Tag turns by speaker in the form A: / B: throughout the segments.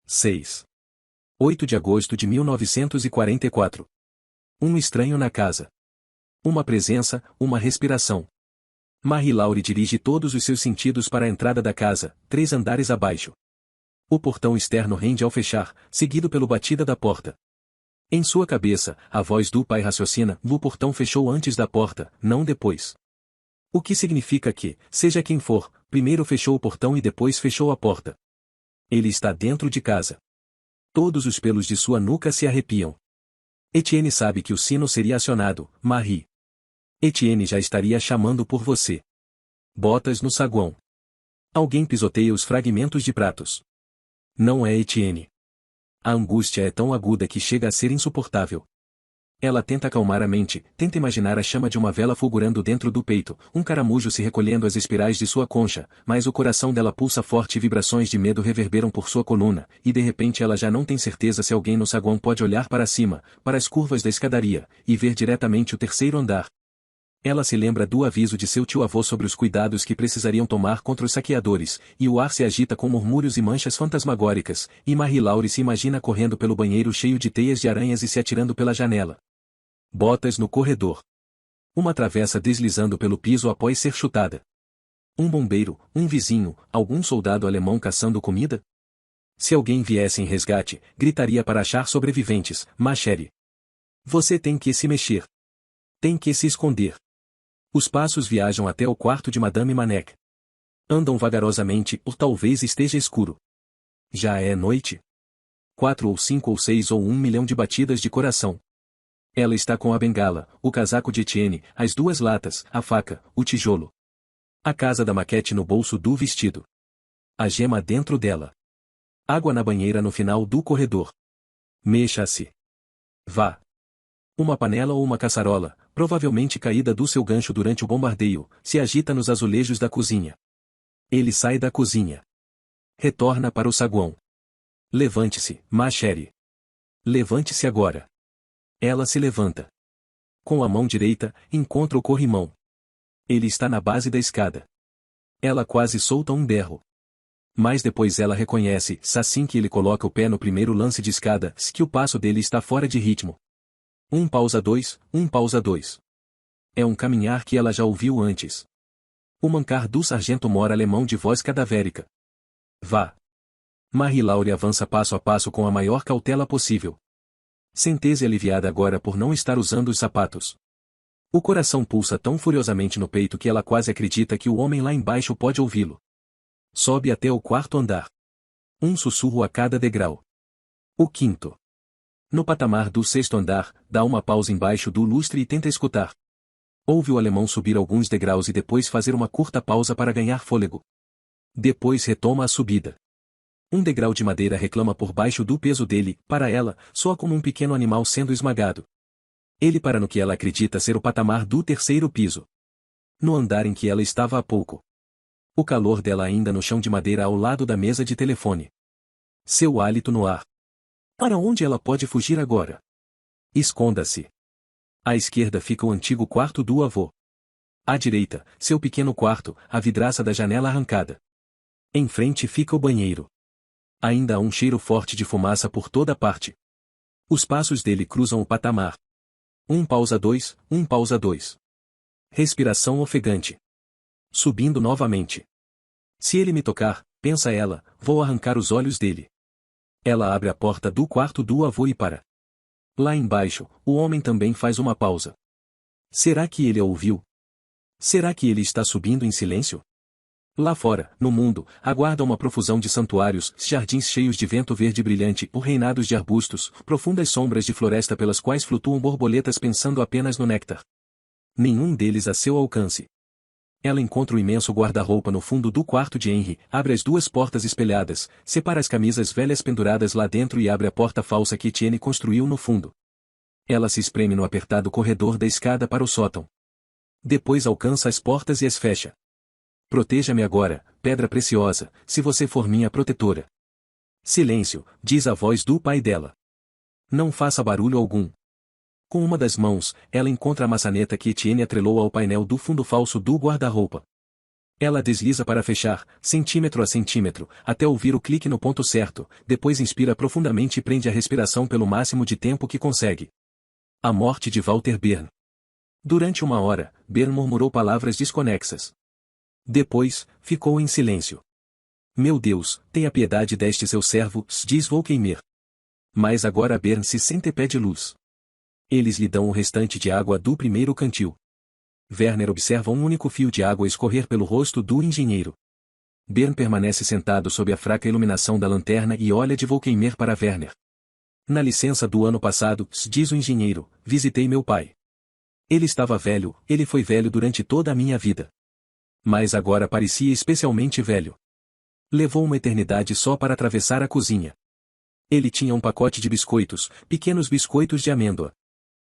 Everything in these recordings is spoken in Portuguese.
A: 6. 8 de agosto de 1944. Um estranho na casa. Uma presença, uma respiração. Marie-Laure dirige todos os seus sentidos para a entrada da casa, 3 andares abaixo. O portão externo rende ao fechar, seguido pelo batida da porta. Em sua cabeça, a voz do pai raciocina: o portão fechou antes da porta, não depois. O que significa que, seja quem for, primeiro fechou o portão e depois fechou a porta. Ele está dentro de casa. Todos os pelos de sua nuca se arrepiam. Etienne sabe que o sino seria acionado. Marie. Etienne já estaria chamando por você. Botas no saguão. Alguém pisoteia os fragmentos de pratos. Não é Etienne. A angústia é tão aguda que chega a ser insuportável. Ela tenta acalmar a mente, tenta imaginar a chama de uma vela fulgurando dentro do peito, um caramujo se recolhendo às espirais de sua concha, mas o coração dela pulsa forte e vibrações de medo reverberam por sua coluna, e de repente ela já não tem certeza se alguém no saguão pode olhar para cima, para as curvas da escadaria, e ver diretamente o 3º andar. Ela se lembra do aviso de seu tio-avô sobre os cuidados que precisariam tomar contra os saqueadores, e o ar se agita com murmúrios e manchas fantasmagóricas, e Marie-Laure se imagina correndo pelo banheiro cheio de teias de aranhas e se atirando pela janela. Botas no corredor. Uma travessa deslizando pelo piso após ser chutada. Um bombeiro, um vizinho, algum soldado alemão caçando comida? Se alguém viesse em resgate, gritaria para achar sobreviventes: ma chérie. Você tem que se mexer. Tem que se esconder. Os passos viajam até o quarto de Madame Manek. Andam vagarosamente, ou talvez esteja escuro. Já é noite? 4 ou 5 ou 6 ou 1 milhão de batidas de coração. Ela está com a bengala, o casaco de Etienne, as 2 latas, a faca, o tijolo. A casa da maquete no bolso do vestido. A gema dentro dela. Água na banheira no final do corredor. Mexa-se. Vá. Uma panela ou uma caçarola, provavelmente caída do seu gancho durante o bombardeio, se agita nos azulejos da cozinha. Ele sai da cozinha. Retorna para o saguão. Levante-se, ma chérie. Levante-se agora. Ela se levanta. Com a mão direita, encontra o corrimão. Ele está na base da escada. Ela quase solta um berro. Mas depois ela reconhece, assim que ele coloca o pé no primeiro lance de escada, que o passo dele está fora de ritmo. Pausa 2, pausa 2. É um caminhar que ela já ouviu antes. O mancar do sargento-mor alemão de voz cadavérica. Vá. Marie-Laure avança passo a passo com a maior cautela possível. Sente-se aliviada agora por não estar usando os sapatos. O coração pulsa tão furiosamente no peito que ela quase acredita que o homem lá embaixo pode ouvi-lo. Sobe até o 4º andar. Um sussurro a cada degrau. O 5º. No patamar do 6º andar, dá uma pausa embaixo do lustre e tenta escutar. Ouve o alemão subir alguns degraus e depois fazer uma curta pausa para ganhar fôlego. Depois retoma a subida. Um degrau de madeira reclama por baixo do peso dele, para ela, soa como um pequeno animal sendo esmagado. Ele para no que ela acredita ser o patamar do 3º piso. No andar em que ela estava há pouco. O calor dela ainda no chão de madeira ao lado da mesa de telefone. Seu hálito no ar. Para onde ela pode fugir agora? Esconda-se. À esquerda fica o antigo quarto do avô. À direita, seu pequeno quarto, a vidraça da janela arrancada. Em frente fica o banheiro. Ainda há um cheiro forte de fumaça por toda parte. Os passos dele cruzam o patamar. Pausa 2, pausa 2. Respiração ofegante. Subindo novamente. Se ele me tocar, pensa ela, vou arrancar os olhos dele. Ela abre a porta do quarto do avô e para. Lá embaixo, o homem também faz uma pausa. Será que ele a ouviu? Será que ele está subindo em silêncio? Lá fora, no mundo, aguarda uma profusão de santuários, jardins cheios de vento verde brilhante, ou reinados de arbustos, profundas sombras de floresta pelas quais flutuam borboletas pensando apenas no néctar. Nenhum deles a seu alcance. Ela encontra o imenso guarda-roupa no fundo do quarto de Henry, abre as 2 portas espelhadas, separa as camisas velhas penduradas lá dentro e abre a porta falsa que Etienne construiu no fundo. Ela se espreme no apertado corredor da escada para o sótão. Depois alcança as portas e as fecha. Proteja-me agora, pedra preciosa, se você for minha protetora. Silêncio, diz a voz do pai dela. Não faça barulho algum. Com uma das mãos, ela encontra a maçaneta que Etienne atrelou ao painel do fundo falso do guarda-roupa. Ela desliza para fechar, centímetro a centímetro, até ouvir o clique no ponto certo, depois inspira profundamente e prende a respiração pelo máximo de tempo que consegue. A morte de Walter Bern. Durante 1 hora, Bern murmurou palavras desconexas. Depois, ficou em silêncio. Meu Deus, tenha piedade deste seu servo, diz Volkeimer. Mas agora Bern se sente pede luz. Eles lhe dão o restante de água do primeiro cantil. Werner observa um único fio de água escorrer pelo rosto do engenheiro. Bern permanece sentado sob a fraca iluminação da lanterna e olha de Volkeimer para Werner. Na licença do ano passado, diz o engenheiro, visitei meu pai. Ele estava velho, ele foi velho durante toda a minha vida. Mas agora parecia especialmente velho. Levou uma eternidade só para atravessar a cozinha. Ele tinha um pacote de biscoitos, pequenos biscoitos de amêndoa.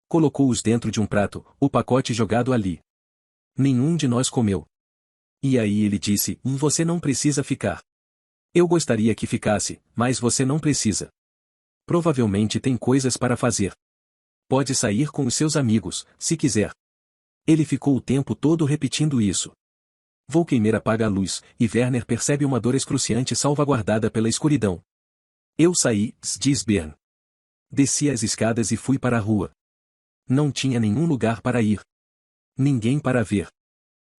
A: Colocou-os dentro de um prato, o pacote jogado ali. Nenhum de nós comeu. E aí ele disse, você não precisa ficar. Eu gostaria que ficasse, mas você não precisa. Provavelmente tem coisas para fazer. Pode sair com os seus amigos, se quiser. Ele ficou o tempo todo repetindo isso. Volkeimer apaga a luz, e Werner percebe uma dor excruciante salvaguardada pela escuridão. Eu saí, diz Bern. Desci as escadas e fui para a rua. Não tinha nenhum lugar para ir. Ninguém para ver.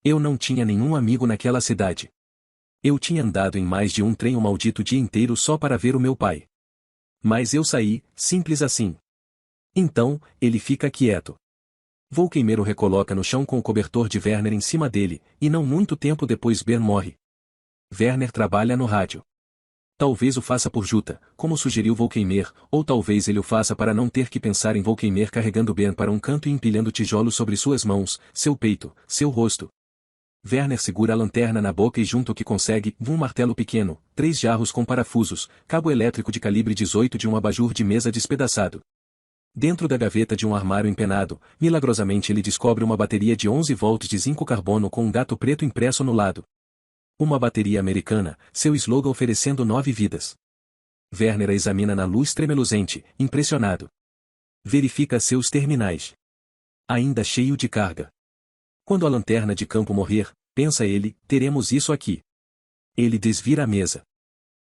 A: Eu não tinha nenhum amigo naquela cidade. Eu tinha andado em mais de um trem o maldito dia inteiro só para ver o meu pai. Mas eu saí, simples assim. Então, ele fica quieto. Volkeimer o recoloca no chão com o cobertor de Werner em cima dele, e não muito tempo depois Bern morre. Werner trabalha no rádio. Talvez o faça por Jutta, como sugeriu Volkeimer, ou talvez ele o faça para não ter que pensar em Volkeimer carregando Bern para um canto e empilhando tijolos sobre suas mãos, seu peito, seu rosto. Werner segura a lanterna na boca e junto o que consegue, um martelo pequeno, 3 jarros com parafusos, cabo elétrico de calibre 18 de um abajur de mesa despedaçado. Dentro da gaveta de um armário empenado, milagrosamente ele descobre uma bateria de 11 volts de zinco carbono com um gato preto impresso no lado. Uma bateria americana, seu slogan oferecendo 9 vidas. Werner a examina na luz tremeluzente, impressionado. Verifica seus terminais. Ainda cheio de carga. Quando a lanterna de campo morrer, pensa ele, teremos isso aqui. Ele desvira a mesa.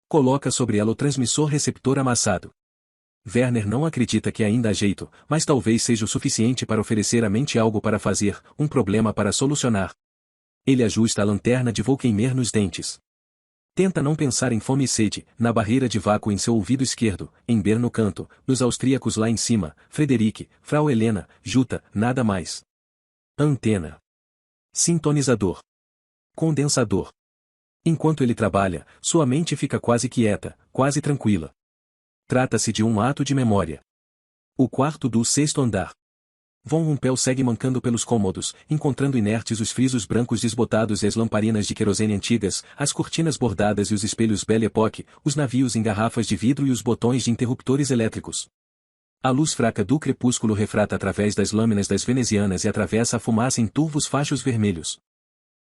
A: Coloca sobre ela o transmissor receptor amassado. Werner não acredita que ainda há jeito, mas talvez seja o suficiente para oferecer à mente algo para fazer, um problema para solucionar. Ele ajusta a lanterna de Volkeimer nos dentes. Tenta não pensar em fome e sede, na barreira de vácuo em seu ouvido esquerdo, em Bern no canto, nos austríacos lá em cima, Frederic, Frau Helena, Jutta, nada mais. Antena. Sintonizador. Condensador. Enquanto ele trabalha, sua mente fica quase quieta, quase tranquila. Trata-se de um ato de memória. O quarto do 6º andar. Von Rumpel segue mancando pelos cômodos, encontrando inertes os frisos brancos desbotados e as lamparinas de querosene antigas, as cortinas bordadas e os espelhos Belle Époque, os navios em garrafas de vidro e os botões de interruptores elétricos. A luz fraca do crepúsculo refrata através das lâminas das venezianas e atravessa a fumaça em turvos fachos vermelhos.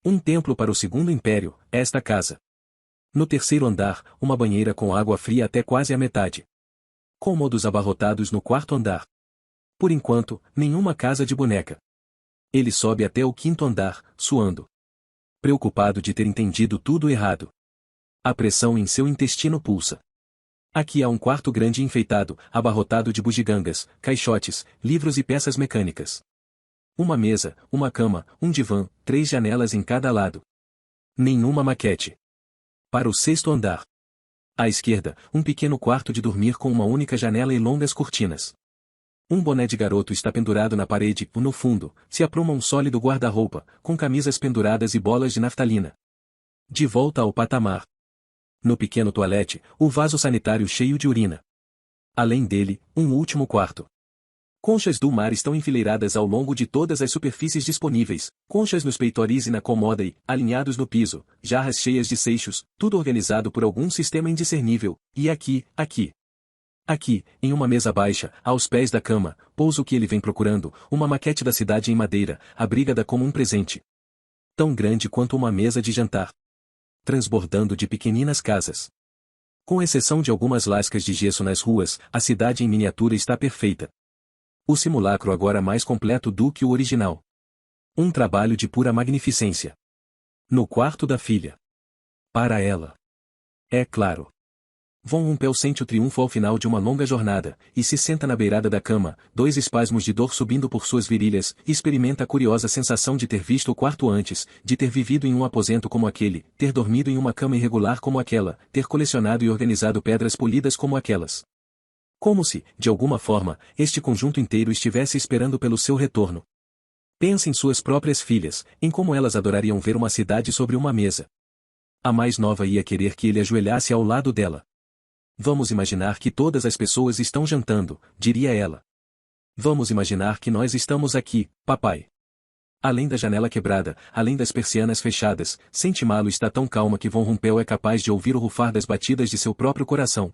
A: Um templo para o Segundo Império, esta casa. No 3º andar, uma banheira com água fria até quase a metade. Cômodos abarrotados no 4º andar. Por enquanto, nenhuma casa de boneca. Ele sobe até o 5º andar, suando. Preocupado de ter entendido tudo errado. A pressão em seu intestino pulsa. Aqui há um quarto grande e enfeitado, abarrotado de bugigangas, caixotes, livros e peças mecânicas. Uma mesa, uma cama, um divã, 3 janelas em cada lado. Nenhuma maquete. Para o 6º andar. À esquerda, um pequeno quarto de dormir com uma única janela e longas cortinas. Um boné de garoto está pendurado na parede, no fundo, se apruma um sólido guarda-roupa, com camisas penduradas e bolas de naftalina. De volta ao patamar. No pequeno toalete, o vaso sanitário cheio de urina. Além dele, um último quarto. Conchas do mar estão enfileiradas ao longo de todas as superfícies disponíveis, conchas nos peitoris e na cômoda e, alinhados no piso, jarras cheias de seixos, tudo organizado por algum sistema indiscernível, e aqui. Aqui, em uma mesa baixa, aos pés da cama, pousa o que ele vem procurando, uma maquete da cidade em madeira, abrigada como um presente. Tão grande quanto uma mesa de jantar. Transbordando de pequeninas casas. Com exceção de algumas lascas de gesso nas ruas, a cidade em miniatura está perfeita. O simulacro agora mais completo do que o original. Um trabalho de pura magnificência. No quarto da filha. Para ela. É claro. Von Rumpel sente o triunfo ao final de uma longa jornada, e se senta na beirada da cama, dois espasmos de dor subindo por suas virilhas, e experimenta a curiosa sensação de ter visto o quarto antes, de ter vivido em um aposento como aquele, ter dormido em uma cama irregular como aquela, ter colecionado e organizado pedras polidas como aquelas. Como se, de alguma forma, este conjunto inteiro estivesse esperando pelo seu retorno. Pensa em suas próprias filhas, em como elas adorariam ver uma cidade sobre uma mesa. A mais nova ia querer que ele ajoelhasse ao lado dela. Vamos imaginar que todas as pessoas estão jantando, diria ela. Vamos imaginar que nós estamos aqui, papai. Além da janela quebrada, além das persianas fechadas, Saint-Malo está tão calma que Von Rumpel é capaz de ouvir o rufar das batidas de seu próprio coração.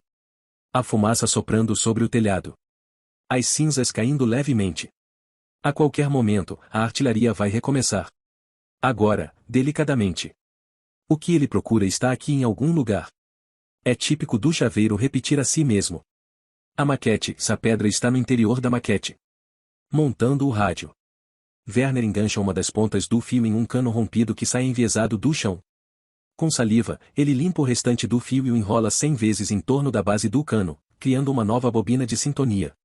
A: A fumaça soprando sobre o telhado. As cinzas caindo levemente. A qualquer momento, a artilharia vai recomeçar. Agora, delicadamente. O que ele procura está aqui em algum lugar. É típico do chaveiro repetir a si mesmo. A maquete, essa pedra está no interior da maquete. Montando o rádio. Werner engancha uma das pontas do fio em um cano rompido que sai enviesado do chão. Com saliva, ele limpa o restante do fio e o enrola 100 vezes em torno da base do cano, criando uma nova bobina de sintonia.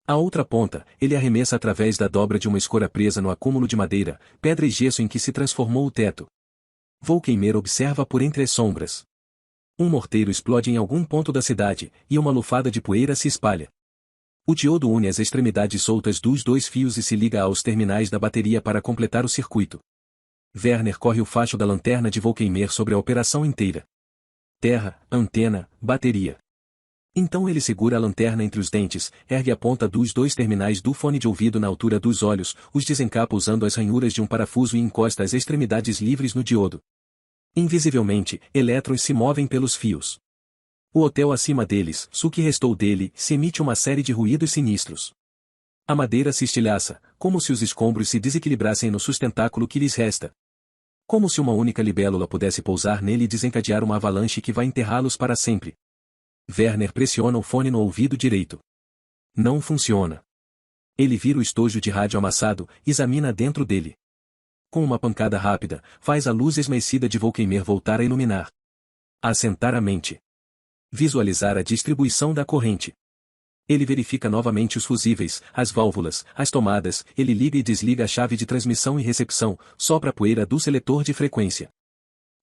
A: A outra ponta, ele arremessa através da dobra de uma escora presa no acúmulo de madeira, pedra e gesso em que se transformou o teto. Volkeimer observa por entre as sombras. Um morteiro explode em algum ponto da cidade, e uma lufada de poeira se espalha. O diodo une as extremidades soltas dos dois fios e se liga aos terminais da bateria para completar o circuito. Werner corre o facho da lanterna de Volkeimer sobre a operação inteira. Terra, antena, bateria. Então ele segura a lanterna entre os dentes, ergue a ponta dos dois terminais do fone de ouvido na altura dos olhos, os desencapa usando as ranhuras de um parafuso e encosta as extremidades livres no diodo. Invisivelmente, elétrons se movem pelos fios. O hotel acima deles, o que restou dele, se emite uma série de ruídos sinistros. A madeira se estilhaça, como se os escombros se desequilibrassem no sustentáculo que lhes resta. Como se uma única libélula pudesse pousar nele e desencadear uma avalanche que vai enterrá-los para sempre. Werner pressiona o fone no ouvido direito. Não funciona. Ele vira o estojo de rádio amassado, examina dentro dele. Com uma pancada rápida, faz a luz esmaecida de Volkeimer voltar a iluminar. Assentar a mente. Visualizar a distribuição da corrente. Ele verifica novamente os fusíveis, as válvulas, as tomadas, ele liga e desliga a chave de transmissão e recepção, sopra a poeira do seletor de frequência.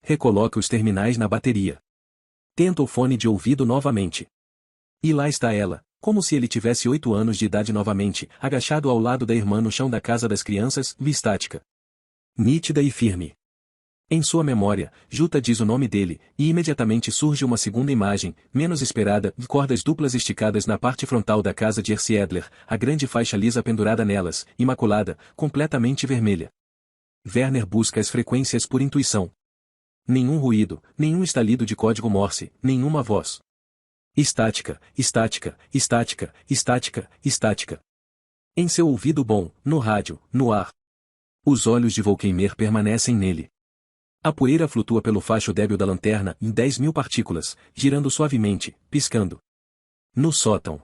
A: Recoloca os terminais na bateria. Tenta o fone de ouvido novamente. E lá está ela, como se ele tivesse 8 anos de idade novamente, agachado ao lado da irmã no chão da casa das crianças, estática. Nítida e firme. Em sua memória, Jutta diz o nome dele, e imediatamente surge uma segunda imagem, menos esperada, de cordas duplas esticadas na parte frontal da casa de Erci Edler, a grande faixa lisa pendurada nelas, imaculada, completamente vermelha. Werner busca as frequências por intuição. Nenhum ruído, nenhum estalido de código Morse, nenhuma voz. Estática, estática, estática, estática, estática. Em seu ouvido bom, no rádio, no ar. Os olhos de Volkeimer permanecem nele. A poeira flutua pelo facho débil da lanterna em 10.000 partículas, girando suavemente, piscando. No sótão.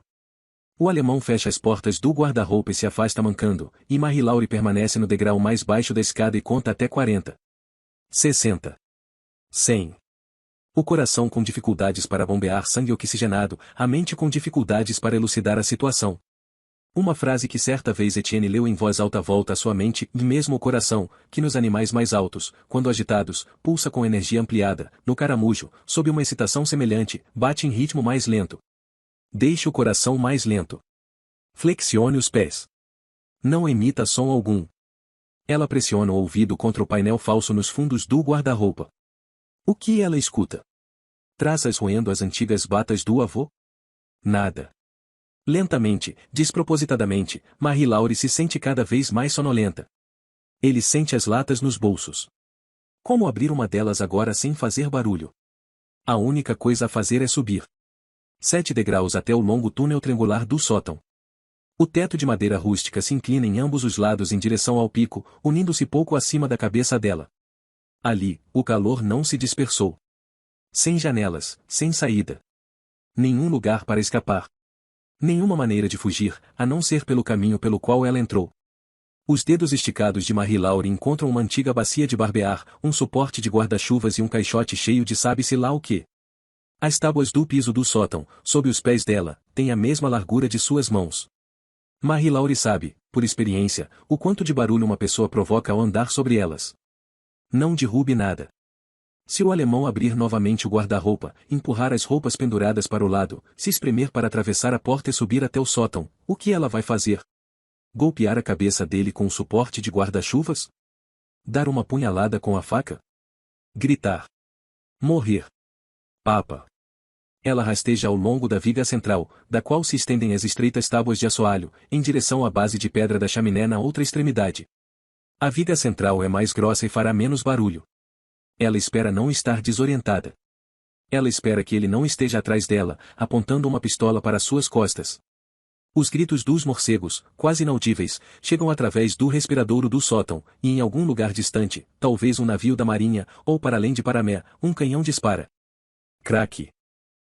A: O alemão fecha as portas do guarda-roupa e se afasta mancando, e Marie-Laure permanece no degrau mais baixo da escada e conta até 40. 60. 100. O coração com dificuldades para bombear sangue oxigenado, a mente com dificuldades para elucidar a situação. Uma frase que certa vez Etienne leu em voz alta volta à sua mente, e mesmo o coração, que nos animais mais altos, quando agitados, pulsa com energia ampliada, no caramujo, sob uma excitação semelhante, bate em ritmo mais lento. Deixe o coração mais lento. Flexione os pés. Não emita som algum. Ela pressiona o ouvido contra o painel falso nos fundos do guarda-roupa. O que ela escuta? Traças roendo as antigas batas do avô? Nada. Lentamente, despropositadamente, Marie-Laure se sente cada vez mais sonolenta. Ele sente as latas nos bolsos. Como abrir uma delas agora sem fazer barulho? A única coisa a fazer é subir. 7 degraus até o longo túnel triangular do sótão. O teto de madeira rústica se inclina em ambos os lados em direção ao pico, unindo-se pouco acima da cabeça dela. Ali, o calor não se dispersou. Sem janelas, sem saída. Nenhum lugar para escapar. Nenhuma maneira de fugir, a não ser pelo caminho pelo qual ela entrou. Os dedos esticados de Marie Laure encontram uma antiga bacia de barbear, um suporte de guarda-chuvas e um caixote cheio de sabe-se lá o que. As tábuas do piso do sótão, sob os pés dela, têm a mesma largura de suas mãos. Marie Laure sabe, por experiência, o quanto de barulho uma pessoa provoca ao andar sobre elas. Não derrube nada. Se o alemão abrir novamente o guarda-roupa, empurrar as roupas penduradas para o lado, se espremer para atravessar a porta e subir até o sótão, o que ela vai fazer? Golpear a cabeça dele com o suporte de guarda-chuvas? Dar uma punhalada com a faca? Gritar. Morrer. Papa. Ela rasteja ao longo da viga central, da qual se estendem as estreitas tábuas de assoalho, em direção à base de pedra da chaminé na outra extremidade. A viga central é mais grossa e fará menos barulho. Ela espera não estar desorientada. Ela espera que ele não esteja atrás dela, apontando uma pistola para suas costas. Os gritos dos morcegos, quase inaudíveis, chegam através do respiradouro do sótão, e em algum lugar distante, talvez um navio da marinha, ou para além de Paramé, um canhão dispara. Craque.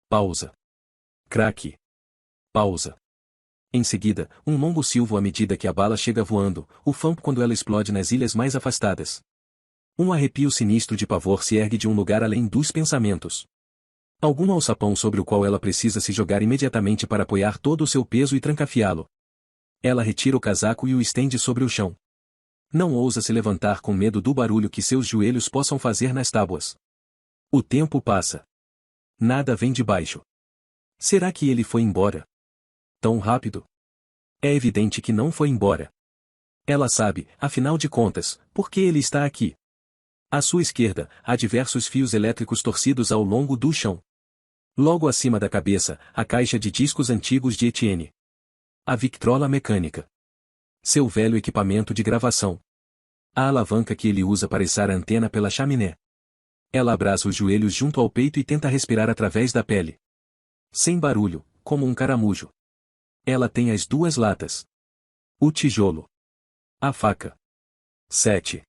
A: Pausa. Craque. Pausa. Em seguida, um longo silvo à medida que a bala chega voando, o fampo quando ela explode nas ilhas mais afastadas. Um arrepio sinistro de pavor se ergue de um lugar além dos pensamentos. Algum alçapão sobre o qual ela precisa se jogar imediatamente para apoiar todo o seu peso e trancafiá-lo. Ela retira o casaco e o estende sobre o chão. Não ousa se levantar com medo do barulho que seus joelhos possam fazer nas tábuas. O tempo passa. Nada vem de baixo. Será que ele foi embora? Tão rápido? É evidente que não foi embora. Ela sabe, afinal de contas, por que ele está aqui. À sua esquerda, há diversos fios elétricos torcidos ao longo do chão. Logo acima da cabeça, a caixa de discos antigos de Etienne. A Victrola mecânica. Seu velho equipamento de gravação. A alavanca que ele usa para içar a antena pela chaminé. Ela abraça os joelhos junto ao peito e tenta respirar através da pele. Sem barulho, como um caramujo. Ela tem as duas latas. O tijolo. A faca. 7.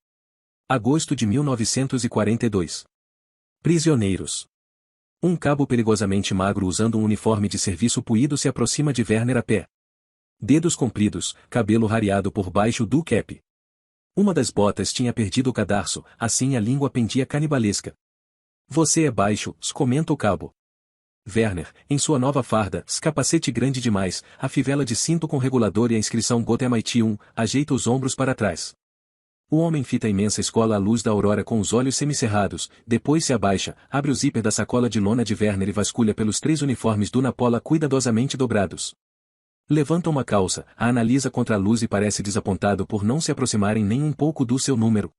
A: Agosto de 1942. Prisioneiros. Um cabo perigosamente magro usando um uniforme de serviço puído se aproxima de Werner a pé. Dedos compridos, cabelo rareado por baixo do cap. Uma das botas tinha perdido o cadarço, assim a língua pendia canibalesca. Você é baixo, comenta o cabo. Werner, em sua nova farda, capacete grande demais, a fivela de cinto com regulador e a inscrição GOT-MIT 1, ajeita os ombros para trás. O homem fita a imensa escola à luz da aurora com os olhos semicerrados, depois se abaixa, abre o zíper da sacola de lona de Werner e vasculha pelos 3 uniformes do Napola cuidadosamente dobrados. Levanta uma calça, a analisa contra a luz e parece desapontado por não se aproximarem nem um pouco do seu número.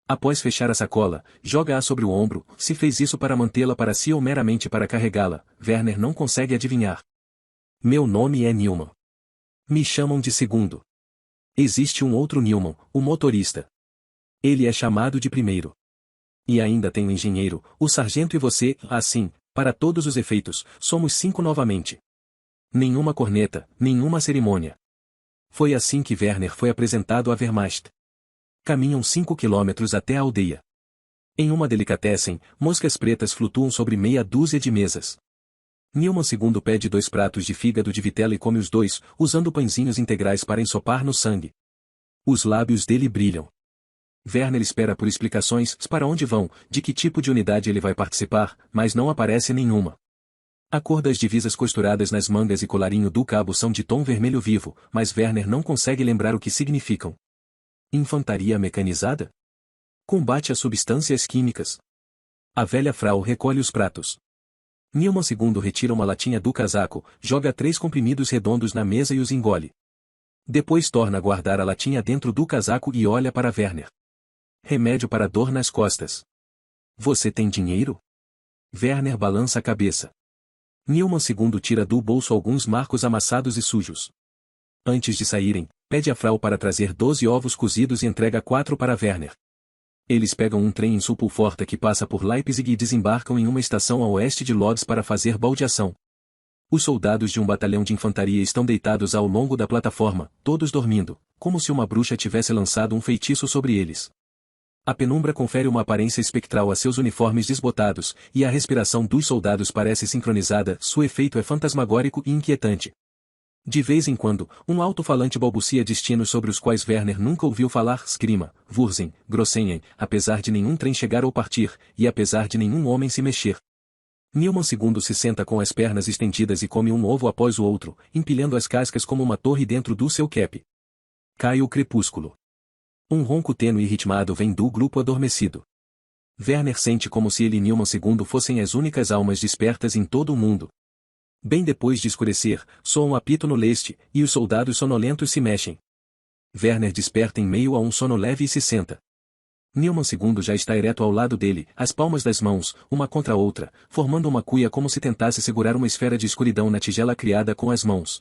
A: Após fechar a sacola, joga-a sobre o ombro, se fez isso para mantê-la para si ou meramente para carregá-la, Werner não consegue adivinhar. Meu nome é Newman. Me chamam de segundo. Existe um outro Newman, o motorista. Ele é chamado de primeiro. E ainda tem o engenheiro, o sargento e você, assim, para todos os efeitos, somos 5 novamente. Nenhuma corneta, nenhuma cerimônia. Foi assim que Werner foi apresentado à Wehrmacht. Caminham 5 quilômetros até a aldeia. Em uma delicatessen, moscas pretas flutuam sobre meia dúzia de mesas. Newman II pede 2 pratos de fígado de vitela e come os 2, usando pãezinhos integrais para ensopar no sangue. Os lábios dele brilham. Werner espera por explicações, para onde vão, de que tipo de unidade ele vai participar, mas não aparece nenhuma. A cor das divisas costuradas nas mangas e colarinho do cabo são de tom vermelho vivo, mas Werner não consegue lembrar o que significam. Infantaria mecanizada? Combate a substâncias químicas. A velha frau recolhe os pratos. Newman II retira uma latinha do casaco, joga 3 comprimidos redondos na mesa e os engole. Depois torna a guardar a latinha dentro do casaco e olha para Werner. Remédio para dor nas costas. Você tem dinheiro? Werner balança a cabeça. Newman II tira do bolso alguns marcos amassados e sujos. Antes de saírem, pede a frau para trazer 12 ovos cozidos e entrega 4 para Werner. Eles pegam um trem em Sulpulforta que passa por Leipzig e desembarcam em uma estação a oeste de Lodz para fazer baldeação. Os soldados de um batalhão de infantaria estão deitados ao longo da plataforma, todos dormindo, como se uma bruxa tivesse lançado um feitiço sobre eles. A penumbra confere uma aparência espectral a seus uniformes desbotados, e a respiração dos soldados parece sincronizada, seu efeito é fantasmagórico e inquietante. De vez em quando, um alto-falante balbucia destinos sobre os quais Werner nunca ouviu falar: Skrima, Wurzen, Grossenien, apesar de nenhum trem chegar ou partir, e apesar de nenhum homem se mexer. Nilman II se senta com as pernas estendidas e come um ovo após o outro, empilhando as cascas como uma torre dentro do seu cap. Cai o crepúsculo. Um ronco tênue e ritmado vem do grupo adormecido. Werner sente como se ele e Nilman II fossem as únicas almas despertas em todo o mundo. Bem depois de escurecer, soa um apito no leste, e os soldados sonolentos se mexem. Werner desperta em meio a um sono leve e se senta. Nilman II já está ereto ao lado dele, as palmas das mãos, uma contra a outra, formando uma cuia como se tentasse segurar uma esfera de escuridão na tigela criada com as mãos.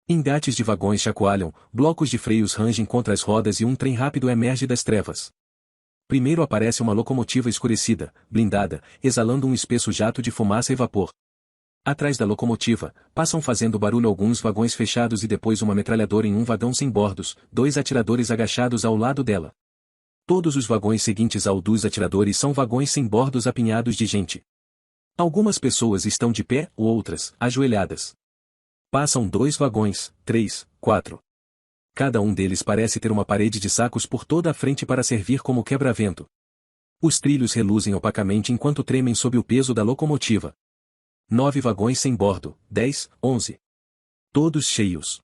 A: Engates de vagões chacoalham, blocos de freios rangem contra as rodas e um trem rápido emerge das trevas. Primeiro aparece uma locomotiva escurecida, blindada, exalando um espesso jato de fumaça e vapor. Atrás da locomotiva, passam fazendo barulho alguns vagões fechados e depois uma metralhadora em um vagão sem bordos, 2 atiradores agachados ao lado dela. Todos os vagões seguintes ao dos atiradores são vagões sem bordos apinhados de gente. Algumas pessoas estão de pé, outras, ajoelhadas. Passam 2 vagões, 3, 4. Cada um deles parece ter uma parede de sacos por toda a frente para servir como quebra-vento. Os trilhos reluzem opacamente enquanto tremem sob o peso da locomotiva. 9 vagões sem bordo, 10, 11. Todos cheios.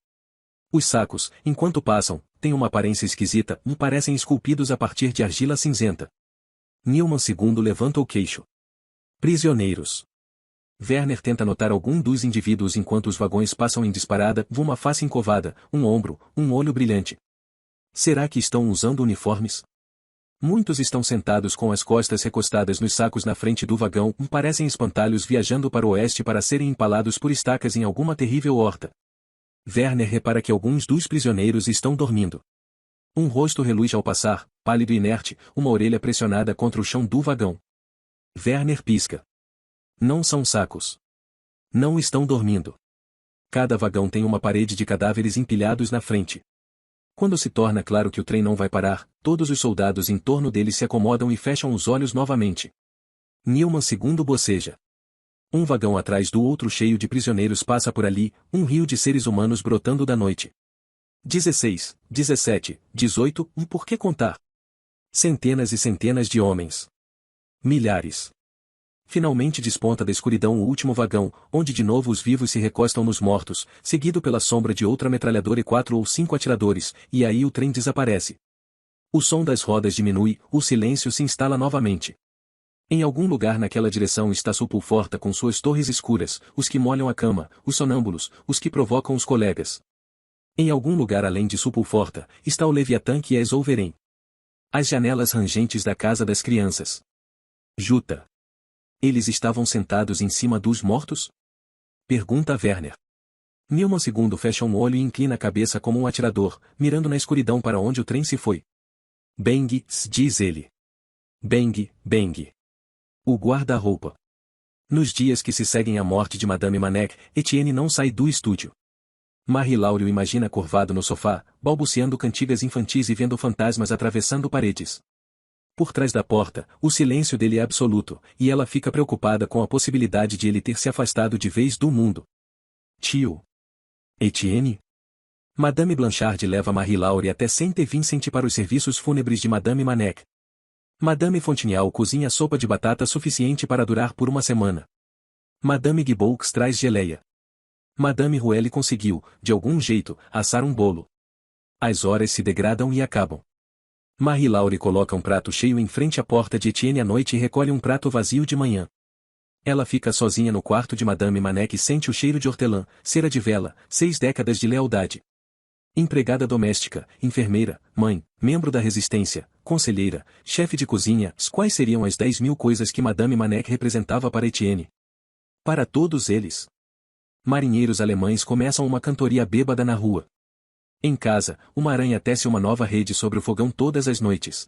A: Os sacos, enquanto passam, têm uma aparência esquisita e parecem esculpidos a partir de argila cinzenta. Nilman II levanta o queixo. Prisioneiros. Werner tenta notar algum dos indivíduos enquanto os vagões passam em disparada, uma face encovada, um ombro, um olho brilhante. Será que estão usando uniformes? Muitos estão sentados com as costas recostadas nos sacos na frente do vagão, parecem espantalhos viajando para o oeste para serem empalados por estacas em alguma terrível horta. Werner repara que alguns dos prisioneiros estão dormindo. Um rosto reluz ao passar, pálido e inerte, uma orelha pressionada contra o chão do vagão. Werner pisca. Não são sacos. Não estão dormindo. Cada vagão tem uma parede de cadáveres empilhados na frente. Quando se torna claro que o trem não vai parar, todos os soldados em torno dele se acomodam e fecham os olhos novamente. Nilman II boceja. Um vagão atrás do outro cheio de prisioneiros passa por ali, um rio de seres humanos brotando da noite. 16, 17, 18, por que contar? Centenas e centenas de homens. Milhares. Finalmente desponta da escuridão o último vagão, onde de novo os vivos se recostam nos mortos, seguido pela sombra de outra metralhadora e 4 ou 5 atiradores, e aí o trem desaparece. O som das rodas diminui, o silêncio se instala novamente. Em algum lugar naquela direção está Supulforta com suas torres escuras, os que molham a cama, os sonâmbulos, os que provocam os colegas. Em algum lugar além de Supulforta, está o Leviatã que é Zolveren. As janelas rangentes da casa das crianças. Juta. Eles estavam sentados em cima dos mortos? Pergunta Werner. Nilman II fecha um olho e inclina a cabeça como um atirador, mirando na escuridão para onde o trem se foi. Bang, diz ele. Bang, bang. O guarda-roupa. Nos dias que se seguem à morte de Madame Manek, Etienne não sai do estúdio. Marie Laure o imagina curvado no sofá, balbuciando cantigas infantis e vendo fantasmas atravessando paredes. Por trás da porta, o silêncio dele é absoluto, e ela fica preocupada com a possibilidade de ele ter se afastado de vez do mundo. Tio. Etienne? Madame Blanchard leva Marie Laure até Saint-Vincent para os serviços fúnebres de Madame Manek. Madame Fontenelle cozinha sopa de batata suficiente para durar por uma semana. Madame Guiboux traz geleia. Madame Ruelle conseguiu, de algum jeito, assar um bolo. As horas se degradam e acabam. Marie Laure coloca um prato cheio em frente à porta de Etienne à noite e recolhe um prato vazio de manhã. Ela fica sozinha no quarto de Madame Manek e sente o cheiro de hortelã, cera de vela, 6 décadas de lealdade. Empregada doméstica, enfermeira, mãe, membro da resistência, conselheira, chefe de cozinha, quais seriam as 10.000 coisas que Madame Manek representava para Etienne? Para todos eles. Marinheiros alemães começam uma cantoria bêbada na rua. Em casa, uma aranha tece uma nova rede sobre o fogão todas as noites.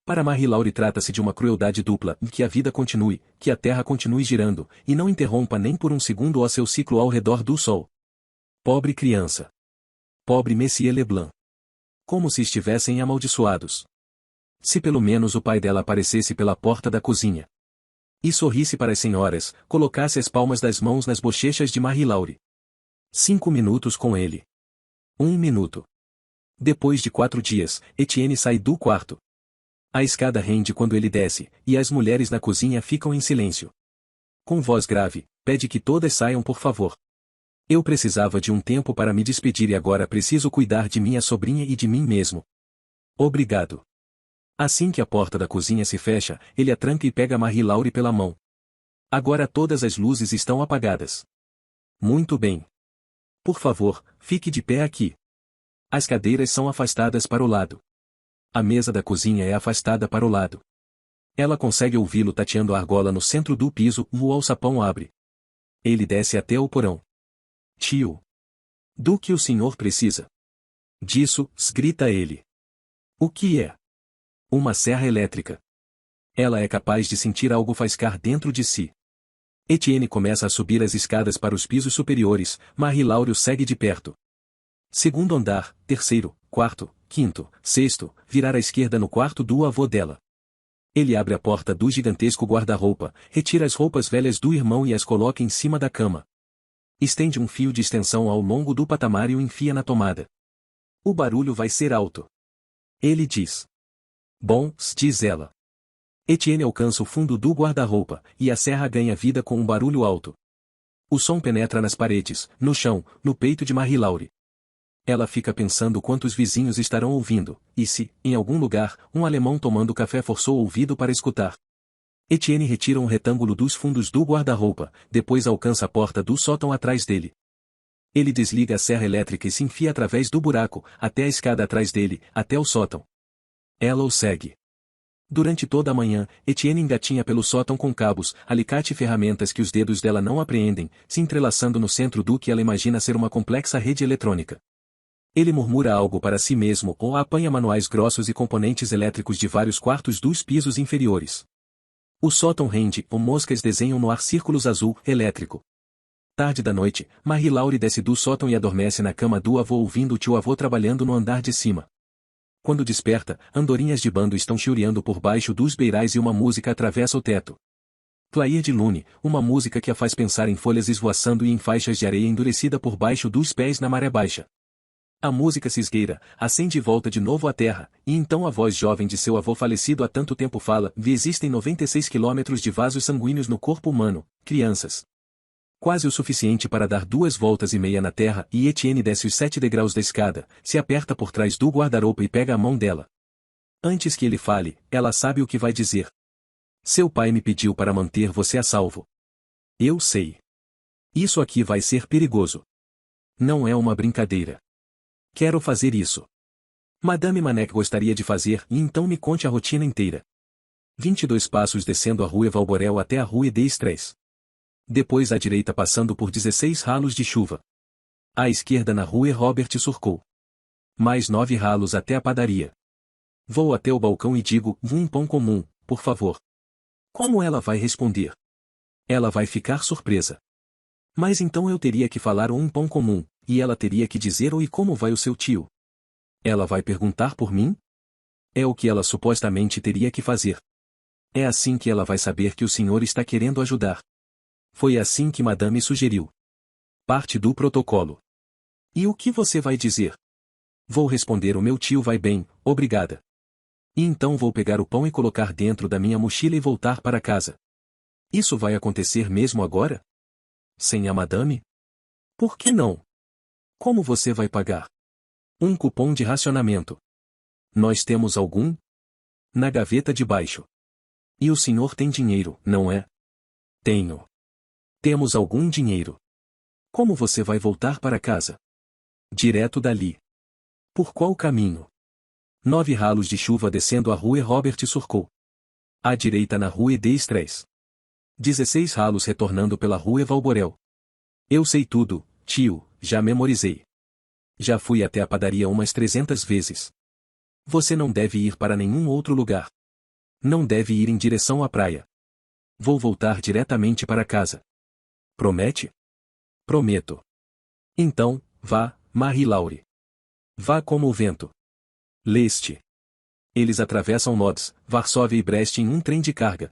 A: Para Marie Laure trata-se de uma crueldade dupla, que a vida continue, que a terra continue girando, e não interrompa nem por um segundo o seu ciclo ao redor do sol. Pobre criança. Pobre Monsieur Leblanc. Como se estivessem amaldiçoados. Se pelo menos o pai dela aparecesse pela porta da cozinha. E sorrisse para as senhoras, colocasse as palmas das mãos nas bochechas de Marie Laure. 5 minutos com ele. 1 minuto. Depois de 4 dias, Etienne sai do quarto. A escada rende quando ele desce, e as mulheres na cozinha ficam em silêncio. Com voz grave, pede que todas saiam por favor. Eu precisava de um tempo para me despedir e agora preciso cuidar de minha sobrinha e de mim mesmo. Obrigado. Assim que a porta da cozinha se fecha, ele a tranca e pega Marie-Laure pela mão. Agora todas as luzes estão apagadas. Muito bem. Por favor, fique de pé aqui. As cadeiras são afastadas para o lado. A mesa da cozinha é afastada para o lado. Ela consegue ouvi-lo tateando a argola no centro do piso, o alçapão abre. Ele desce até o porão. Tio. Do que o senhor precisa? Disso, grita ele. O que é? Uma serra elétrica. Ela é capaz de sentir algo faiscar dentro de si. Etienne começa a subir as escadas para os pisos superiores, Marie-Laure o segue de perto. Segundo andar, terceiro, quarto, quinto, sexto, virar à esquerda no quarto do avô dela. Ele abre a porta do gigantesco guarda-roupa, retira as roupas velhas do irmão e as coloca em cima da cama. Estende um fio de extensão ao longo do patamar e o enfia na tomada. O barulho vai ser alto. Ele diz. Bom, diz ela. Etienne alcança o fundo do guarda-roupa, e a serra ganha vida com um barulho alto. O som penetra nas paredes, no chão, no peito de Marie-Laure. Ela fica pensando quantos vizinhos estarão ouvindo, e se, em algum lugar, um alemão tomando café forçou o ouvido para escutar. Etienne retira um retângulo dos fundos do guarda-roupa, depois alcança a porta do sótão atrás dele. Ele desliga a serra elétrica e se enfia através do buraco, até a escada atrás dele, até o sótão. Ela o segue. Durante toda a manhã, Etienne engatinha pelo sótão com cabos, alicate e ferramentas que os dedos dela não apreendem, se entrelaçando no centro do que ela imagina ser uma complexa rede eletrônica. Ele murmura algo para si mesmo ou apanha manuais grossos e componentes elétricos de vários quartos dos pisos inferiores. O sótão rende, ou moscas desenham no ar círculos azul, elétrico. Tarde da noite, Marie-Laure desce do sótão e adormece na cama do avô ouvindo o tio-avô trabalhando no andar de cima. Quando desperta, andorinhas de bando estão chiureando por baixo dos beirais e uma música atravessa o teto. Clair de Lune, uma música que a faz pensar em folhas esvoaçando e em faixas de areia endurecida por baixo dos pés na maré baixa. A música se esgueira, acende e volta de novo à terra, e então a voz jovem de seu avô falecido há tanto tempo fala: existem 96 quilômetros de vasos sanguíneos no corpo humano, crianças. Quase o suficiente para dar 2,5 voltas na terra, e Etienne desce os 7 degraus da escada, se aperta por trás do guarda-roupa e pega a mão dela. Antes que ele fale, ela sabe o que vai dizer. Seu pai me pediu para manter você a salvo. Eu sei. Isso aqui vai ser perigoso. Não é uma brincadeira. Quero fazer isso. Madame Manek gostaria de fazer, e então me conte a rotina inteira. 22 passos descendo a Rue Valborel até a Rue des Estrées. Depois à direita passando por 16 ralos de chuva. À esquerda na Rue Robert Surcot. Mais 9 ralos até a padaria. Vou até o balcão e digo, um pão comum, por favor. Como ela vai responder? Ela vai ficar surpresa. Mas então eu teria que falar um pão comum, e ela teria que dizer oi, como vai o seu tio? Ela vai perguntar por mim? É o que ela supostamente teria que fazer. É assim que ela vai saber que o senhor está querendo ajudar. Foi assim que Madame sugeriu. Parte do protocolo. E o que você vai dizer? Vou responder: o meu tio vai bem, obrigada. E então vou pegar o pão e colocar dentro da minha mochila e voltar para casa. Isso vai acontecer mesmo agora? Sem a Madame? Por que não? Como você vai pagar? Um cupom de racionamento. Nós temos algum? Na gaveta de baixo. E o senhor tem dinheiro, não é? Tenho. Temos algum dinheiro. Como você vai voltar para casa? Direto dali. Por qual caminho? 9 ralos de chuva descendo a Rue Robert Surcot. À direita na Rue des Estrées. 16 ralos retornando pela Rue Valborel. Eu sei tudo, tio, já memorizei. Já fui até a padaria umas 300 vezes. Você não deve ir para nenhum outro lugar. Não deve ir em direção à praia. Vou voltar diretamente para casa. Promete? Prometo. Então, vá, Marie-Laure. Vá como o vento. Leste. Eles atravessam Lodz, Varsóvia e Brest em um trem de carga.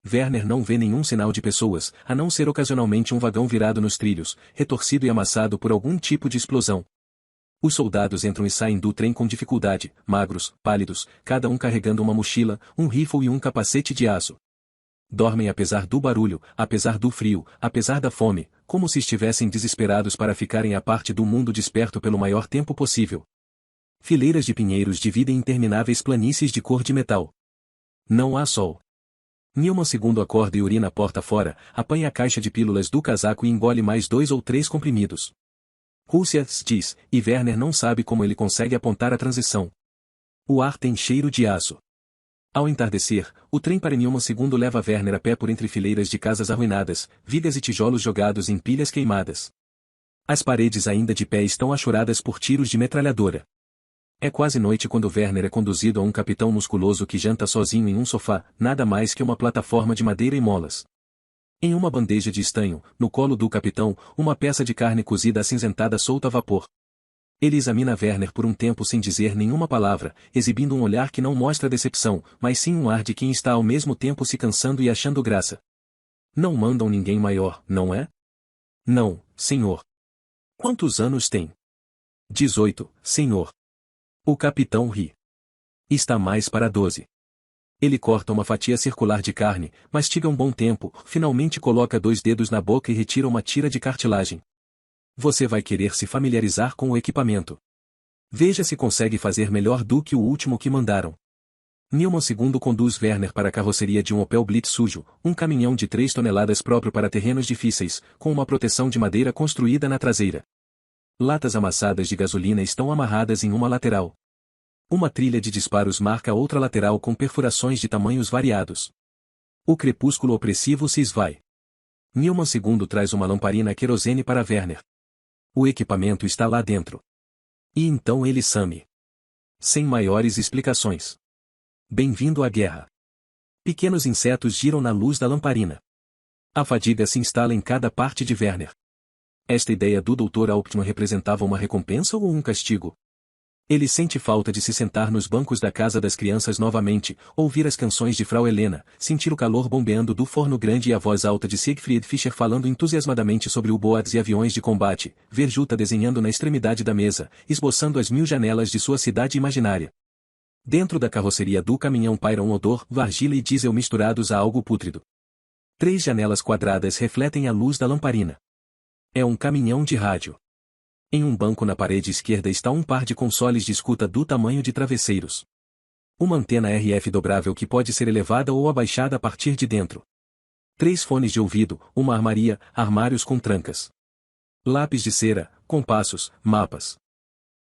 A: Werner não vê nenhum sinal de pessoas, a não ser ocasionalmente um vagão virado nos trilhos, retorcido e amassado por algum tipo de explosão. Os soldados entram e saem do trem com dificuldade, magros, pálidos, cada um carregando uma mochila, um rifle e um capacete de aço. Dormem apesar do barulho, apesar do frio, apesar da fome, como se estivessem desesperados para ficarem à parte do mundo desperto pelo maior tempo possível. Fileiras de pinheiros dividem intermináveis planícies de cor de metal. Não há sol. Newman II acorda e urina porta fora, apanha a caixa de pílulas do casaco e engole mais 2 ou 3 comprimidos. Rússia diz, e Werner não sabe como ele consegue apontar a transição. O ar tem cheiro de aço. Ao entardecer, o trem para Newman II leva Werner a pé por entre fileiras de casas arruinadas, vigas e tijolos jogados em pilhas queimadas. As paredes ainda de pé estão achoradas por tiros de metralhadora. É quase noite quando Werner é conduzido a um capitão musculoso que janta sozinho em um sofá, nada mais que uma plataforma de madeira e molas. Em uma bandeja de estanho, no colo do capitão, uma peça de carne cozida acinzentada solta a vapor. Ele examina Werner por um tempo sem dizer nenhuma palavra, exibindo um olhar que não mostra decepção, mas sim um ar de quem está ao mesmo tempo se cansando e achando graça. Não mandam ninguém maior, não é? Não, senhor. Quantos anos tem? 18, senhor. O capitão ri. Está mais para 12. Ele corta uma fatia circular de carne, mastiga um bom tempo, finalmente coloca 2 dedos na boca e retira uma tira de cartilagem. Você vai querer se familiarizar com o equipamento. Veja se consegue fazer melhor do que o último que mandaram. Newman II conduz Werner para a carroceria de um Opel Blitz sujo, um caminhão de 3 toneladas próprio para terrenos difíceis, com uma proteção de madeira construída na traseira. Latas amassadas de gasolina estão amarradas em uma lateral. Uma trilha de disparos marca outra lateral com perfurações de tamanhos variados. O crepúsculo opressivo se esvai. Newman II traz uma lamparina a querosene para Werner. O equipamento está lá dentro. E então ele some. Sem maiores explicações. Bem-vindo à guerra. Pequenos insetos giram na luz da lamparina. A fadiga se instala em cada parte de Werner. Esta ideia do Dr. Hauptmann representava uma recompensa ou um castigo? Ele sente falta de se sentar nos bancos da casa das crianças novamente, ouvir as canções de Frau Helena, sentir o calor bombeando do forno grande e a voz alta de Siegfried Fischer falando entusiasmadamente sobre U-boats e aviões de combate, ver Jutta desenhando na extremidade da mesa, esboçando as 1000 janelas de sua cidade imaginária. Dentro da carroceria do caminhão paira um odor, argila e diesel misturados a algo pútrido. 3 janelas quadradas refletem a luz da lamparina. É um caminhão de rádio. Em um banco na parede esquerda está um par de consoles de escuta do tamanho de travesseiros. Uma antena RF dobrável que pode ser elevada ou abaixada a partir de dentro. 3 fones de ouvido, uma armaria, armários com trancas. Lápis de cera, compassos, mapas.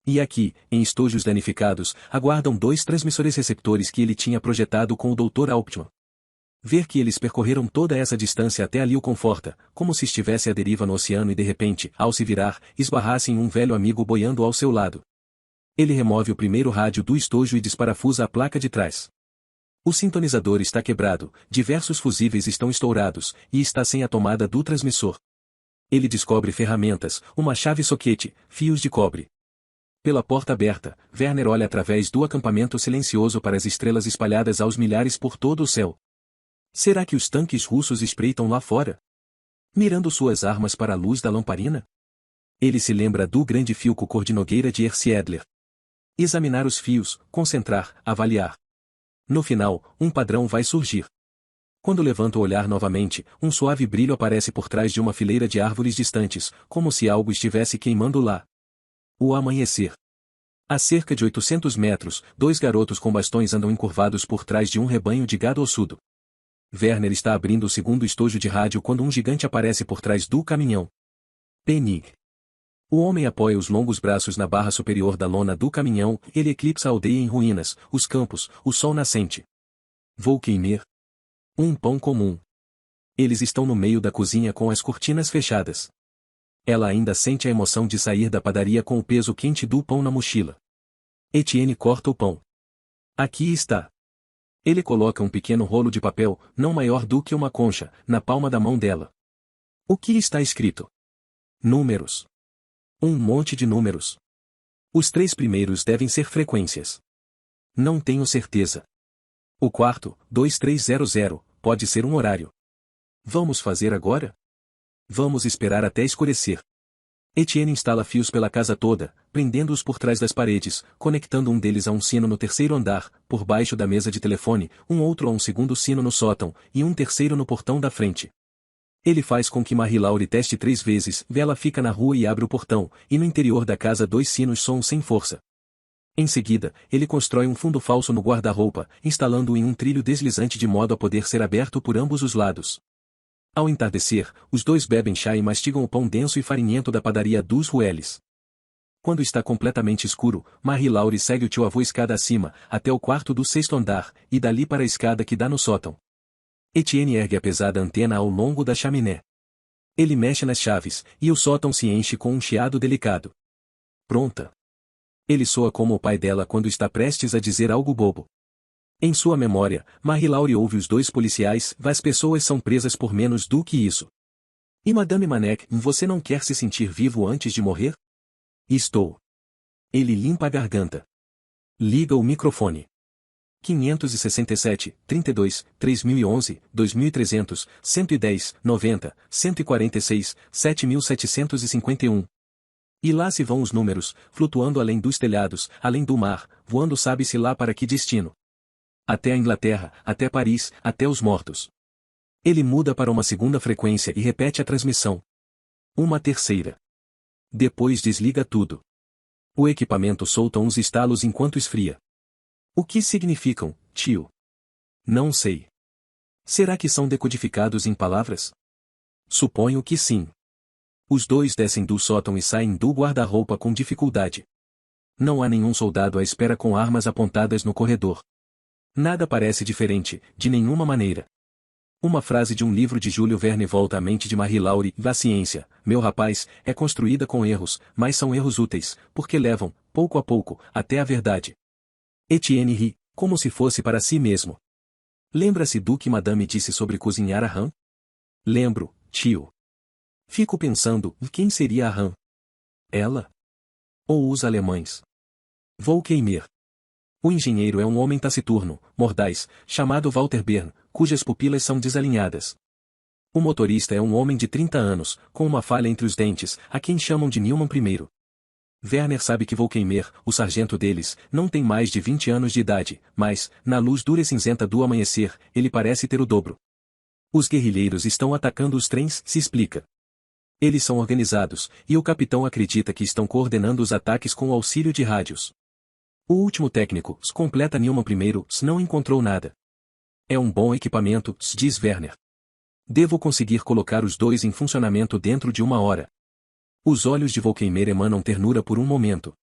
A: E aqui, em estojos danificados, aguardam 2 transmissores receptores que ele tinha projetado com o Dr. Hauptmann. Ver que eles percorreram toda essa distância até ali o conforta, como se estivesse à deriva no oceano e de repente, ao se virar, esbarrasse em um velho amigo boiando ao seu lado. Ele remove o primeiro rádio do estojo e desparafusa a placa de trás. O sintonizador está quebrado, diversos fusíveis estão estourados, e está sem a tomada do transmissor. Ele descobre ferramentas, uma chave soquete, fios de cobre. Pela porta aberta, Werner olha através do acampamento silencioso para as estrelas espalhadas aos milhares por todo o céu. Será que os tanques russos espreitam lá fora? Mirando suas armas para a luz da lamparina? Ele se lembra do grande fio cor-de-nogueira de Erci Edler. Examinar os fios, concentrar, avaliar. No final, um padrão vai surgir. Quando levanta o olhar novamente, um suave brilho aparece por trás de uma fileira de árvores distantes, como se algo estivesse queimando lá. O amanhecer. A cerca de 800 metros, 2 garotos com bastões andam encurvados por trás de um rebanho de gado ossudo. Werner está abrindo o segundo estojo de rádio quando um gigante aparece por trás do caminhão. Penig. O homem apoia os longos braços na barra superior da lona do caminhão, ele eclipsa a aldeia em ruínas, os campos, o sol nascente. Vou queimar. Um pão comum. Eles estão no meio da cozinha com as cortinas fechadas. Ela ainda sente a emoção de sair da padaria com o peso quente do pão na mochila. Etienne corta o pão. Aqui está. Ele coloca um pequeno rolo de papel, não maior do que uma concha, na palma da mão dela. O que está escrito? Números. Um monte de números. Os 3 primeiros devem ser frequências. Não tenho certeza. O quarto, 2300, pode ser um horário. Vamos fazer agora? Vamos esperar até escurecer. Etienne instala fios pela casa toda, prendendo-os por trás das paredes, conectando um deles a um sino no terceiro andar, por baixo da mesa de telefone, um outro a um segundo sino no sótão, e um terceiro no portão da frente. Ele faz com que Marie-Laure teste 3 vezes, ela fica na rua e abre o portão, e no interior da casa 2 sinos soam sem força. Em seguida, ele constrói um fundo falso no guarda-roupa, instalando-o em um trilho deslizante de modo a poder ser aberto por ambos os lados. Ao entardecer, os dois bebem chá e mastigam o pão denso e farinhento da padaria dos Ruelles. Quando está completamente escuro, Marie-Laure segue o tio-avô escada acima, até o quarto do 6º andar, e dali para a escada que dá no sótão. Etienne ergue a pesada antena ao longo da chaminé. Ele mexe nas chaves, e o sótão se enche com um chiado delicado. Pronta. Ele soa como o pai dela quando está prestes a dizer algo bobo. Em sua memória, Marie-Laure ouve os 2 policiais, as pessoas são presas por menos do que isso. E Madame Manek, você não quer se sentir vivo antes de morrer? Estou. Ele limpa a garganta. Liga o microfone. 567, 32, 3011, 2300, 110, 90, 146, 7751. E lá se vão os números, flutuando além dos telhados, além do mar, voando sabe-se lá para que destino. Até a Inglaterra, até Paris, até os mortos. Ele muda para uma segunda frequência e repete a transmissão. Uma terceira. Depois desliga tudo. O equipamento solta uns estalos enquanto esfria. O que significam, tio? Não sei. Será que são decodificados em palavras? Suponho que sim. Os 2 descem do sótão e saem do guarda-roupa com dificuldade. Não há nenhum soldado à espera com armas apontadas no corredor. Nada parece diferente, de nenhuma maneira. Uma frase de um livro de Júlio Verne volta à mente de Marie-Laure: a ciência, meu rapaz, é construída com erros, mas são erros úteis, porque levam, pouco a pouco, até a verdade. Etienne ri, como se fosse para si mesmo. Lembra-se do que Madame disse sobre cozinhar a rã? Lembro, tio. Fico pensando, quem seria a rã? Ela? Ou os alemães? Volkeimer. O engenheiro é um homem taciturno, mordaz, chamado Walter Bern, cujas pupilas são desalinhadas. O motorista é um homem de 30 anos, com uma falha entre os dentes, a quem chamam de Newman I. Werner sabe que Volkeimer, o sargento deles, não tem mais de 20 anos de idade, mas, na luz dura e cinzenta do amanhecer, ele parece ter o dobro. Os guerrilheiros estão atacando os trens, se explica. Eles são organizados, e o capitão acredita que estão coordenando os ataques com o auxílio de rádios. O último técnico, completa Newman I, não encontrou nada. É um bom equipamento, diz Werner. Devo conseguir colocar os 2 em funcionamento dentro de 1 hora. Os olhos de Volkeimer emanam ternura por um momento.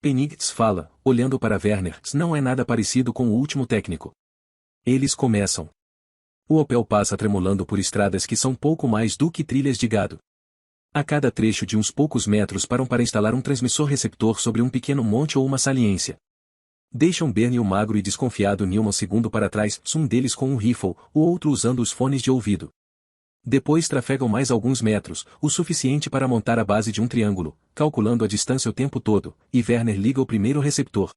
A: Penix fala, olhando para Werner, não é nada parecido com o último técnico. Eles começam. O Opel passa tremulando por estradas que são pouco mais do que trilhas de gado. A cada trecho de uns poucos metros param para instalar um transmissor-receptor sobre um pequeno monte ou uma saliência. Deixam Bernie o magro e desconfiado Newman II para trás, um deles com um rifle, o outro usando os fones de ouvido. Depois trafegam mais alguns metros, o suficiente para montar a base de um triângulo, calculando a distância o tempo todo, e Werner liga o primeiro receptor.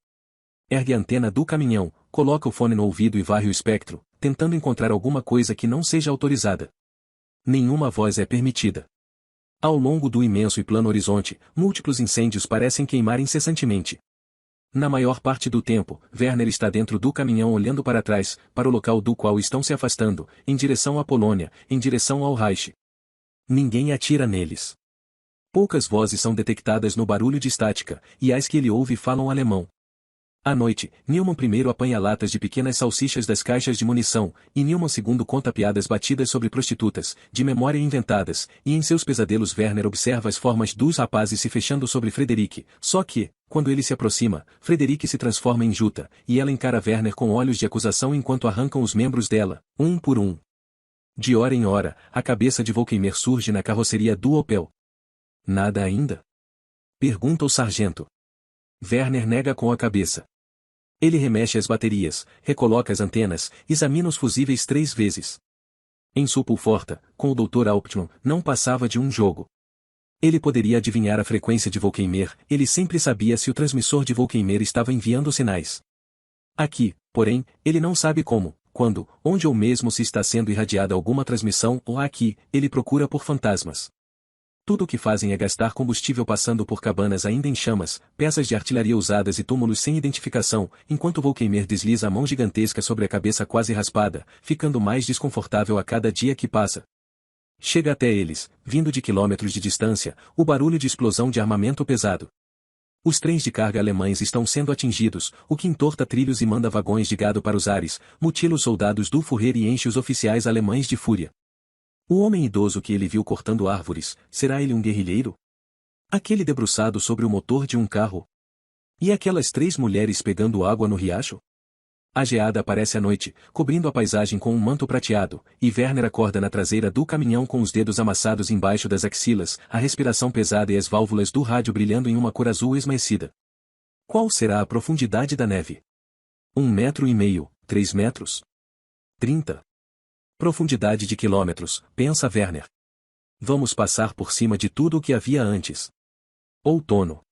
A: Ergue a antena do caminhão, coloca o fone no ouvido e varre o espectro, tentando encontrar alguma coisa que não seja autorizada. Nenhuma voz é permitida. Ao longo do imenso e plano horizonte, múltiplos incêndios parecem queimar incessantemente. Na maior parte do tempo, Werner está dentro do caminhão olhando para trás, para o local do qual estão se afastando, em direção à Polônia, em direção ao Reich. Ninguém atira neles. Poucas vozes são detectadas no barulho de estática, e as que ele ouve falam alemão. À noite, Newman I apanha latas de pequenas salsichas das caixas de munição, e Newman II conta piadas batidas sobre prostitutas, de memória inventadas, e em seus pesadelos Werner observa as formas dos rapazes se fechando sobre Frederic, só que, quando ele se aproxima, Frederic se transforma em Jutta, e ela encara Werner com olhos de acusação enquanto arrancam os membros dela, um por um. De hora em hora, a cabeça de Volkeimer surge na carroceria do Opel. Nada ainda? Pergunta o sargento. Werner nega com a cabeça. Ele remexe as baterias, recoloca as antenas, examina os fusíveis 3 vezes. Em Supulforta, com o Dr. Hauptmann, não passava de um jogo. Ele poderia adivinhar a frequência de Volkeimer, ele sempre sabia se o transmissor de Volkeimer estava enviando sinais. Aqui, porém, ele não sabe como, quando, onde ou mesmo se está sendo irradiada alguma transmissão ou aqui, ele procura por fantasmas. Tudo o que fazem é gastar combustível passando por cabanas ainda em chamas, peças de artilharia usadas e túmulos sem identificação, enquanto Volkeimer desliza a mão gigantesca sobre a cabeça quase raspada, ficando mais desconfortável a cada dia que passa. Chega até eles, vindo de quilômetros de distância, o barulho de explosão de armamento pesado. Os trens de carga alemães estão sendo atingidos, o que entorta trilhos e manda vagões de gado para os ares, mutila os soldados do Führer e enche os oficiais alemães de fúria. O homem idoso que ele viu cortando árvores, será ele um guerrilheiro? Aquele debruçado sobre o motor de um carro? E aquelas 3 mulheres pegando água no riacho? A geada aparece à noite, cobrindo a paisagem com um manto prateado, e Werner acorda na traseira do caminhão com os dedos amassados embaixo das axilas, a respiração pesada e as válvulas do rádio brilhando em uma cor azul esmaecida. Qual será a profundidade da neve? 1,5 metro, 3 metros? 30. Profundidade de quilômetros, pensa Werner. Vamos passar por cima de tudo o que havia antes. Outono.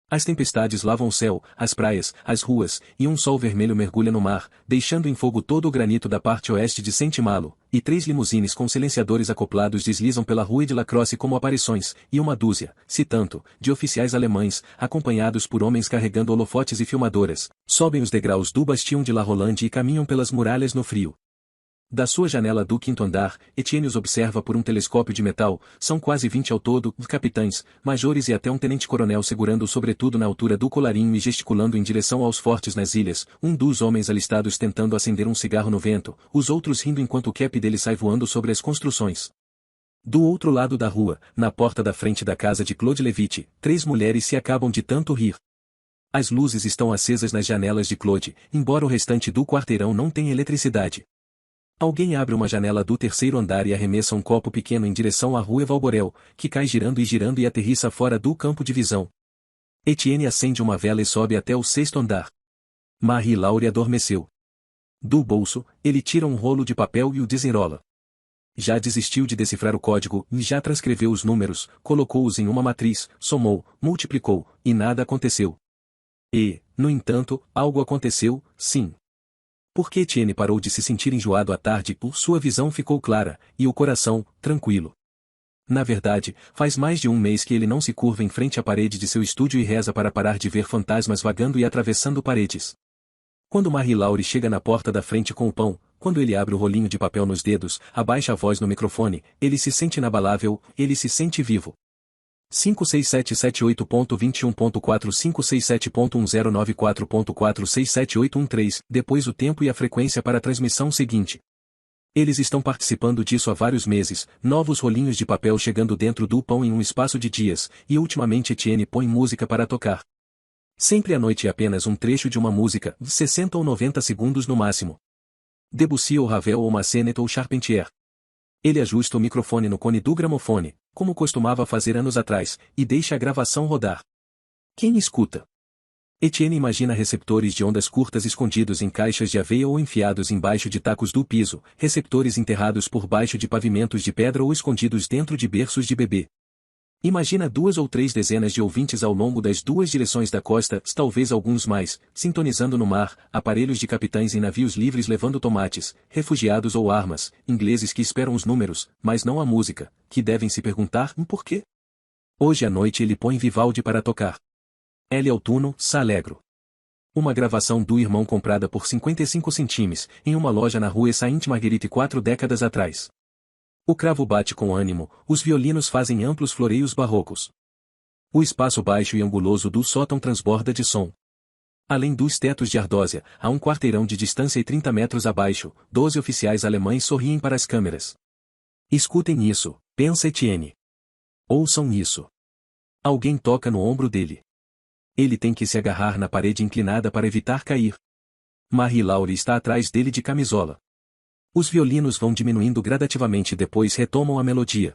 A: As tempestades lavam o céu, as praias, as ruas, e um sol vermelho mergulha no mar, deixando em fogo todo o granito da parte oeste de Saint-Malo, e 3 limusines com silenciadores acoplados deslizam pela rua de Lacrosse como aparições, e uma dúzia, se tanto, de oficiais alemães, acompanhados por homens carregando holofotes e filmadoras, sobem os degraus do Bastion de La Hollande e caminham pelas muralhas no frio. Da sua janela do 5º andar, Etienne os observa por um telescópio de metal, são quase 20 ao todo, capitães, majores e até um tenente-coronel segurando o sobretudo na altura do colarinho e gesticulando em direção aos fortes nas ilhas, um dos homens alistados tentando acender um cigarro no vento, os outros rindo enquanto o cap dele sai voando sobre as construções. Do outro lado da rua, na porta da frente da casa de Claude Levitte, 3 mulheres se acabam de tanto rir. As luzes estão acesas nas janelas de Claude, embora o restante do quarteirão não tenha eletricidade. Alguém abre uma janela do 3º andar e arremessa um copo pequeno em direção à rua Valborel, que cai girando e aterrissa fora do campo de visão. Etienne acende uma vela e sobe até o 6º andar. Marie-Laure adormeceu. Do bolso, ele tira um rolo de papel e o desenrola. Já desistiu de decifrar o código e já transcreveu os números, colocou-os em uma matriz, somou, multiplicou, e nada aconteceu. E, no entanto, algo aconteceu, sim. Porque Etienne parou de se sentir enjoado à tarde, sua visão ficou clara, e o coração, tranquilo. Na verdade, faz mais de um mês que ele não se curva em frente à parede de seu estúdio e reza para parar de ver fantasmas vagando e atravessando paredes. Quando Marie-Laure chega na porta da frente com o pão, quando ele abre o rolinho de papel nos dedos, abaixa a voz no microfone, ele se sente inabalável, ele se sente vivo. 56778.21.4 567.1094.4678113, depois o tempo e a frequência para a transmissão seguinte. Eles estão participando disso há vários meses, novos rolinhos de papel chegando dentro do pão em um espaço de dias, e ultimamente Etienne põe música para tocar. Sempre à noite é apenas um trecho de uma música, 60 ou 90 segundos no máximo. Debussy ou Ravel ou Massenet ou Charpentier. Ele ajusta o microfone no cone do gramofone, como costumava fazer anos atrás, e deixa a gravação rodar. Quem escuta? Etienne imagina receptores de ondas curtas escondidos em caixas de aveia ou enfiados embaixo de tacos do piso, receptores enterrados por baixo de pavimentos de pedra ou escondidos dentro de berços de bebê. Imagina 2 ou 3 dezenas de ouvintes ao longo das 2 direções da costa, talvez alguns mais, sintonizando no mar, aparelhos de capitães em navios livres levando tomates, refugiados ou armas, ingleses que esperam os números, mas não a música, que devem se perguntar por quê. Hoje à noite ele põe Vivaldi para tocar. El Autunno, S'Allegro. Uma gravação do irmão comprada por 55 centímetros, em uma loja na rua Sainte-Marguerite 4 décadas atrás. O cravo bate com ânimo, os violinos fazem amplos floreios barrocos. O espaço baixo e anguloso do sótão transborda de som. Além dos tetos de ardósia, a um quarteirão de distância e 30 metros abaixo, 12 oficiais alemães sorriem para as câmeras. Escutem isso, pensa Etienne. Ouçam isso. Alguém toca no ombro dele. Ele tem que se agarrar na parede inclinada para evitar cair. Marie-Laure está atrás dele de camisola. Os violinos vão diminuindo gradativamente e depois retomam a melodia.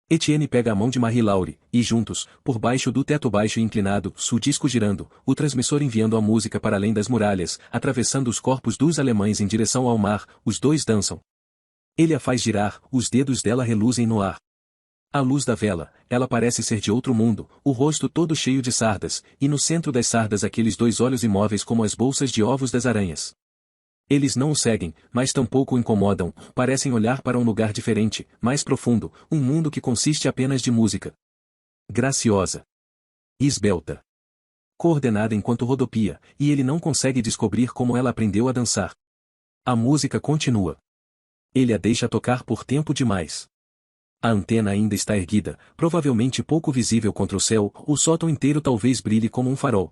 A: Etienne pega a mão de Marie-Laure, e juntos, por baixo do teto baixo e inclinado, o disco girando, o transmissor enviando a música para além das muralhas, atravessando os corpos dos alemães em direção ao mar, os dois dançam. Ele a faz girar, os dedos dela reluzem no ar. À luz da vela, ela parece ser de outro mundo, o rosto todo cheio de sardas, e no centro das sardas aqueles 2 olhos imóveis como as bolsas de ovos das aranhas. Eles não o seguem, mas tampouco o incomodam, parecem olhar para um lugar diferente, mais profundo, um mundo que consiste apenas de música. Graciosa. Esbelta. Coordenada enquanto rodopia, e ele não consegue descobrir como ela aprendeu a dançar. A música continua. Ele a deixa tocar por tempo demais. A antena ainda está erguida, provavelmente pouco visível contra o céu, o sótão inteiro talvez brilhe como um farol.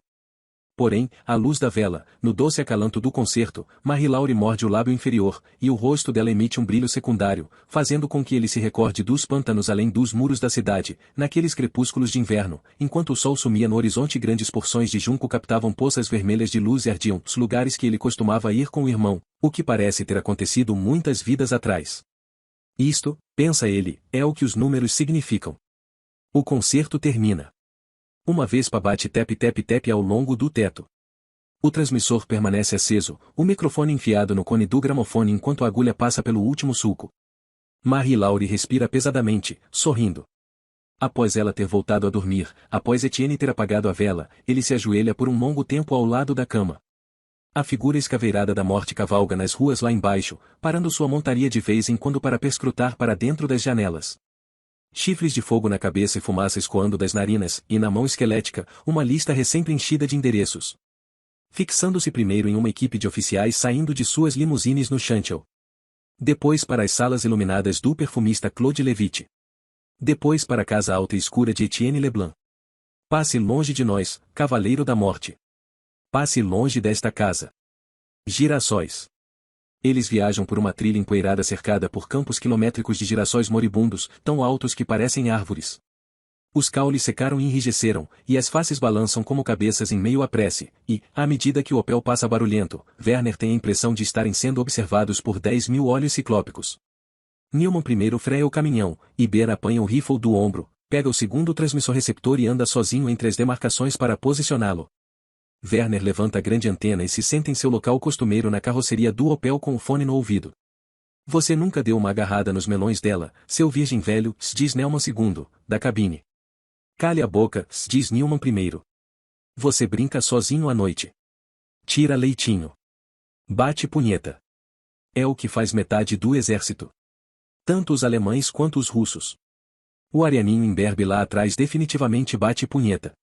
A: Porém, à luz da vela, no doce acalanto do concerto, Marie-Laure morde o lábio inferior, e o rosto dela emite um brilho secundário, fazendo com que ele se recorde dos pântanos além dos muros da cidade, naqueles crepúsculos de inverno, enquanto o sol sumia no horizonte e grandes porções de junco captavam poças vermelhas de luz e ardiam, os lugares que ele costumava ir com o irmão, o que parece ter acontecido muitas vidas atrás. Isto, pensa ele, é o que os números significam. O concerto termina. Uma vespa bate tep-tep-tep ao longo do teto. O transmissor permanece aceso, o microfone enfiado no cone do gramofone enquanto a agulha passa pelo último sulco. Marie-Laure respira pesadamente, sorrindo. Após ela ter voltado a dormir, após Etienne ter apagado a vela, ele se ajoelha por um longo tempo ao lado da cama. A figura escaveirada da morte cavalga nas ruas lá embaixo, parando sua montaria de vez em quando para perscrutar para dentro das janelas. Chifres de fogo na cabeça e fumaça escoando das narinas, e na mão esquelética, uma lista recém-preenchida de endereços. Fixando-se primeiro em uma equipe de oficiais saindo de suas limusines no Chantiel. Depois para as salas iluminadas do perfumista Claude Levitte. Depois para a casa alta e escura de Etienne Leblanc. Passe longe de nós, cavaleiro da morte. Passe longe desta casa. Girassóis. Eles viajam por uma trilha empoeirada cercada por campos quilométricos de girassóis moribundos, tão altos que parecem árvores. Os caules secaram e enrijeceram, e as faces balançam como cabeças em meio à prece, e, à medida que o Opel passa barulhento, Werner tem a impressão de estarem sendo observados por 10.000 olhos ciclópicos. Newman primeiro freia o caminhão, e Ben apanha o rifle do ombro, pega o segundo transmissor receptor e anda sozinho entre as demarcações para posicioná-lo. Werner levanta a grande antena e se senta em seu local costumeiro na carroceria do Opel com o fone no ouvido. Você nunca deu uma agarrada nos melões dela, seu virgem velho, diz Neumann II, da cabine. Cale a boca, diz Newman I. Você brinca sozinho à noite. Tira leitinho. Bate punheta. É o que faz metade do exército. Tanto os alemães quanto os russos. O arianinho imberbe lá atrás definitivamente bate punheta.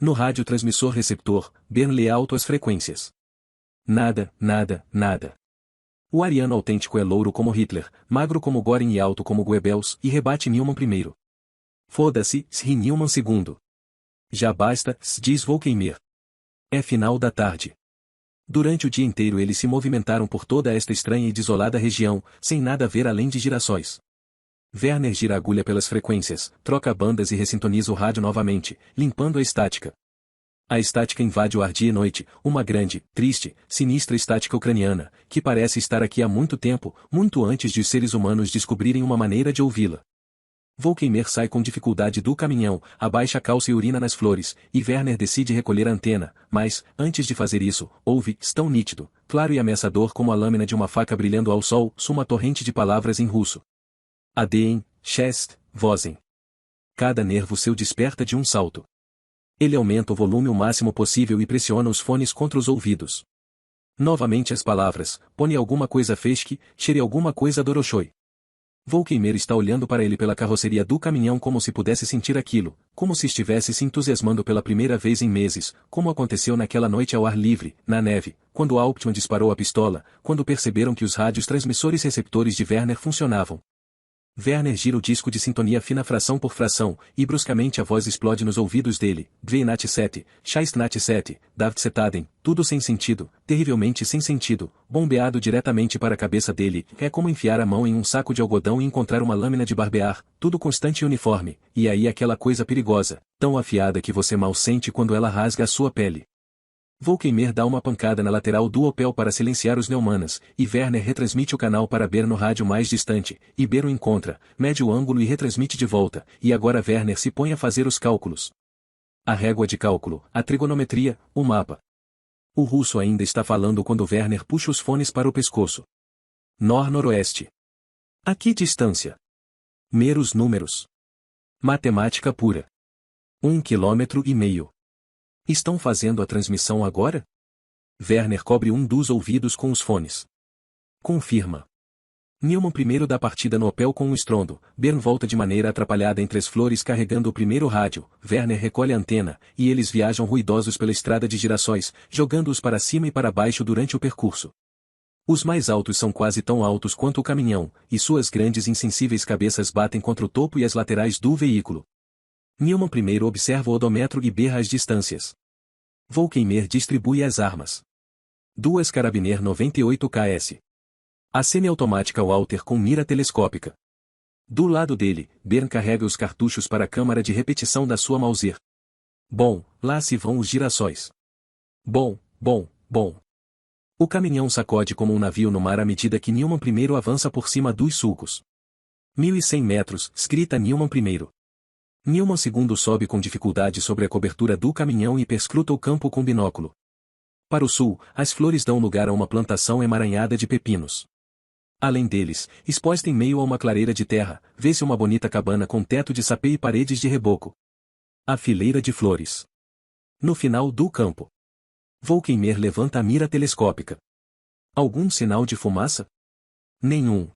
A: No rádio transmissor receptor, Ben lê alto as frequências. Nada, nada, nada. O ariano autêntico é louro como Hitler, magro como Göring e alto como Goebbels, e rebate Newman I. Foda-se, ri Newman II. Já basta, diz Volkeimer. É final da tarde. Durante o dia inteiro eles se movimentaram por toda esta estranha e desolada região, sem nada a ver além de girassóis. Werner gira a agulha pelas frequências, troca bandas e ressintoniza o rádio novamente, limpando a estática. A estática invade o ar dia e noite, uma grande, triste, sinistra estática ucraniana, que parece estar aqui há muito tempo, muito antes de os seres humanos descobrirem uma maneira de ouvi-la. Volkeimer sai com dificuldade do caminhão, abaixa a calça e urina nas flores, e Werner decide recolher a antena, mas, antes de fazer isso, ouve, tão nítido, claro e ameaçador como a lâmina de uma faca brilhando ao sol, uma torrente de palavras em russo. Adem, chest, vozen. Cada nervo seu desperta de um salto. Ele aumenta o volume o máximo possível e pressiona os fones contra os ouvidos. Novamente as palavras, pone alguma coisa feshki, cheire alguma coisa doroshoi. Volkeimer está olhando para ele pela carroceria do caminhão como se pudesse sentir aquilo, como se estivesse se entusiasmando pela primeira vez em meses, como aconteceu naquela noite ao ar livre, na neve, quando Hauptmann disparou a pistola, quando perceberam que os rádios transmissores receptores de Werner funcionavam. Werner gira o disco de sintonia fina fração por fração, e bruscamente a voz explode nos ouvidos dele. Dveinat 7, Scheistnat 7, Davtsetaden, tudo sem sentido, terrivelmente sem sentido, bombeado diretamente para a cabeça dele. É como enfiar a mão em um saco de algodão e encontrar uma lâmina de barbear, tudo constante e uniforme, e aí aquela coisa perigosa, tão afiada que você mal sente quando ela rasga a sua pele. Volkeimer dá uma pancada na lateral do Opel para silenciar os neumanas, e Werner retransmite o canal para Ber no rádio mais distante, e Ber o encontra, mede o ângulo e retransmite de volta, e agora Werner se põe a fazer os cálculos. A régua de cálculo, a trigonometria, o mapa. O russo ainda está falando quando Werner puxa os fones para o pescoço. Nor-noroeste. A que distância? Meros números. Matemática pura. 1,5 km. Estão fazendo a transmissão agora? Werner cobre um dos ouvidos com os fones. Confirma. Newman primeiro dá partida no Opel com um estrondo, Bern volta de maneira atrapalhada entre as flores carregando o primeiro rádio, Werner recolhe a antena, e eles viajam ruidosos pela estrada de girassóis, jogando-os para cima e para baixo durante o percurso. Os mais altos são quase tão altos quanto o caminhão, e suas grandes e insensíveis cabeças batem contra o topo e as laterais do veículo. Newman primeiro observa o odômetro e berra as distâncias. Volkeimer distribui as armas. 2 Carabiner 98 ks. A semiautomática Walter com mira telescópica. Do lado dele, Bern carrega os cartuchos para a câmara de repetição da sua Mauser. Bom, lá se vão os girassóis. Bom. O caminhão sacode como um navio no mar à medida que Newman primeiro avança por cima dos sulcos. 1.100 metros, escrita Newman primeiro. Newman segundo sobe com dificuldade sobre a cobertura do caminhão e perscruta o campo com binóculo. Para o sul, as flores dão lugar a uma plantação emaranhada de pepinos. Além deles, exposta em meio a uma clareira de terra, vê-se uma bonita cabana com teto de sapê e paredes de reboco. A fileira de flores. No final do campo. Volkeimer levanta a mira telescópica. Algum sinal de fumaça? Nenhum.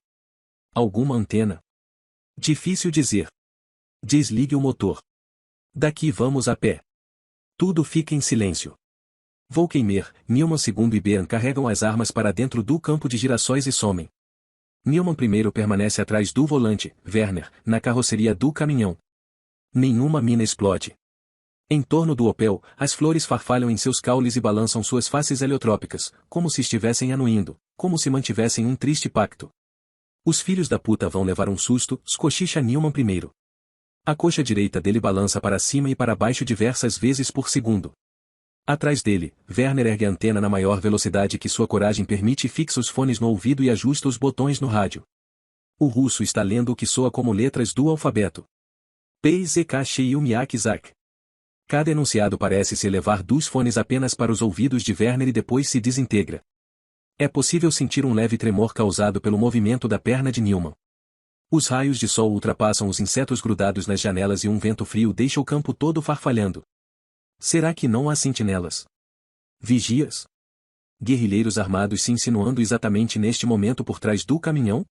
A: Alguma antena? Difícil dizer. Desligue o motor. Daqui vamos a pé. Tudo fica em silêncio. Volkeimer, Newman II e Bern carregam as armas para dentro do campo de girassóis e somem. Newman primeiro permanece atrás do volante, Werner, na carroceria do caminhão. Nenhuma mina explode. Em torno do Opel, as flores farfalham em seus caules e balançam suas faces heliotrópicas, como se estivessem anuindo, como se mantivessem um triste pacto. Os filhos da puta vão levar um susto, escochicha Newman primeiro. A coxa direita dele balança para cima e para baixo diversas vezes por segundo. Atrás dele, Werner ergue a antena na maior velocidade que sua coragem permite e fixa os fones no ouvido e ajusta os botões no rádio. O russo está lendo o que soa como letras do alfabeto. PZK Sheyumiak Zak. Cada enunciado parece se elevar dos fones apenas para os ouvidos de Werner e depois se desintegra. É possível sentir um leve tremor causado pelo movimento da perna de Newman. Os raios de sol ultrapassam os insetos grudados nas janelas e um vento frio deixa o campo todo farfalhando. Será que não há sentinelas? Vigias? Guerrilheiros armados se insinuando exatamente neste momento por trás do caminhão?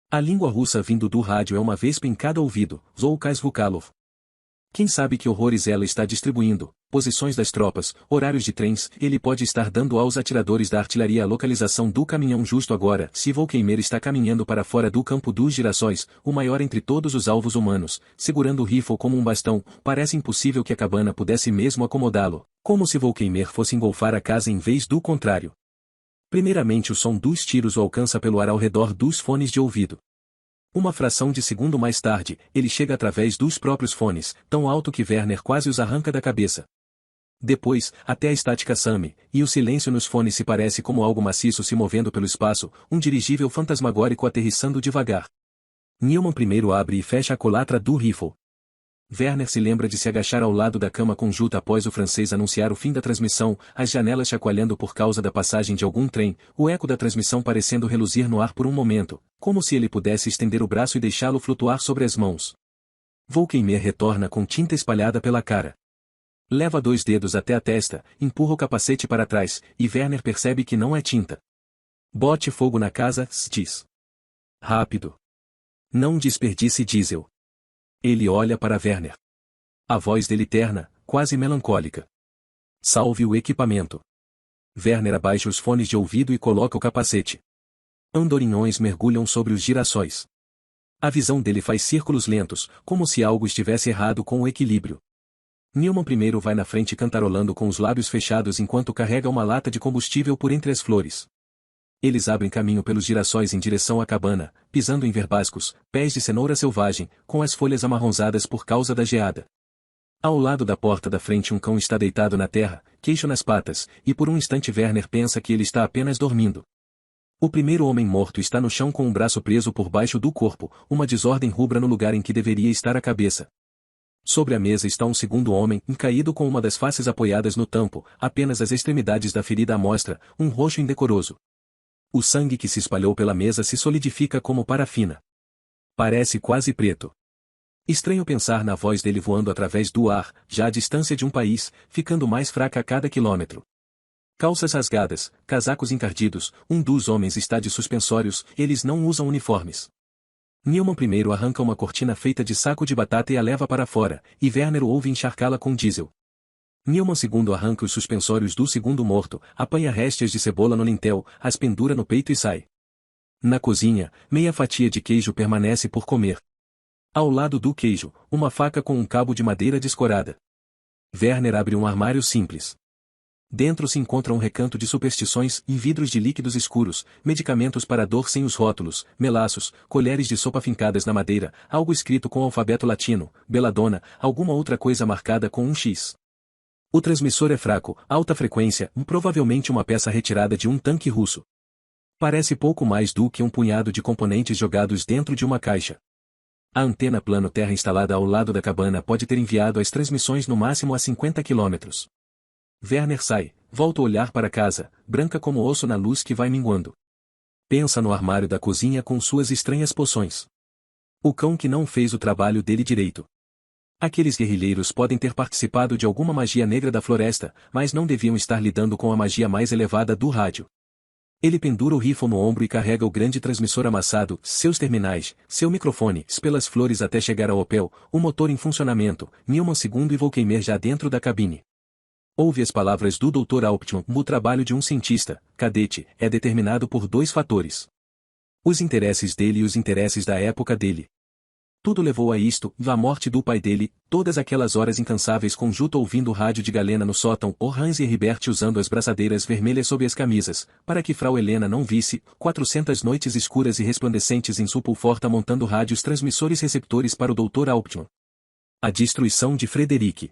A: A língua russa vindo do rádio é uma vespa em cada ouvido, Zoukaz Vukalov. Quem sabe que horrores ela está distribuindo, posições das tropas, horários de trens, ele pode estar dando aos atiradores da artilharia a localização do caminhão justo agora, se Volkeimer está caminhando para fora do campo dos girassóis, o maior entre todos os alvos humanos, segurando o rifle como um bastão, parece impossível que a cabana pudesse mesmo acomodá-lo, como se Volkeimer fosse engolfar a casa em vez do contrário. Primeiramente o som dos tiros o alcança pelo ar ao redor dos fones de ouvido. Uma fração de segundo mais tarde, ele chega através dos próprios fones, tão alto que Werner quase os arranca da cabeça. Depois, até a estática some, e o silêncio nos fones se parece como algo maciço se movendo pelo espaço, um dirigível fantasmagórico aterrissando devagar. Newman primeiro abre e fecha a colatra do rifle. Werner se lembra de se agachar ao lado da cama conjunta após o francês anunciar o fim da transmissão, as janelas chacoalhando por causa da passagem de algum trem, o eco da transmissão parecendo reluzir no ar por um momento, como se ele pudesse estender o braço e deixá-lo flutuar sobre as mãos. Volkeimer retorna com tinta espalhada pela cara. Leva 2 dedos até a testa, empurra o capacete para trás, e Werner percebe que não é tinta. Bote fogo na casa, diz. Rápido. Não desperdice diesel. Ele olha para Werner. A voz dele terna, quase melancólica. Salve o equipamento. Werner abaixa os fones de ouvido e coloca o capacete. Andorinhões mergulham sobre os girassóis. A visão dele faz círculos lentos, como se algo estivesse errado com o equilíbrio. Newman primeiro vai na frente cantarolando com os lábios fechados enquanto carrega uma lata de combustível por entre as flores. Eles abrem caminho pelos girassóis em direção à cabana, pisando em verbascos, pés de cenoura selvagem, com as folhas amarronzadas por causa da geada. Ao lado da porta da frente um cão está deitado na terra, queixo nas patas, e por um instante Werner pensa que ele está apenas dormindo. O primeiro homem morto está no chão com um braço preso por baixo do corpo, uma desordem rubra no lugar em que deveria estar a cabeça. Sobre a mesa está um segundo homem, caído com uma das faces apoiadas no tampo, apenas as extremidades da ferida à mostra, um roxo indecoroso. O sangue que se espalhou pela mesa se solidifica como parafina. Parece quase preto. Estranho pensar na voz dele voando através do ar, já à distância de um país, ficando mais fraca a cada quilômetro. Calças rasgadas, casacos encardidos, um dos homens está de suspensórios, eles não usam uniformes. Newman primeiro arranca uma cortina feita de saco de batata e a leva para fora, e Werner o ouve encharcá-la com diesel. Newman segundo arranca os suspensórios do segundo morto, apanha restes de cebola no lintel, as pendura no peito e sai. Na cozinha, meia fatia de queijo permanece por comer. Ao lado do queijo, uma faca com um cabo de madeira descorada. Werner abre um armário simples. Dentro se encontra um recanto de superstições e vidros de líquidos escuros, medicamentos para dor sem os rótulos, melaços, colheres de sopa fincadas na madeira, algo escrito com alfabeto latino, belladonna, alguma outra coisa marcada com um X. O transmissor é fraco, alta frequência, provavelmente uma peça retirada de um tanque russo. Parece pouco mais do que um punhado de componentes jogados dentro de uma caixa. A antena plano-terra instalada ao lado da cabana pode ter enviado as transmissões no máximo a 50 km. Werner sai, volta a olhar para casa, branca como osso na luz que vai minguando. Pensa no armário da cozinha com suas estranhas poções. O cão que não fez o trabalho dele direito. Aqueles guerrilheiros podem ter participado de alguma magia negra da floresta, mas não deviam estar lidando com a magia mais elevada do rádio. Ele pendura o rifle no ombro e carrega o grande transmissor amassado, seus terminais, seu microfone, pelas flores até chegar ao Opel, o motor em funcionamento, Newman II e Volkeimer já dentro da cabine. Ouve as palavras do Dr. Hauptmann: o trabalho de um cientista, cadete, é determinado por dois fatores. Os interesses dele e os interesses da época dele. Tudo levou a isto, a morte do pai dele, todas aquelas horas incansáveis com Juto ouvindo o rádio de Galena no sótão, ou Hans e Herbert usando as braçadeiras vermelhas sob as camisas, para que Frau Helena não visse, 400 noites escuras e resplandecentes em Suppelforta montando rádios transmissores receptores para o Dr. Hauptmann. A destruição de Frederick.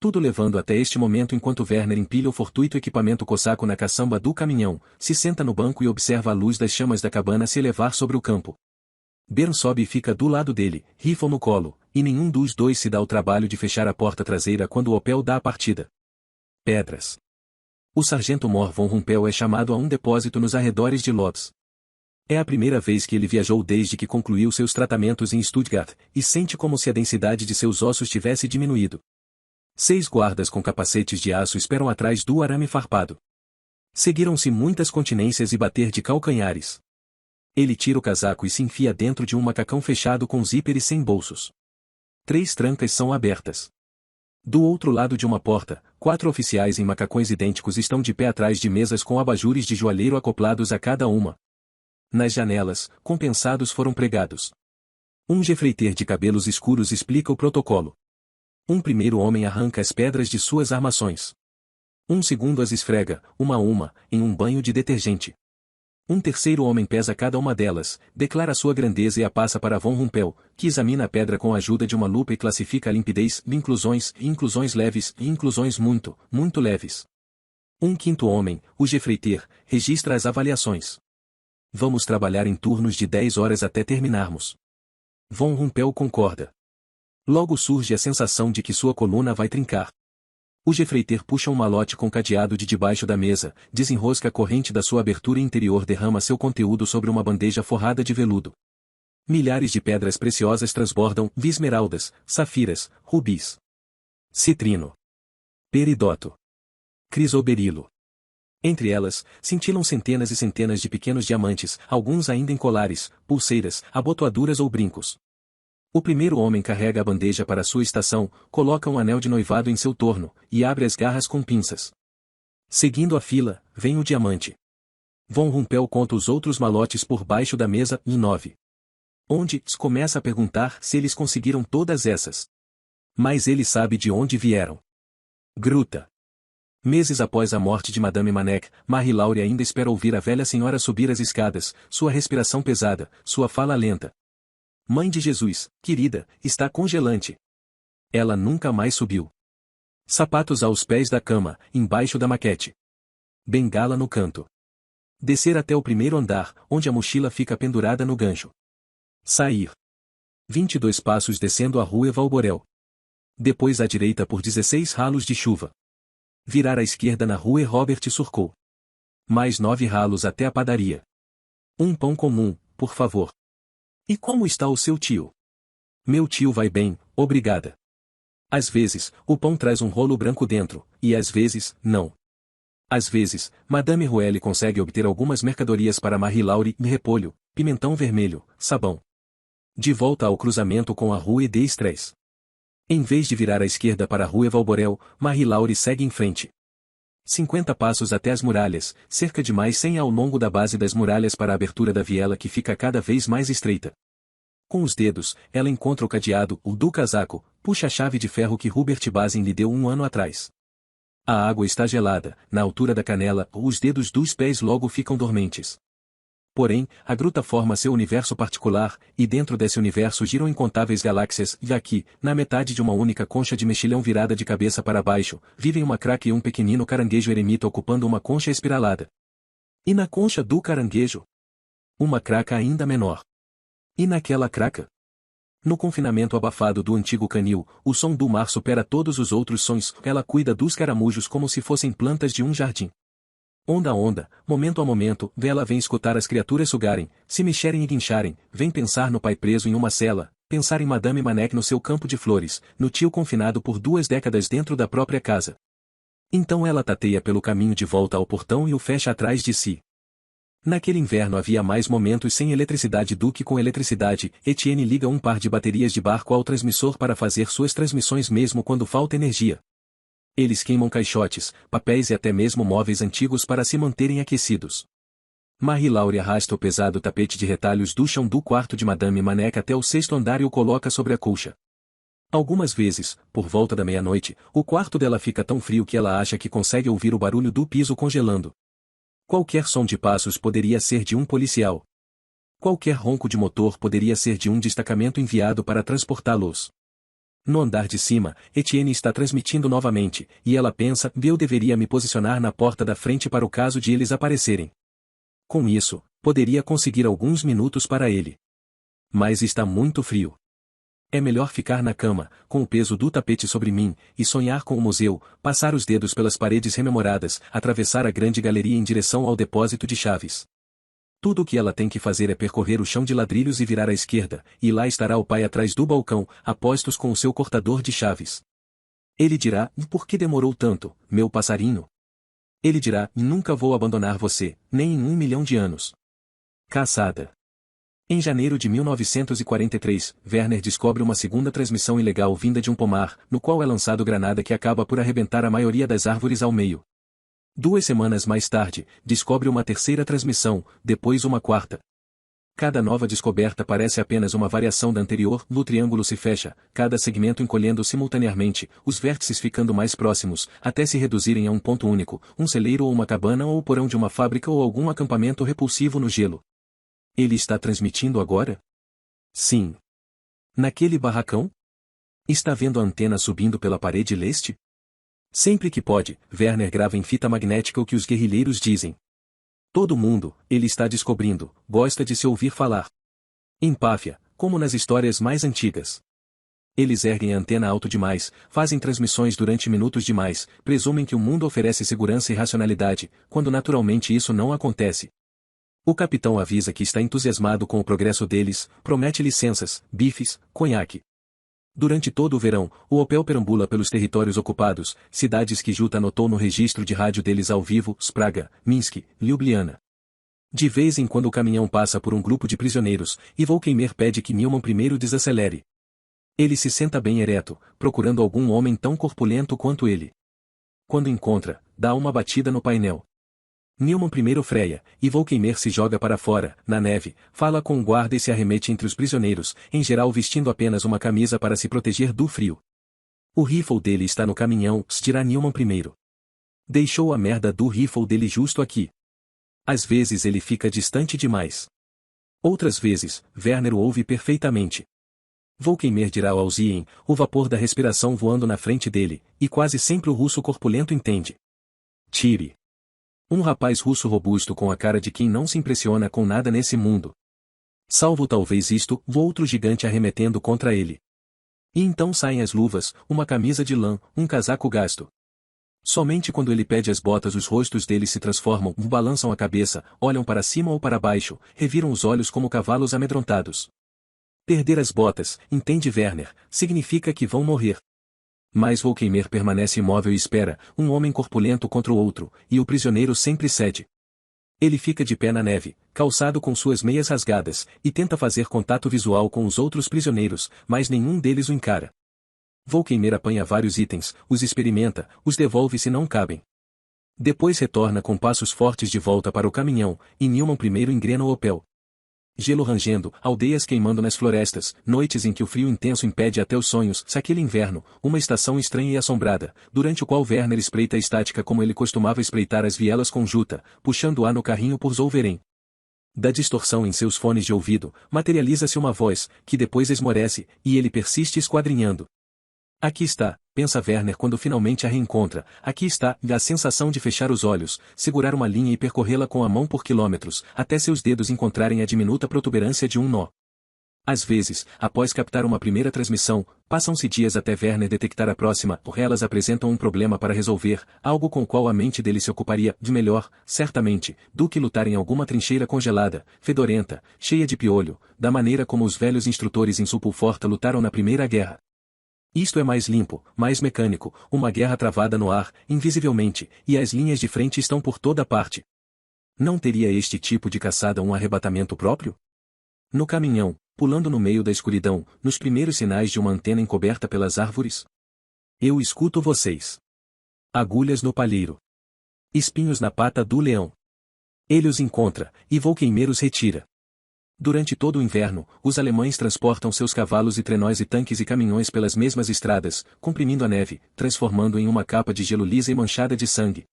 A: Tudo levando até este momento enquanto Werner empilha o fortuito equipamento cossaco na caçamba do caminhão, se senta no banco e observa a luz das chamas da cabana se elevar sobre o campo. Bern sobe e fica do lado dele, rifle no colo, e nenhum dos dois se dá o trabalho de fechar a porta traseira quando o Opel dá a partida. Pedras. O sargento Mor von Rumpel é chamado a um depósito nos arredores de Lodz. É a primeira vez que ele viajou desde que concluiu seus tratamentos em Stuttgart, e sente como se a densidade de seus ossos tivesse diminuído. 6 guardas com capacetes de aço esperam atrás do arame farpado. Seguiram-se muitas continências e bater de calcanhares. Ele tira o casaco e se enfia dentro de um macacão fechado com zíperes sem bolsos. 3 trancas são abertas. Do outro lado de uma porta, 4 oficiais em macacões idênticos estão de pé atrás de mesas com abajures de joalheiro acoplados a cada uma. Nas janelas, compensados foram pregados. Um gefreiter de cabelos escuros explica o protocolo. Um primeiro homem arranca as pedras de suas armações. Um segundo as esfrega, uma a uma, em um banho de detergente. Um terceiro homem pesa cada uma delas, declara sua grandeza e a passa para von Rumpel, que examina a pedra com a ajuda de uma lupa e classifica a limpidez, inclusões leves e inclusões muito, muito leves. Um quinto homem, o gefreiter, registra as avaliações. Vamos trabalhar em turnos de 10 horas até terminarmos. Von Rumpel concorda. Logo surge a sensação de que sua coluna vai trincar. O gefreiter puxa um malote com cadeado de debaixo da mesa, desenrosca a corrente da sua abertura interior, derrama seu conteúdo sobre uma bandeja forrada de veludo. Milhares de pedras preciosas transbordam, esmeraldas, safiras, rubis, citrino, peridoto, crisoberilo. Entre elas, cintilam centenas e centenas de pequenos diamantes, alguns ainda em colares, pulseiras, abotoaduras ou brincos. O primeiro homem carrega a bandeja para sua estação, coloca um anel de noivado em seu torno, e abre as garras com pinças. Seguindo a fila, vem o diamante. Von Rumpel conta os outros malotes por baixo da mesa, em 9. Onde, começa a perguntar se eles conseguiram todas essas. Mas ele sabe de onde vieram. Gruta. Meses após a morte de Madame Manek, Marie Laure ainda espera ouvir a velha senhora subir as escadas, sua respiração pesada, sua fala lenta. Mãe de Jesus, querida, está congelante. Ela nunca mais subiu. Sapatos aos pés da cama, embaixo da maquete. Bengala no canto. Descer até o primeiro andar, onde a mochila fica pendurada no gancho. Sair. 22 passos descendo a rua Valborel. Depois à direita por 16 ralos de chuva. Virar à esquerda na rua Robert Surcou. Mais 9 ralos até a padaria. Um pão comum, por favor. E como está o seu tio? Meu tio vai bem, obrigada. Às vezes, o pão traz um rolo branco dentro, e às vezes, não. Às vezes, Madame Ruelle consegue obter algumas mercadorias para Marie-Laure: repolho, pimentão vermelho, sabão. De volta ao cruzamento com a Rue des Tres. Em vez de virar à esquerda para a Rue Valborel, Marie-Laure segue em frente. 50 passos até as muralhas, cerca de mais 100 ao longo da base das muralhas para a abertura da viela que fica cada vez mais estreita. Com os dedos, ela encontra o cadeado, o do casaco, puxa a chave de ferro que Hubert Bazin lhe deu um ano atrás. A água está gelada, na altura da canela, os dedos dos pés logo ficam dormentes. Porém, a gruta forma seu universo particular, e dentro desse universo giram incontáveis galáxias, e aqui, na metade de uma única concha de mexilhão virada de cabeça para baixo, vivem uma craca e um pequenino caranguejo eremita ocupando uma concha espiralada. E na concha do caranguejo? Uma craca ainda menor. E naquela craca? No confinamento abafado do antigo canil, o som do mar supera todos os outros sons, ela cuida dos caramujos como se fossem plantas de um jardim. Onda a onda, momento a momento, ela vem escutar as criaturas sugarem, se mexerem e guincharem, vem pensar no pai preso em uma cela, pensar em Madame Manec no seu campo de flores, no tio confinado por 2 décadas dentro da própria casa. Então ela tateia pelo caminho de volta ao portão e o fecha atrás de si. Naquele inverno havia mais momentos sem eletricidade do que com eletricidade. Etienne liga um par de baterias de barco ao transmissor para fazer suas transmissões mesmo quando falta energia. Eles queimam caixotes, papéis e até mesmo móveis antigos para se manterem aquecidos. Marie-Laure arrasta o pesado tapete de retalhos do chão do quarto de Madame Manec até o 6º andar e o coloca sobre a colcha. Algumas vezes, por volta da meia-noite, o quarto dela fica tão frio que ela acha que consegue ouvir o barulho do piso congelando. Qualquer som de passos poderia ser de um policial. Qualquer ronco de motor poderia ser de um destacamento enviado para transportá-los. No andar de cima, Etienne está transmitindo novamente, e ela pensa: eu deveria me posicionar na porta da frente para o caso de eles aparecerem. Com isso, poderia conseguir alguns minutos para ele. Mas está muito frio. É melhor ficar na cama, com o peso do tapete sobre mim, e sonhar com o museu, passar os dedos pelas paredes rememoradas, atravessar a grande galeria em direção ao depósito de chaves. Tudo o que ela tem que fazer é percorrer o chão de ladrilhos e virar à esquerda, e lá estará o pai atrás do balcão, apostos com o seu cortador de chaves. Ele dirá: por que demorou tanto, meu passarinho? Ele dirá: nunca vou abandonar você, nem em 1 milhão de anos. Caçada. Em janeiro de 1943, Werner descobre uma segunda transmissão ilegal vinda de um pomar, no qual é lançado granada que acaba por arrebentar a maioria das árvores ao meio. 2 semanas mais tarde, descobre uma terceira transmissão, depois uma quarta. Cada nova descoberta parece apenas uma variação da anterior, o triângulo se fecha, cada segmento encolhendo simultaneamente, os vértices ficando mais próximos, até se reduzirem a um ponto único, um celeiro ou uma cabana ou o porão de uma fábrica ou algum acampamento repulsivo no gelo. Ele está transmitindo agora? Sim. Naquele barracão? Está vendo a antena subindo pela parede leste? Sempre que pode, Werner grava em fita magnética o que os guerrilheiros dizem. Todo mundo, ele está descobrindo, gosta de se ouvir falar. Empáfia, como nas histórias mais antigas. Eles erguem a antena alto demais, fazem transmissões durante minutos demais, presumem que o mundo oferece segurança e racionalidade, quando naturalmente isso não acontece. O capitão avisa que está entusiasmado com o progresso deles, promete licenças, bifes, conhaque. Durante todo o verão, o Opel perambula pelos territórios ocupados, cidades que Juta anotou no registro de rádio deles ao vivo: Spraga, Minsk, Ljubljana. De vez em quando o caminhão passa por um grupo de prisioneiros, e Volkeimer pede que Milman primeiro desacelere. Ele se senta bem ereto, procurando algum homem tão corpulento quanto ele. Quando encontra, dá uma batida no painel. Milman primeiro freia, e Volkeimer se joga para fora, na neve, fala com o guarda e se arremete entre os prisioneiros, em geral vestindo apenas uma camisa para se proteger do frio. O rifle dele está no caminhão, dirá Milman primeiro. Deixou a merda do rifle dele justo aqui. Às vezes ele fica distante demais. Outras vezes, Werner o ouve perfeitamente. Volkeimer dirá ao Zien, o vapor da respiração voando na frente dele, e quase sempre o russo corpulento entende. Tire. Um rapaz russo robusto com a cara de quem não se impressiona com nada nesse mundo. Salvo talvez isto, o outro gigante arremetendo contra ele. E então saem as luvas, uma camisa de lã, um casaco gasto. Somente quando ele pede as botas os rostos deles se transformam, balançam a cabeça, olham para cima ou para baixo, reviram os olhos como cavalos amedrontados. Perder as botas, entende Werner, significa que vão morrer. Mas Volkeimer permanece imóvel e espera, um homem corpulento contra o outro, e o prisioneiro sempre cede. Ele fica de pé na neve, calçado com suas meias rasgadas, e tenta fazer contato visual com os outros prisioneiros, mas nenhum deles o encara. Volkeimer apanha vários itens, os experimenta, os devolve se não cabem. Depois retorna com passos fortes de volta para o caminhão, e Newman primeiro engrena o Opel. Gelo rangendo, aldeias queimando nas florestas, noites em que o frio intenso impede até os sonhos, aquele inverno, uma estação estranha e assombrada, durante o qual Werner espreita a estática como ele costumava espreitar as vielas com Jutta, puxando-a no carrinho por Zollverein. Da distorção em seus fones de ouvido, materializa-se uma voz, que depois esmorece, e ele persiste esquadrinhando. Aqui está, pensa Werner quando finalmente a reencontra, aqui está, a sensação de fechar os olhos, segurar uma linha e percorrê-la com a mão por quilômetros, até seus dedos encontrarem a diminuta protuberância de um nó. Às vezes, após captar uma primeira transmissão, passam-se dias até Werner detectar a próxima, ou elas apresentam um problema para resolver, algo com o qual a mente dele se ocuparia, de melhor, certamente, do que lutar em alguma trincheira congelada, fedorenta, cheia de piolho, da maneira como os velhos instrutores em Sulpulforta lutaram na Primeira Guerra. Isto é mais limpo, mais mecânico, uma guerra travada no ar, invisivelmente, e as linhas de frente estão por toda parte. Não teria este tipo de caçada um arrebatamento próprio? No caminhão, pulando no meio da escuridão, nos primeiros sinais de uma antena encoberta pelas árvores? Eu escuto vocês. Agulhas no palheiro. Espinhos na pata do leão. Ele os encontra, e Volkeimer os retira. Durante todo o inverno, os alemães transportam seus cavalos e trenóis e tanques e caminhões pelas mesmas estradas, comprimindo a neve, transformando em uma capa de gelo lisa e manchada de sangue.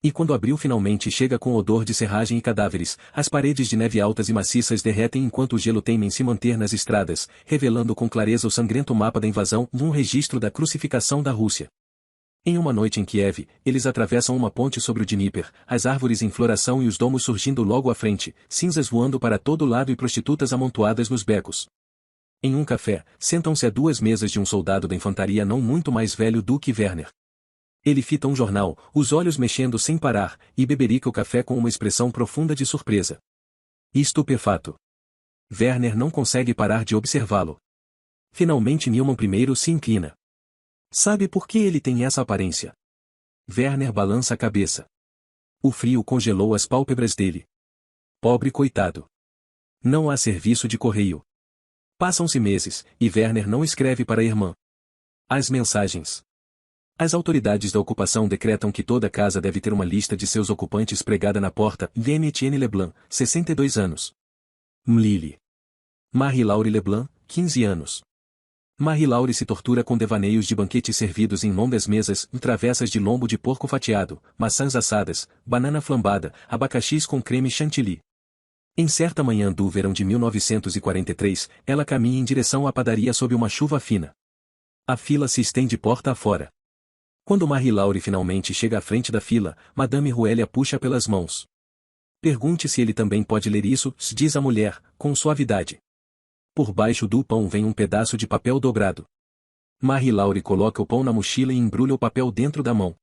A: E quando abril finalmente chega com odor de serragem e cadáveres, as paredes de neve altas e maciças derretem enquanto o gelo teima em se manter nas estradas, revelando com clareza o sangrento mapa da invasão e um registro da crucificação da Rússia. Em uma noite em Kiev, eles atravessam uma ponte sobre o Dnieper, as árvores em floração e os domos surgindo logo à frente, cinzas voando para todo lado e prostitutas amontoadas nos becos. Em um café, sentam-se a duas mesas de um soldado da infantaria não muito mais velho do que Werner. Ele fita um jornal, os olhos mexendo sem parar, e beberica o café com uma expressão profunda de surpresa. Estupefato. Werner não consegue parar de observá-lo. Finalmente Newman primeiro se inclina. Sabe por que ele tem essa aparência? Werner balança a cabeça. O frio congelou as pálpebras dele. Pobre coitado. Não há serviço de correio. Passam-se meses, e Werner não escreve para a irmã. As mensagens. As autoridades da ocupação decretam que toda casa deve ter uma lista de seus ocupantes pregada na porta. Etienne Leblanc, 62 anos. Mlili. Marie-Laure Leblanc, 15 anos. Marie-Laure se tortura com devaneios de banquetes servidos em longas mesas, travessas de lombo de porco fatiado, maçãs assadas, banana flambada, abacaxis com creme chantilly. Em certa manhã do verão de 1943, ela caminha em direção à padaria sob uma chuva fina. A fila se estende porta afora. Quando Marie-Laure finalmente chega à frente da fila, Madame Rouelle a puxa pelas mãos. Pergunte se ele também pode ler isso, diz a mulher, com suavidade. Por baixo do pão vem um pedaço de papel dobrado. Marie-Laure coloca o pão na mochila e embrulha o papel dentro da mão.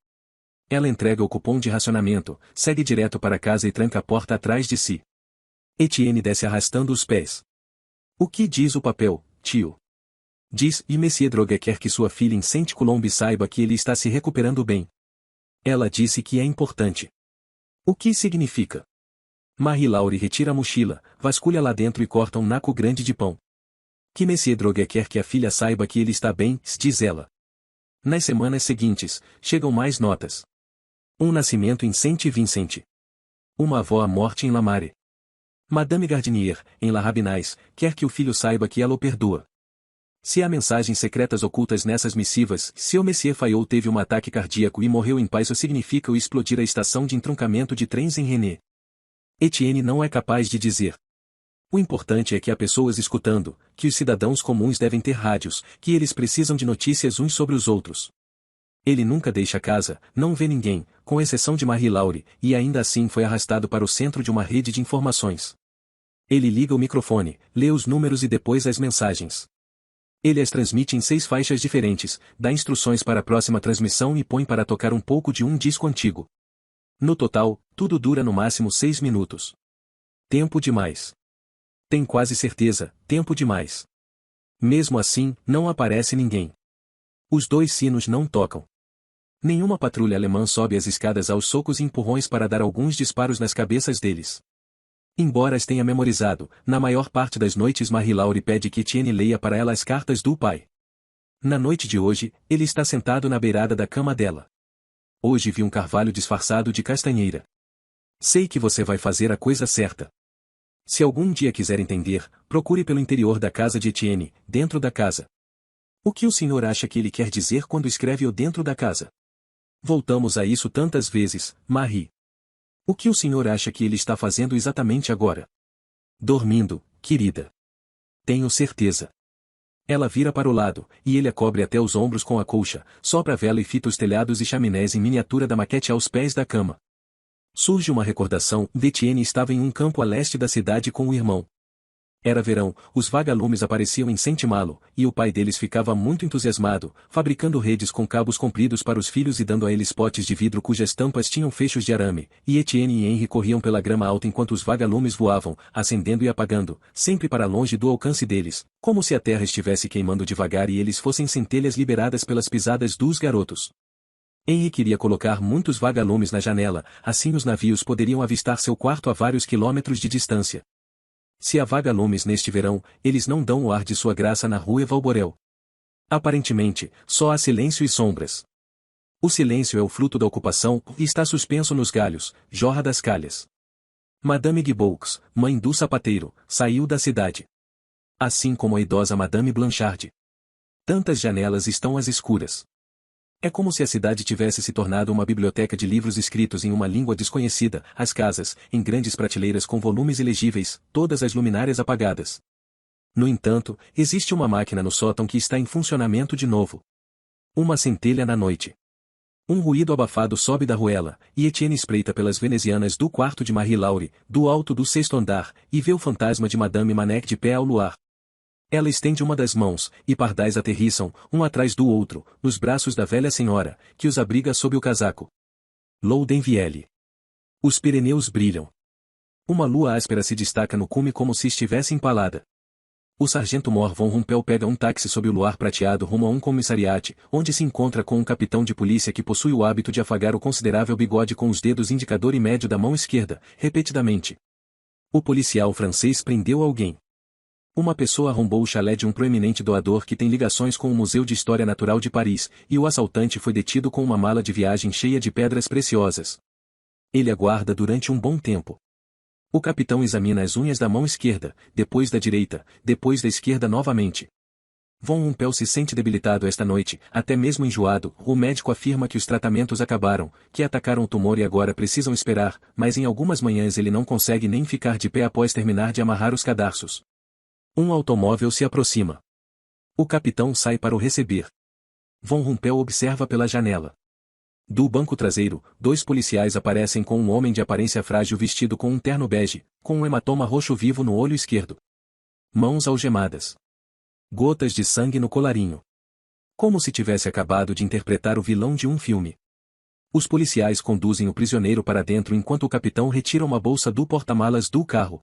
A: Ela entrega o cupom de racionamento, segue direto para casa e tranca a porta atrás de si. Etienne desce arrastando os pés. O que diz o papel, tio? Diz, e Monsieur Droguet quer que sua filha em Saint-Colombe saiba que ele está se recuperando bem. Ela disse que é importante. O que significa? Marie-Laure retira a mochila, vasculha lá dentro e corta um naco grande de pão. Que Monsieur Droguet quer que a filha saiba que ele está bem, diz ela. Nas semanas seguintes, chegam mais notas. Um nascimento em Saint-Vincent. Uma avó à morte em Lamare. Madame Gardinier, em La Rabinais, quer que o filho saiba que ela o perdoa. Se há mensagens secretas ocultas nessas missivas, se o Monsieur Fayot teve um ataque cardíaco e morreu em paz, isso significa o explodir a estação de entroncamento de trens em René. Etienne não é capaz de dizer. O importante é que há pessoas escutando, que os cidadãos comuns devem ter rádios, que eles precisam de notícias uns sobre os outros. Ele nunca deixa casa, não vê ninguém, com exceção de Marie-Laure, e ainda assim foi arrastado para o centro de uma rede de informações. Ele liga o microfone, lê os números e depois as mensagens. Ele as transmite em 6 faixas diferentes, dá instruções para a próxima transmissão e põe para tocar um pouco de um disco antigo. No total, tudo dura no máximo 6 minutos. Tempo demais. Tem quase certeza, tempo demais. Mesmo assim, não aparece ninguém. Os dois sinos não tocam. Nenhuma patrulha alemã sobe as escadas aos socos e empurrões para dar alguns disparos nas cabeças deles. Embora as tenha memorizado, na maior parte das noites Marie-Laure pede que Etienne leia para ela as cartas do pai. Na noite de hoje, ele está sentado na beirada da cama dela. Hoje vi um carvalho disfarçado de castanheira. Sei que você vai fazer a coisa certa. Se algum dia quiser entender, procure pelo interior da casa de Etienne, dentro da casa. O que o senhor acha que ele quer dizer quando escreve o dentro da casa? Voltamos a isso tantas vezes, Marie. O que o senhor acha que ele está fazendo exatamente agora? Dormindo, querida. Tenho certeza. Ela vira para o lado, e ele a cobre até os ombros com a colcha, sopra a vela e fita os telhados e chaminés em miniatura da maquete aos pés da cama. Surge uma recordação, Etienne estava em um campo a leste da cidade com o irmão. Era verão, os vagalumes apareciam em Saint-Malo, e o pai deles ficava muito entusiasmado, fabricando redes com cabos compridos para os filhos e dando a eles potes de vidro cujas tampas tinham fechos de arame, e Etienne e Henri corriam pela grama alta enquanto os vagalumes voavam, acendendo e apagando, sempre para longe do alcance deles, como se a terra estivesse queimando devagar e eles fossem centelhas liberadas pelas pisadas dos garotos. Henri queria colocar muitos vagalumes na janela, assim os navios poderiam avistar seu quarto a vários quilômetros de distância. Se há vagalumes neste verão, eles não dão o ar de sua graça na rua Valborel. Aparentemente, só há silêncio e sombras. O silêncio é o fruto da ocupação, e está suspenso nos galhos, jorra das calhas. Madame Guiboux, mãe do sapateiro, saiu da cidade. Assim como a idosa Madame Blanchard. Tantas janelas estão às escuras. É como se a cidade tivesse se tornado uma biblioteca de livros escritos em uma língua desconhecida, as casas, em grandes prateleiras com volumes ilegíveis, todas as luminárias apagadas. No entanto, existe uma máquina no sótão que está em funcionamento de novo. Uma centelha na noite. Um ruído abafado sobe da ruela, e Etienne espreita pelas venezianas do quarto de Marie-Laure, do alto do 6º andar, e vê o fantasma de Madame Manec de pé ao luar. Ela estende uma das mãos, e pardais aterrissam, um atrás do outro, nos braços da velha senhora, que os abriga sob o casaco. Loudenvielle. Os Pirineus brilham. Uma lua áspera se destaca no cume como se estivesse empalada. O sargento Mor von Rumpel pega um táxi sob o luar prateado rumo a um comissariate, onde se encontra com um capitão de polícia que possui o hábito de afagar o considerável bigode com os dedos indicador e médio da mão esquerda, repetidamente. O policial francês prendeu alguém. Uma pessoa arrombou o chalé de um proeminente doador que tem ligações com o Museu de História Natural de Paris, e o assaltante foi detido com uma mala de viagem cheia de pedras preciosas. Ele aguarda durante um bom tempo. O capitão examina as unhas da mão esquerda, depois da direita, depois da esquerda novamente. Von Rumpel se sente debilitado esta noite, até mesmo enjoado. O médico afirma que os tratamentos acabaram, que atacaram o tumor e agora precisam esperar, mas em algumas manhãs ele não consegue nem ficar de pé após terminar de amarrar os cadarços. Um automóvel se aproxima. O capitão sai para o receber. Von Rumpel observa pela janela. Do banco traseiro, 2 policiais aparecem com um homem de aparência frágil vestido com um terno bege, com um hematoma roxo vivo no olho esquerdo. Mãos algemadas. Gotas de sangue no colarinho. Como se tivesse acabado de interpretar o vilão de um filme. Os policiais conduzem o prisioneiro para dentro enquanto o capitão retira uma bolsa do porta-malas do carro.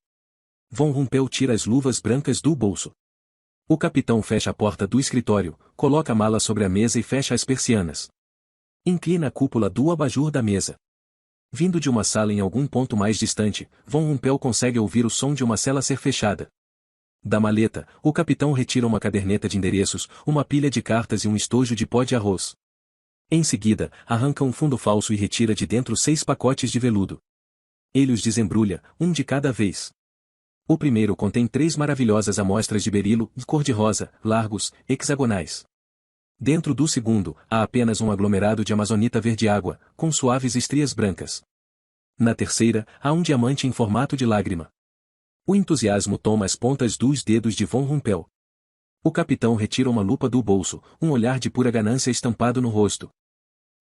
A: Von Rumpel tira as luvas brancas do bolso. O capitão fecha a porta do escritório, coloca a mala sobre a mesa e fecha as persianas. Inclina a cúpula do abajur da mesa. Vindo de uma sala em algum ponto mais distante, Von Rumpel consegue ouvir o som de uma cela ser fechada. Da maleta, o capitão retira uma caderneta de endereços, uma pilha de cartas e um estojo de pó de arroz. Em seguida, arranca um fundo falso e retira de dentro 6 pacotes de veludo. Ele os desembrulha, um de cada vez. O primeiro contém 3 maravilhosas amostras de berilo, cor-de-rosa, largos, hexagonais. Dentro do segundo, há apenas um aglomerado de amazonita verde-água, com suaves estrias brancas. Na terceira, há um diamante em formato de lágrima. O entusiasmo toma as pontas dos dedos de Von Rumpel. O capitão retira uma lupa do bolso, um olhar de pura ganância estampado no rosto.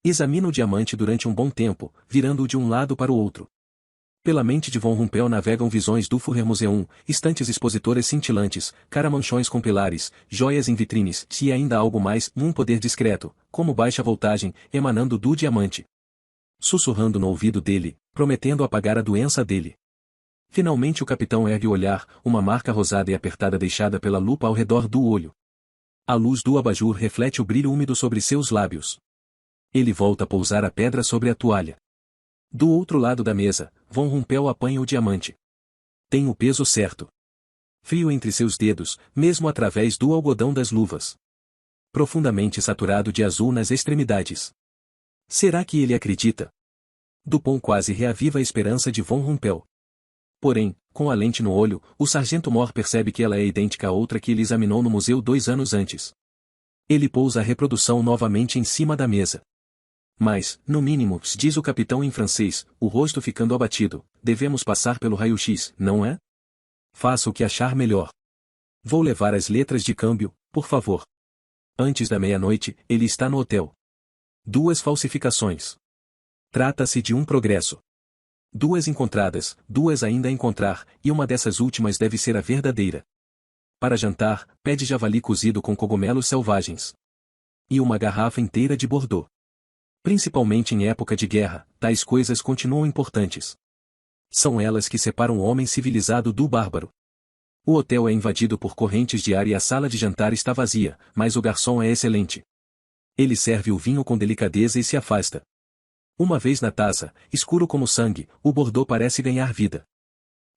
A: Examina o diamante durante um bom tempo, virando-o de um lado para o outro. Pela mente de Von Rumpel navegam visões do Führermuseum, estantes expositoras cintilantes, caramanchões com pilares, joias em vitrines, e ainda algo mais, um poder discreto, como baixa voltagem, emanando do diamante. Sussurrando no ouvido dele, prometendo apagar a doença dele. Finalmente o capitão ergue o olhar, uma marca rosada e apertada deixada pela lupa ao redor do olho. A luz do abajur reflete o brilho úmido sobre seus lábios. Ele volta a pousar a pedra sobre a toalha. Do outro lado da mesa, Von Rumpel apanha o diamante. Tem o peso certo. Frio entre seus dedos, mesmo através do algodão das luvas. Profundamente saturado de azul nas extremidades. Será que ele acredita? Dupont quase reaviva a esperança de Von Rumpel. Porém, com a lente no olho, o sargento Moore percebe que ela é idêntica à outra que ele examinou no museu 2 anos antes. Ele pousa a reprodução novamente em cima da mesa. Mas, no mínimo, diz o capitão em francês, o rosto ficando abatido, devemos passar pelo raio-x, não é? Faça o que achar melhor. Vou levar as letras de câmbio, por favor. Antes da meia-noite, ele está no hotel. 2 falsificações. Trata-se de um progresso. 2 encontradas, 2 ainda a encontrar, e uma dessas últimas deve ser a verdadeira. Para jantar, pede javali cozido com cogumelos selvagens. E uma garrafa inteira de Bordeaux. Principalmente em época de guerra, tais coisas continuam importantes. São elas que separam o homem civilizado do bárbaro. O hotel é invadido por correntes de ar e a sala de jantar está vazia, mas o garçom é excelente. Ele serve o vinho com delicadeza e se afasta. Uma vez na taça, escuro como sangue, o Bordeaux parece ganhar vida.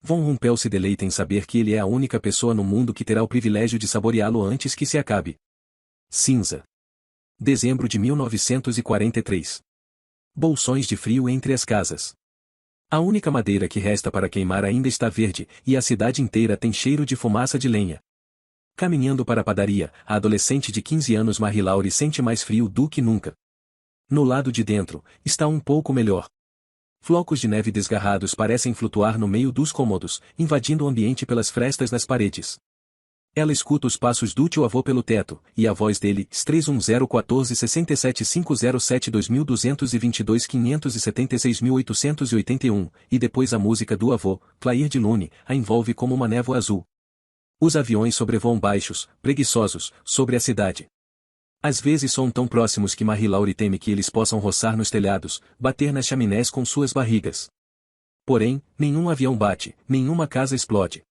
A: Von Rumpel se deleita em saber que ele é a única pessoa no mundo que terá o privilégio de saboreá-lo antes que se acabe. Cinza. Dezembro de 1943. Bolsões de frio entre as casas. A única madeira que resta para queimar ainda está verde, e a cidade inteira tem cheiro de fumaça de lenha. Caminhando para a padaria, a adolescente de 15 anos Marie Laure sente mais frio do que nunca. No lado de dentro, está um pouco melhor. Flocos de neve desgarrados parecem flutuar no meio dos cômodos, invadindo o ambiente pelas frestas nas paredes. Ela escuta os passos do tio-avô pelo teto, e a voz dele, 31014-67-507-2222-576.881, e depois a música do avô, Clair de Lune, a envolve como uma névoa azul. Os aviões sobrevoam baixos, preguiçosos, sobre a cidade. Às vezes são tão próximos que Marie Laure teme que eles possam roçar nos telhados, bater nas chaminés com suas barrigas. Porém, nenhum avião bate, nenhuma casa explode.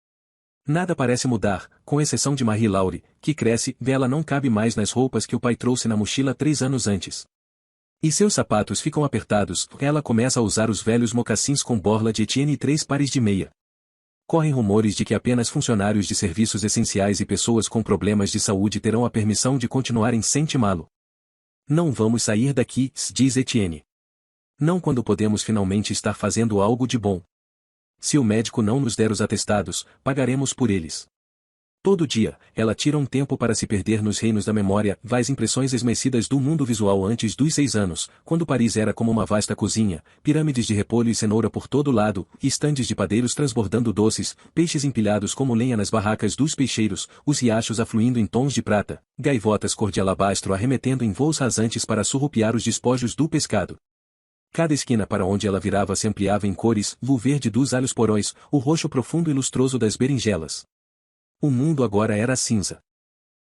A: Nada parece mudar, com exceção de Marie Laure, que cresce, ela não cabe mais nas roupas que o pai trouxe na mochila 3 anos antes. E seus sapatos ficam apertados, ela começa a usar os velhos mocassins com borla de Etienne e 3 pares de meia. Correm rumores de que apenas funcionários de serviços essenciais e pessoas com problemas de saúde terão a permissão de continuar em Saint-Malo. Não vamos sair daqui, diz Etienne. Não quando podemos finalmente estar fazendo algo de bom. Se o médico não nos der os atestados, pagaremos por eles. Todo dia, ela tira um tempo para se perder nos reinos da memória, as impressões esmaecidas do mundo visual antes dos 6 anos, quando Paris era como uma vasta cozinha, pirâmides de repolho e cenoura por todo lado, estandes de padeiros transbordando doces, peixes empilhados como lenha nas barracas dos peixeiros, os riachos afluindo em tons de prata, gaivotas cor de alabastro arremetendo em voos rasantes para surrupiar os despojos do pescado. Cada esquina para onde ela virava se ampliava em cores, o verde dos alhos porões, o roxo profundo e lustroso das berinjelas. O mundo agora era cinza.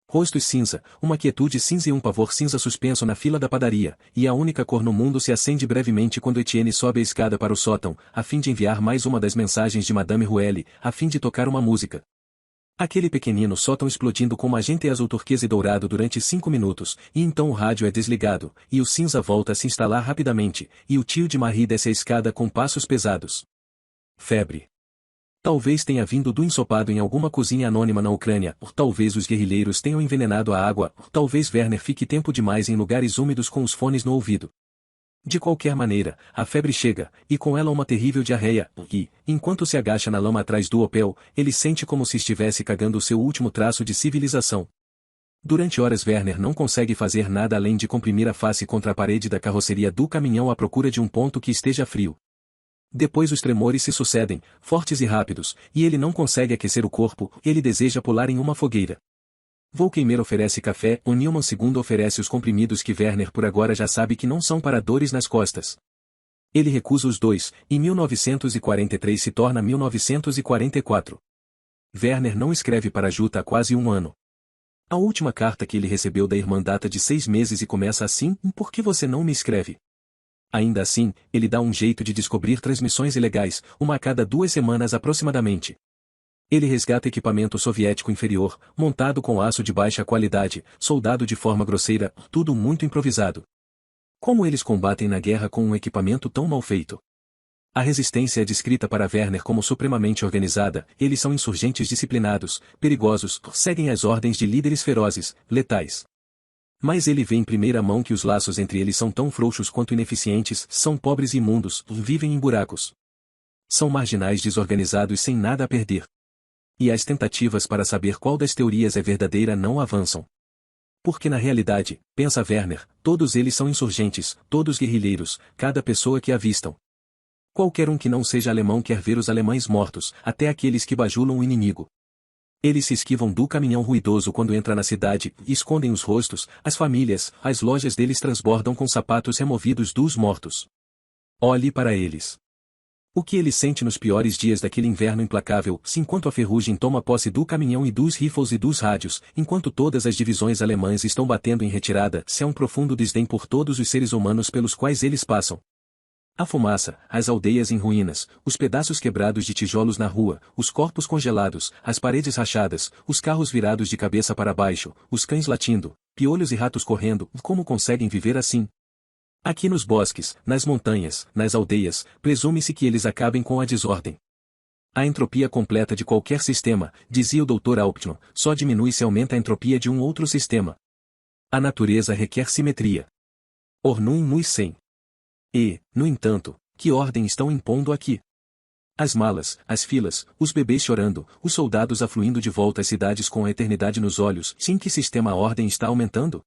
A: Rostos cinza, uma quietude cinza e um pavor cinza suspenso na fila da padaria, e a única cor no mundo se acende brevemente quando Etienne sobe a escada para o sótão, a fim de enviar mais uma das mensagens de Madame Rouelle, a fim de tocar uma música. Aquele pequenino sótão explodindo com magenta e azul turquesa e dourado durante 5 minutos, e então o rádio é desligado, e o cinza volta a se instalar rapidamente, e o tio de Marie desce a escada com passos pesados. Febre. Talvez tenha vindo do ensopado em alguma cozinha anônima na Ucrânia, ou talvez os guerrilheiros tenham envenenado a água, ou talvez Werner fique tempo demais em lugares úmidos com os fones no ouvido. De qualquer maneira, a febre chega, e com ela uma terrível diarreia, e, enquanto se agacha na lama atrás do Opel, ele sente como se estivesse cagando o seu último traço de civilização. Durante horas Werner não consegue fazer nada além de comprimir a face contra a parede da carroceria do caminhão à procura de um ponto que esteja frio. Depois os tremores se sucedem, fortes e rápidos, e ele não consegue aquecer o corpo, ele deseja pular em uma fogueira. Volkeimer oferece café, o Newman II oferece os comprimidos que Werner por agora já sabe que não são para dores nas costas. Ele recusa os dois, e 1943 se torna 1944. Werner não escreve para Jutta há quase 1 ano. A última carta que ele recebeu da irmã data de 6 meses e começa assim: por que você não me escreve? Ainda assim, ele dá um jeito de descobrir transmissões ilegais, uma a cada 2 semanas aproximadamente. Ele resgata equipamento soviético inferior, montado com aço de baixa qualidade, soldado de forma grosseira, tudo muito improvisado. Como eles combatem na guerra com um equipamento tão mal feito? A resistência é descrita para Werner como supremamente organizada, eles são insurgentes disciplinados, perigosos, seguem as ordens de líderes ferozes, letais. Mas ele vê em primeira mão que os laços entre eles são tão frouxos quanto ineficientes, são pobres e imundos, vivem em buracos. São marginais desorganizados sem nada a perder. E as tentativas para saber qual das teorias é verdadeira não avançam. Porque na realidade, pensa Werner, todos eles são insurgentes, todos guerrilheiros, cada pessoa que avistam. Qualquer um que não seja alemão quer ver os alemães mortos, até aqueles que bajulam o inimigo. Eles se esquivam do caminhão ruidoso quando entra na cidade, e escondem os rostos, as famílias, as lojas deles transbordam com sapatos removidos dos mortos. Olhe para eles. O que ele sente nos piores dias daquele inverno implacável, se enquanto a ferrugem toma posse do caminhão e dos rifles e dos rádios, enquanto todas as divisões alemãs estão batendo em retirada, se há um profundo desdém por todos os seres humanos pelos quais eles passam. A fumaça, as aldeias em ruínas, os pedaços quebrados de tijolos na rua, os corpos congelados, as paredes rachadas, os carros virados de cabeça para baixo, os cães latindo, piolhos e ratos correndo, como conseguem viver assim? Aqui nos bosques, nas montanhas, nas aldeias, presume-se que eles acabem com a desordem. A entropia completa de qualquer sistema, dizia o Dr. Hauptmann, só diminui se aumenta a entropia de um outro sistema. A natureza requer simetria. Ornum nus sem. E, no entanto, que ordem estão impondo aqui? As malas, as filas, os bebês chorando, os soldados afluindo de volta às cidades com a eternidade nos olhos, em que sistema a ordem está aumentando?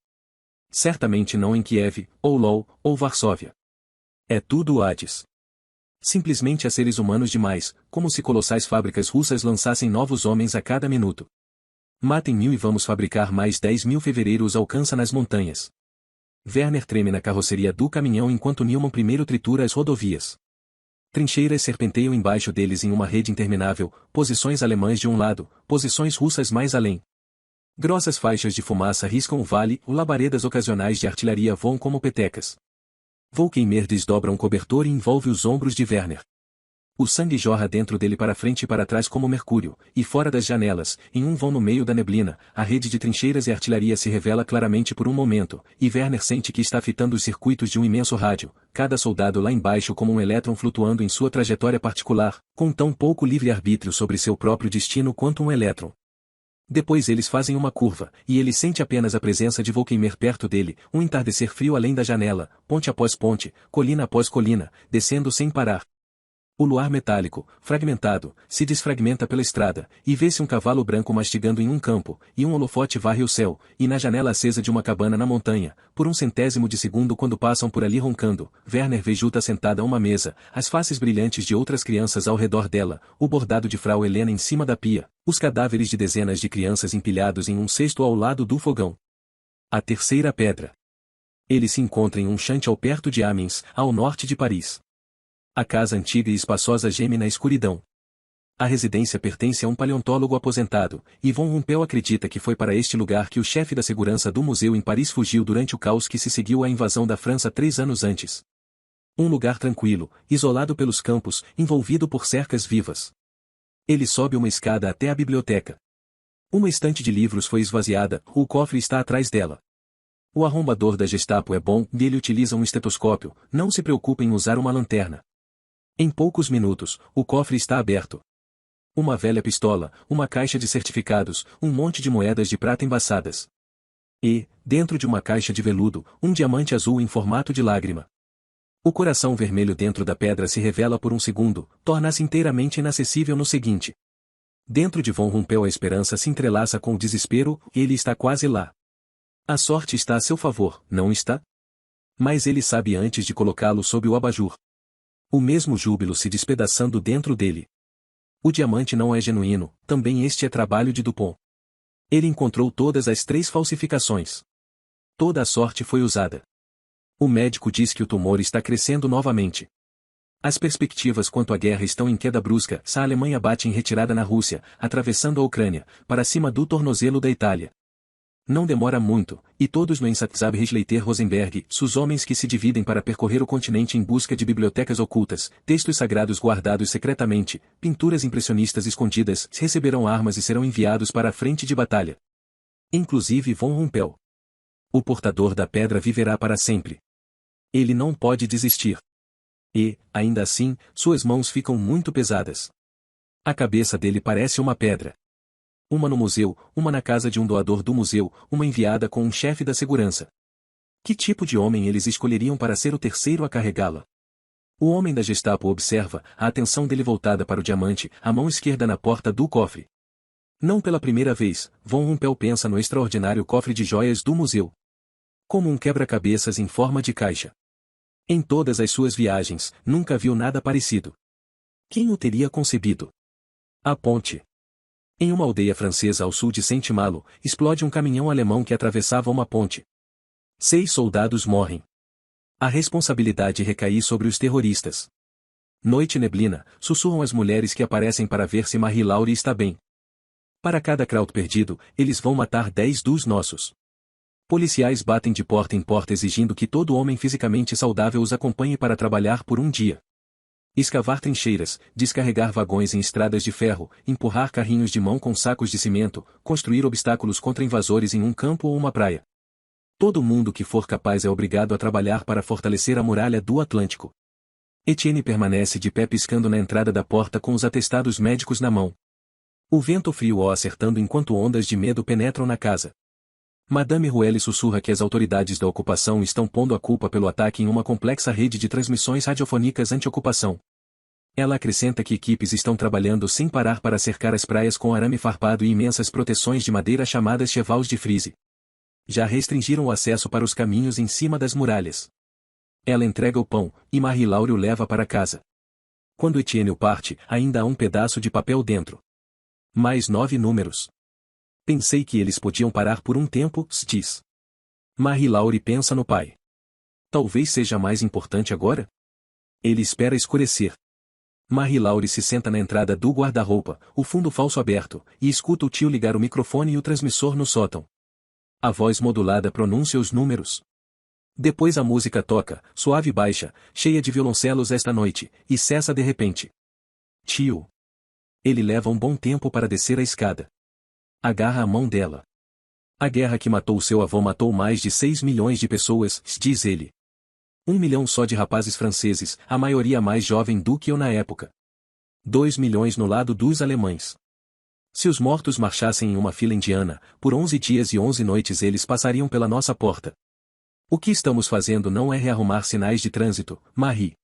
A: Certamente não em Kiev, ou Lwów, ou Varsóvia. É tudo Hades. Simplesmente há seres humanos demais, como se colossais fábricas russas lançassem novos homens a cada minuto. Matem 1000 e vamos fabricar mais 10.000. Fevereiro os alcança nas montanhas. Werner treme na carroceria do caminhão enquanto Neumann primeiro tritura as rodovias. Trincheiras serpenteiam embaixo deles em uma rede interminável, posições alemãs de um lado, posições russas mais além. Grossas faixas de fumaça riscam o vale, labaredas ocasionais de artilharia voam como petecas. Volkeimer desdobra um cobertor e envolve os ombros de Werner. O sangue jorra dentro dele para frente e para trás como mercúrio, e fora das janelas, em um vão no meio da neblina, a rede de trincheiras e artilharia se revela claramente por um momento, e Werner sente que está fitando os circuitos de um imenso rádio, cada soldado lá embaixo como um elétron flutuando em sua trajetória particular, com tão pouco livre-arbítrio sobre seu próprio destino quanto um elétron. Depois eles fazem uma curva, e ele sente apenas a presença de Volkeimer perto dele, um entardecer frio além da janela, ponte após ponte, colina após colina, descendo sem parar. O luar metálico, fragmentado, se desfragmenta pela estrada, e vê-se um cavalo branco mastigando em um campo, e um holofote varre o céu, e na janela acesa de uma cabana na montanha, por um centésimo de segundo quando passam por ali roncando, Werner vê Jutta sentada a uma mesa, as faces brilhantes de outras crianças ao redor dela, o bordado de Frau Helena em cima da pia, os cadáveres de dezenas de crianças empilhados em um cesto ao lado do fogão. A terceira pedra. Ele se encontra em um chantier perto de Amiens, ao norte de Paris. A casa antiga e espaçosa geme na escuridão. A residência pertence a um paleontólogo aposentado, e Von Rumpel acredita que foi para este lugar que o chefe da segurança do museu em Paris fugiu durante o caos que se seguiu à invasão da França 3 anos antes. Um lugar tranquilo, isolado pelos campos, envolvido por cercas vivas. Ele sobe uma escada até a biblioteca. Uma estante de livros foi esvaziada, o cofre está atrás dela. O arrombador da Gestapo é bom, e ele utiliza um estetoscópio, não se preocupe em usar uma lanterna. Em poucos minutos, o cofre está aberto. Uma velha pistola, uma caixa de certificados, um monte de moedas de prata embaçadas. E, dentro de uma caixa de veludo, um diamante azul em formato de lágrima. O coração vermelho dentro da pedra se revela por um segundo, torna-se inteiramente inacessível no seguinte. Dentro de Von Rumpel a esperança se entrelaça com o desespero, ele está quase lá. A sorte está a seu favor, não está? Mas ele sabe antes de colocá-lo sob o abajur. O mesmo júbilo se despedaçando dentro dele. O diamante não é genuíno, também este é trabalho de Dupont. Ele encontrou todas as 3 falsificações. Toda a sorte foi usada. O médico diz que o tumor está crescendo novamente. As perspectivas quanto à guerra estão em queda brusca, a Alemanha bate em retirada na Rússia, atravessando a Ucrânia, para cima do tornozelo da Itália. Não demora muito, e todos no Insatzab Reisleiter Rosenberg, os homens que se dividem para percorrer o continente em busca de bibliotecas ocultas, textos sagrados guardados secretamente, pinturas impressionistas escondidas, receberão armas e serão enviados para a frente de batalha. Inclusive von Rumpel. O portador da pedra viverá para sempre. Ele não pode desistir. E, ainda assim, suas mãos ficam muito pesadas. A cabeça dele parece uma pedra. Uma no museu, uma na casa de um doador do museu, uma enviada com um chefe da segurança. Que tipo de homem eles escolheriam para ser o terceiro a carregá-la? O homem da Gestapo observa, a atenção dele voltada para o diamante, a mão esquerda na porta do cofre. Não pela primeira vez, von Rumpel pensa no extraordinário cofre de joias do museu. Como um quebra-cabeças em forma de caixa. Em todas as suas viagens, nunca viu nada parecido. Quem o teria concebido? A ponte. Em uma aldeia francesa ao sul de Saint-Malo, explode um caminhão alemão que atravessava uma ponte. 6 soldados morrem. A responsabilidade recai sobre os terroristas. Noite neblina, sussurram as mulheres que aparecem para ver se Marie-Laure está bem. Para cada Kraut perdido, eles vão matar 10 dos nossos. Policiais batem de porta em porta exigindo que todo homem fisicamente saudável os acompanhe para trabalhar por um dia. Escavar trincheiras, descarregar vagões em estradas de ferro, empurrar carrinhos de mão com sacos de cimento, construir obstáculos contra invasores em um campo ou uma praia. Todo mundo que for capaz é obrigado a trabalhar para fortalecer a muralha do Atlântico. Etienne permanece de pé piscando na entrada da porta com os atestados médicos na mão. O vento frio o acertando enquanto ondas de medo penetram na casa. Madame Ruelle sussurra que as autoridades da ocupação estão pondo a culpa pelo ataque em uma complexa rede de transmissões radiofônicas anti-ocupação. Ela acrescenta que equipes estão trabalhando sem parar para cercar as praias com arame farpado e imensas proteções de madeira chamadas chevaux de frise. Já restringiram o acesso para os caminhos em cima das muralhas. Ela entrega o pão, e Marie-Laure o leva para casa. Quando Etienne o parte, ainda há um pedaço de papel dentro. Mais 9 números. Pensei que eles podiam parar por um tempo, diz. Marie-Laure pensa no pai. Talvez seja mais importante agora? Ele espera escurecer. Marie-Laure se senta na entrada do guarda-roupa, o fundo falso aberto, e escuta o tio ligar o microfone e o transmissor no sótão. A voz modulada pronuncia os números. Depois a música toca, suave e baixa, cheia de violoncelos esta noite, e cessa de repente. Tio. Ele leva um bom tempo para descer a escada. Agarra a mão dela. A guerra que matou seu avô matou mais de 6 milhões de pessoas, diz ele. 1 milhão só de rapazes franceses, a maioria mais jovem do que eu na época. 2 milhões no lado dos alemães. Se os mortos marchassem em uma fila indiana, por 11 dias e 11 noites eles passariam pela nossa porta. O que estamos fazendo não é rearrumar sinais de trânsito, Marie.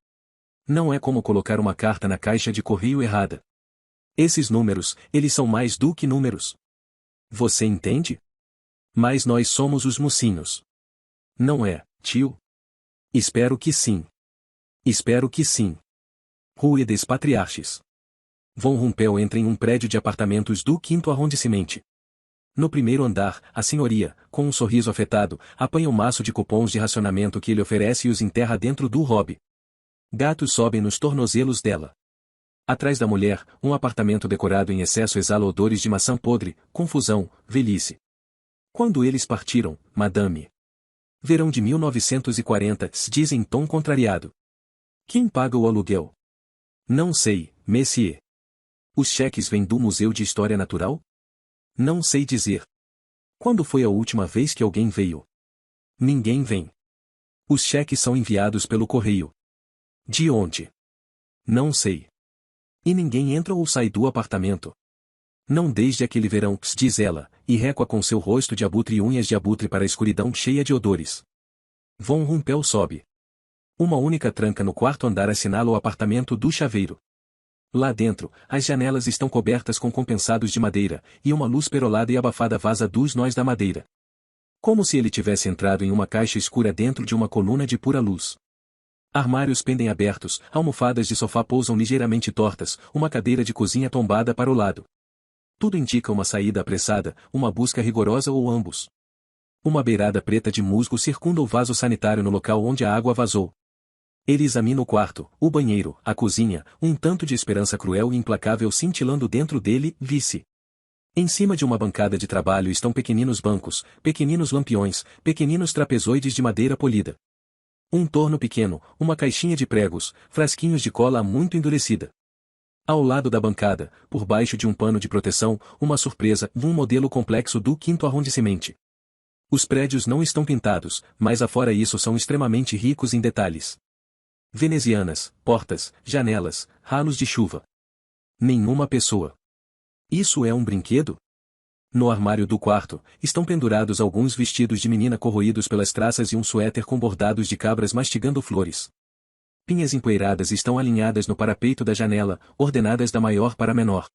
A: Não é como colocar uma carta na caixa de correio errada. Esses números, eles são mais do que números. Você entende? Mas nós somos os mocinhos. Não é, tio? Espero que sim. Espero que sim. Rue des Patriarches. Von Rumpel entra em um prédio de apartamentos do 5º arrondissement. No primeiro andar, a senhoria, com um sorriso afetado, apanha um maço de cupons de racionamento que ele oferece e os enterra dentro do hobby. Gatos sobem nos tornozelos dela. Atrás da mulher, um apartamento decorado em excesso exala odores de maçã podre, confusão, velhice. Quando eles partiram, madame? Verão de 1940, diz em tom contrariado. Quem paga o aluguel? Não sei, monsieur. Os cheques vêm do Museu de História Natural? Não sei dizer. Quando foi a última vez que alguém veio? Ninguém vem. Os cheques são enviados pelo correio. De onde? Não sei. E ninguém entra ou sai do apartamento. Não desde aquele verão, diz ela, e recua com seu rosto de abutre e unhas de abutre para a escuridão cheia de odores. Von Rumpel sobe. Uma única tranca no 4º andar assinala o apartamento do chaveiro. Lá dentro, as janelas estão cobertas com compensados de madeira, e uma luz perolada e abafada vaza dos nós da madeira. Como se ele tivesse entrado em uma caixa escura dentro de uma coluna de pura luz. Armários pendem abertos, almofadas de sofá pousam ligeiramente tortas, uma cadeira de cozinha tombada para o lado. Tudo indica uma saída apressada, uma busca rigorosa ou ambos. Uma beirada preta de musgo circunda o vaso sanitário no local onde a água vazou. Ele examina o quarto, o banheiro, a cozinha, um tanto de esperança cruel e implacável cintilando dentro dele, vice. Em cima de uma bancada de trabalho estão pequeninos bancos, pequeninos lampiões, pequeninos trapezoides de madeira polida. Um torno pequeno, uma caixinha de pregos, frasquinhos de cola muito endurecida. Ao lado da bancada, por baixo de um pano de proteção, uma surpresa, um modelo complexo do quinto arrondissement. Os prédios não estão pintados, mas afora isso são extremamente ricos em detalhes. Venezianas, portas, janelas, ralos de chuva. Nenhuma pessoa. Isso é um brinquedo? No armário do quarto, estão pendurados alguns vestidos de menina corroídos pelas traças e um suéter com bordados de cabras mastigando flores. Pinhas empoeiradas estão alinhadas no parapeito da janela, ordenadas da maior para a menor.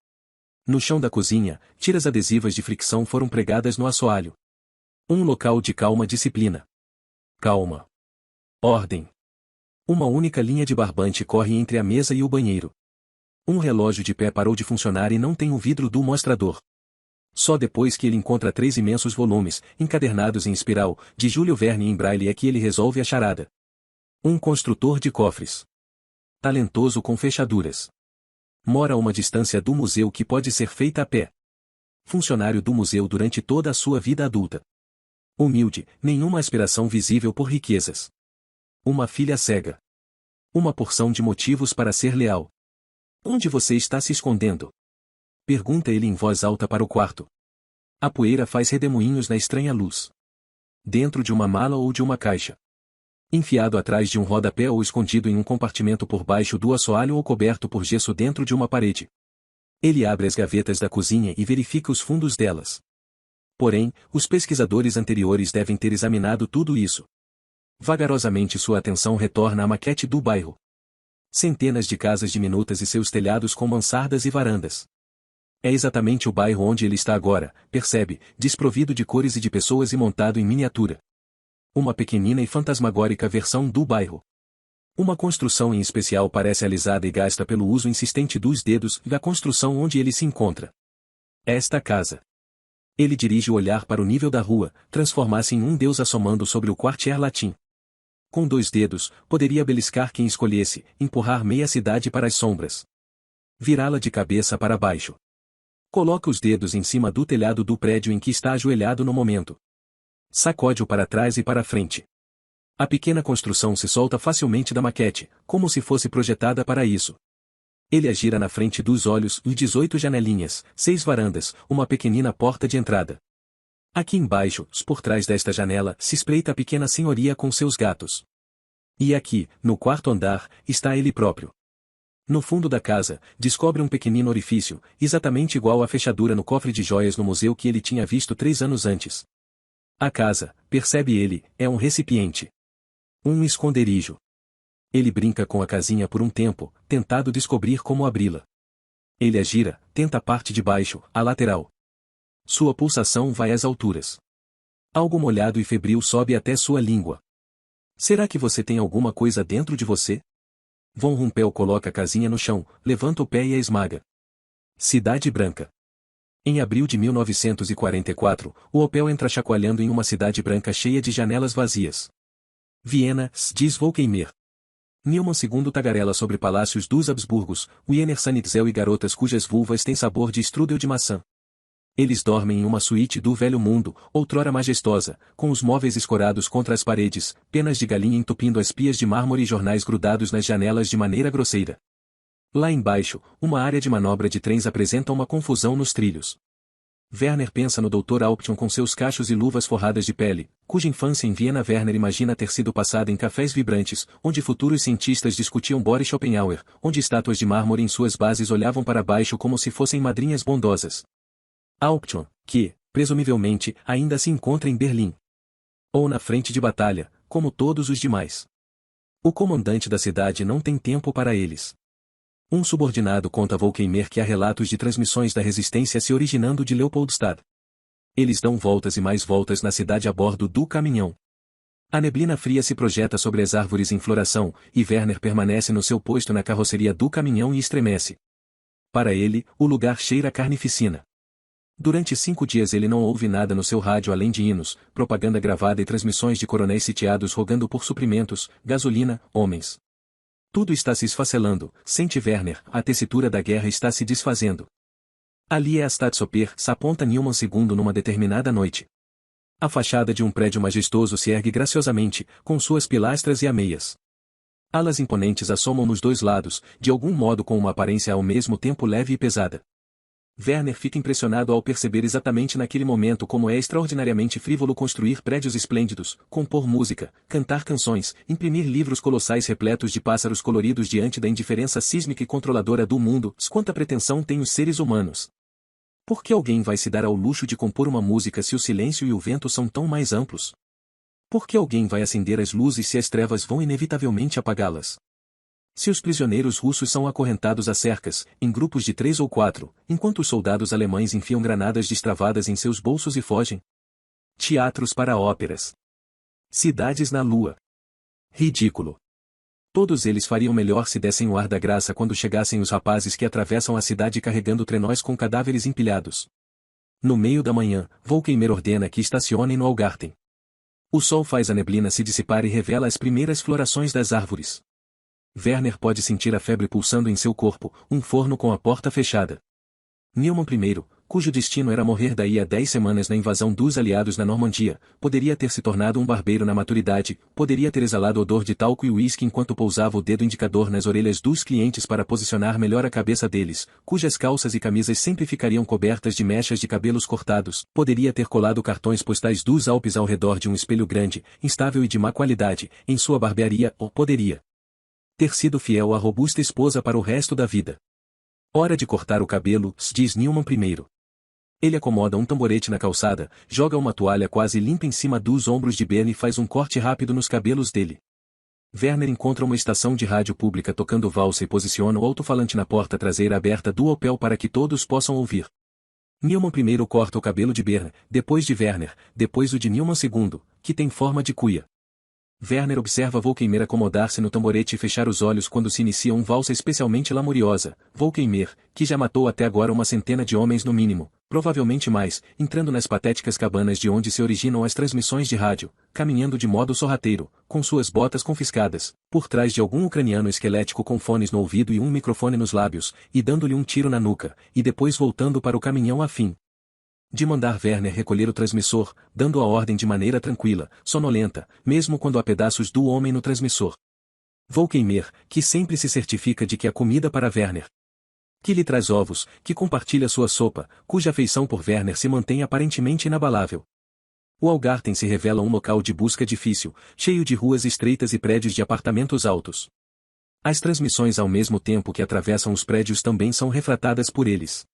A: No chão da cozinha, tiras adesivas de fricção foram pregadas no assoalho. Um local de calma disciplina. Calma. Ordem. Uma única linha de barbante corre entre a mesa e o banheiro. Um relógio de pé parou de funcionar e não tem o vidro do mostrador. Só depois que ele encontra 3 imensos volumes, encadernados em espiral, de Júlio Verne em braille é que ele resolve a charada. Um construtor de cofres. Talentoso com fechaduras. Mora a uma distância do museu que pode ser feita a pé. Funcionário do museu durante toda a sua vida adulta. Humilde, nenhuma aspiração visível por riquezas. Uma filha cega. Uma porção de motivos para ser leal. Onde você está se escondendo? Pergunta ele em voz alta para o quarto. A poeira faz redemoinhos na estranha luz. Dentro de uma mala ou de uma caixa. Enfiado atrás de um rodapé ou escondido em um compartimento por baixo do assoalho ou coberto por gesso dentro de uma parede. Ele abre as gavetas da cozinha e verifica os fundos delas. Porém, os pesquisadores anteriores devem ter examinado tudo isso. Vagarosamente sua atenção retorna à maquete do bairro. Centenas de casas diminutas e seus telhados com mansardas e varandas. É exatamente o bairro onde ele está agora, percebe, desprovido de cores e de pessoas e montado em miniatura. Uma pequenina e fantasmagórica versão do bairro. Uma construção em especial parece alisada e gasta pelo uso insistente dos dedos da construção onde ele se encontra. Esta casa. Ele dirige o olhar para o nível da rua, transformar-se em um deus assomando sobre o quartier latim. Com 2 dedos, poderia beliscar quem escolhesse, empurrar meia cidade para as sombras. Virá-la de cabeça para baixo. Coloca os dedos em cima do telhado do prédio em que está ajoelhado no momento. Sacode-o para trás e para frente. A pequena construção se solta facilmente da maquete, como se fosse projetada para isso. Ele a gira na frente dos olhos e 18 janelinhas, 6 varandas, uma pequenina porta de entrada. Aqui embaixo, por trás desta janela, se espreita a pequena senhoria com seus gatos. E aqui, no quarto andar, está ele próprio. No fundo da casa, descobre um pequenino orifício, exatamente igual à fechadura no cofre de joias no museu que ele tinha visto 3 anos antes. A casa, percebe ele, é um recipiente. Um esconderijo. Ele brinca com a casinha por um tempo, tentado descobrir como abri-la. Ele a gira, tenta a parte de baixo, a lateral. Sua pulsação vai às alturas. Algo molhado e febril sobe até sua língua. Será que você tem alguma coisa dentro de você? Von Rumpel coloca a casinha no chão, levanta o pé e a esmaga. Cidade Branca. Em abril de 1944, o Opel entra chacoalhando em uma cidade branca cheia de janelas vazias. Viena, diz Volkeimer. Newman II tagarela sobre palácios dos Habsburgos, Wiener Sanitzel e garotas cujas vulvas têm sabor de strudel de maçã. Eles dormem em uma suíte do velho mundo, outrora majestosa, com os móveis escorados contra as paredes, penas de galinha entupindo as pias de mármore e jornais grudados nas janelas de maneira grosseira. Lá embaixo, uma área de manobra de trens apresenta uma confusão nos trilhos. Werner pensa no Dr. Alption com seus cachos e luvas forradas de pele, cuja infância em Viena Werner imagina ter sido passada em cafés vibrantes, onde futuros cientistas discutiam Boris Schopenhauer, onde estátuas de mármore em suas bases olhavam para baixo como se fossem madrinhas bondosas. Alption, que, presumivelmente, ainda se encontra em Berlim. Ou na frente de batalha, como todos os demais. O comandante da cidade não tem tempo para eles. Um subordinado conta a Volkeimer que há relatos de transmissões da resistência se originando de Leopoldstadt. Eles dão voltas e mais voltas na cidade a bordo do caminhão. A neblina fria se projeta sobre as árvores em floração, e Werner permanece no seu posto na carroceria do caminhão e estremece. Para ele, o lugar cheira a carnificina. Durante 5 dias ele não ouve nada no seu rádio além de hinos, propaganda gravada e transmissões de coronéis sitiados rogando por suprimentos, gasolina, homens. Tudo está se esfacelando, sente Werner, a tessitura da guerra está se desfazendo. Ali é a Staatsoper, aponta Newman II numa determinada noite. A fachada de um prédio majestoso se ergue graciosamente, com suas pilastras e ameias. Alas imponentes assomam nos dois lados, de algum modo com uma aparência ao mesmo tempo leve e pesada. Werner fica impressionado ao perceber exatamente naquele momento como é extraordinariamente frívolo construir prédios esplêndidos, compor música, cantar canções, imprimir livros colossais repletos de pássaros coloridos diante da indiferença sísmica e controladora do mundo. Quanta pretensão têm os seres humanos! Por que alguém vai se dar ao luxo de compor uma música se o silêncio e o vento são tão mais amplos? Por que alguém vai acender as luzes se as trevas vão inevitavelmente apagá-las? Se os prisioneiros russos são acorrentados a cercas, em grupos de 3 ou 4, enquanto os soldados alemães enfiam granadas destravadas em seus bolsos e fogem? Teatros para óperas. Cidades na lua. Ridículo. Todos eles fariam melhor se dessem o ar da graça quando chegassem os rapazes que atravessam a cidade carregando trenós com cadáveres empilhados. No meio da manhã, Volkeimer ordena que estacionem no Algarten. O sol faz a neblina se dissipar e revela as primeiras florações das árvores. Werner pode sentir a febre pulsando em seu corpo, um forno com a porta fechada. Newman I, cujo destino era morrer daí a 10 semanas na invasão dos aliados na Normandia, poderia ter se tornado um barbeiro na maturidade, poderia ter exalado odor de talco e uísque enquanto pousava o dedo indicador nas orelhas dos clientes para posicionar melhor a cabeça deles, cujas calças e camisas sempre ficariam cobertas de mechas de cabelos cortados, poderia ter colado cartões postais dos Alpes ao redor de um espelho grande, instável e de má qualidade, em sua barbearia, ou poderia ter sido fiel à robusta esposa para o resto da vida. Hora de cortar o cabelo, diz Newman I. Ele acomoda um tamborete na calçada, joga uma toalha quase limpa em cima dos ombros de Ben e faz um corte rápido nos cabelos dele. Werner encontra uma estação de rádio pública tocando valsa e posiciona o alto-falante na porta traseira aberta do Opel para que todos possam ouvir. Newman I corta o cabelo de Ben, depois de Werner, depois o de Newman II, que tem forma de cuia. Werner observa Volkeimer acomodar-se no tamborete e fechar os olhos quando se inicia um valsa especialmente lamuriosa. Volkeimer, que já matou até agora uma centena de homens no mínimo, provavelmente mais, entrando nas patéticas cabanas de onde se originam as transmissões de rádio, caminhando de modo sorrateiro, com suas botas confiscadas, por trás de algum ucraniano esquelético com fones no ouvido e um microfone nos lábios, e dando-lhe um tiro na nuca, e depois voltando para o caminhão a fim de mandar Werner recolher o transmissor, dando a ordem de maneira tranquila, sonolenta, mesmo quando há pedaços do homem no transmissor. Volkeimer, que sempre se certifica de que há comida para Werner, que lhe traz ovos, que compartilha sua sopa, cuja afeição por Werner se mantém aparentemente inabalável. O Algarten se revela um local de busca difícil, cheio de ruas estreitas e prédios de apartamentos altos. As transmissões ao mesmo tempo que atravessam os prédios também são refratadas por eles.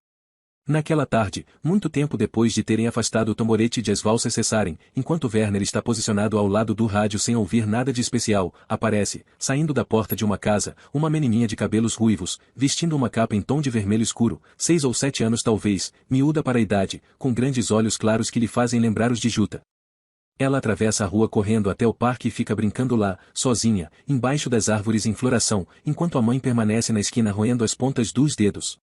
A: Naquela tarde, muito tempo depois de terem afastado o tamborete de as valsas cessarem, enquanto Werner está posicionado ao lado do rádio sem ouvir nada de especial, aparece, saindo da porta de uma casa, uma menininha de cabelos ruivos, vestindo uma capa em tom de vermelho escuro, 6 ou 7 anos talvez, miúda para a idade, com grandes olhos claros que lhe fazem lembrar os de Juta. Ela atravessa a rua correndo até o parque e fica brincando lá, sozinha, embaixo das árvores em floração, enquanto a mãe permanece na esquina roendo as pontas dos dedos.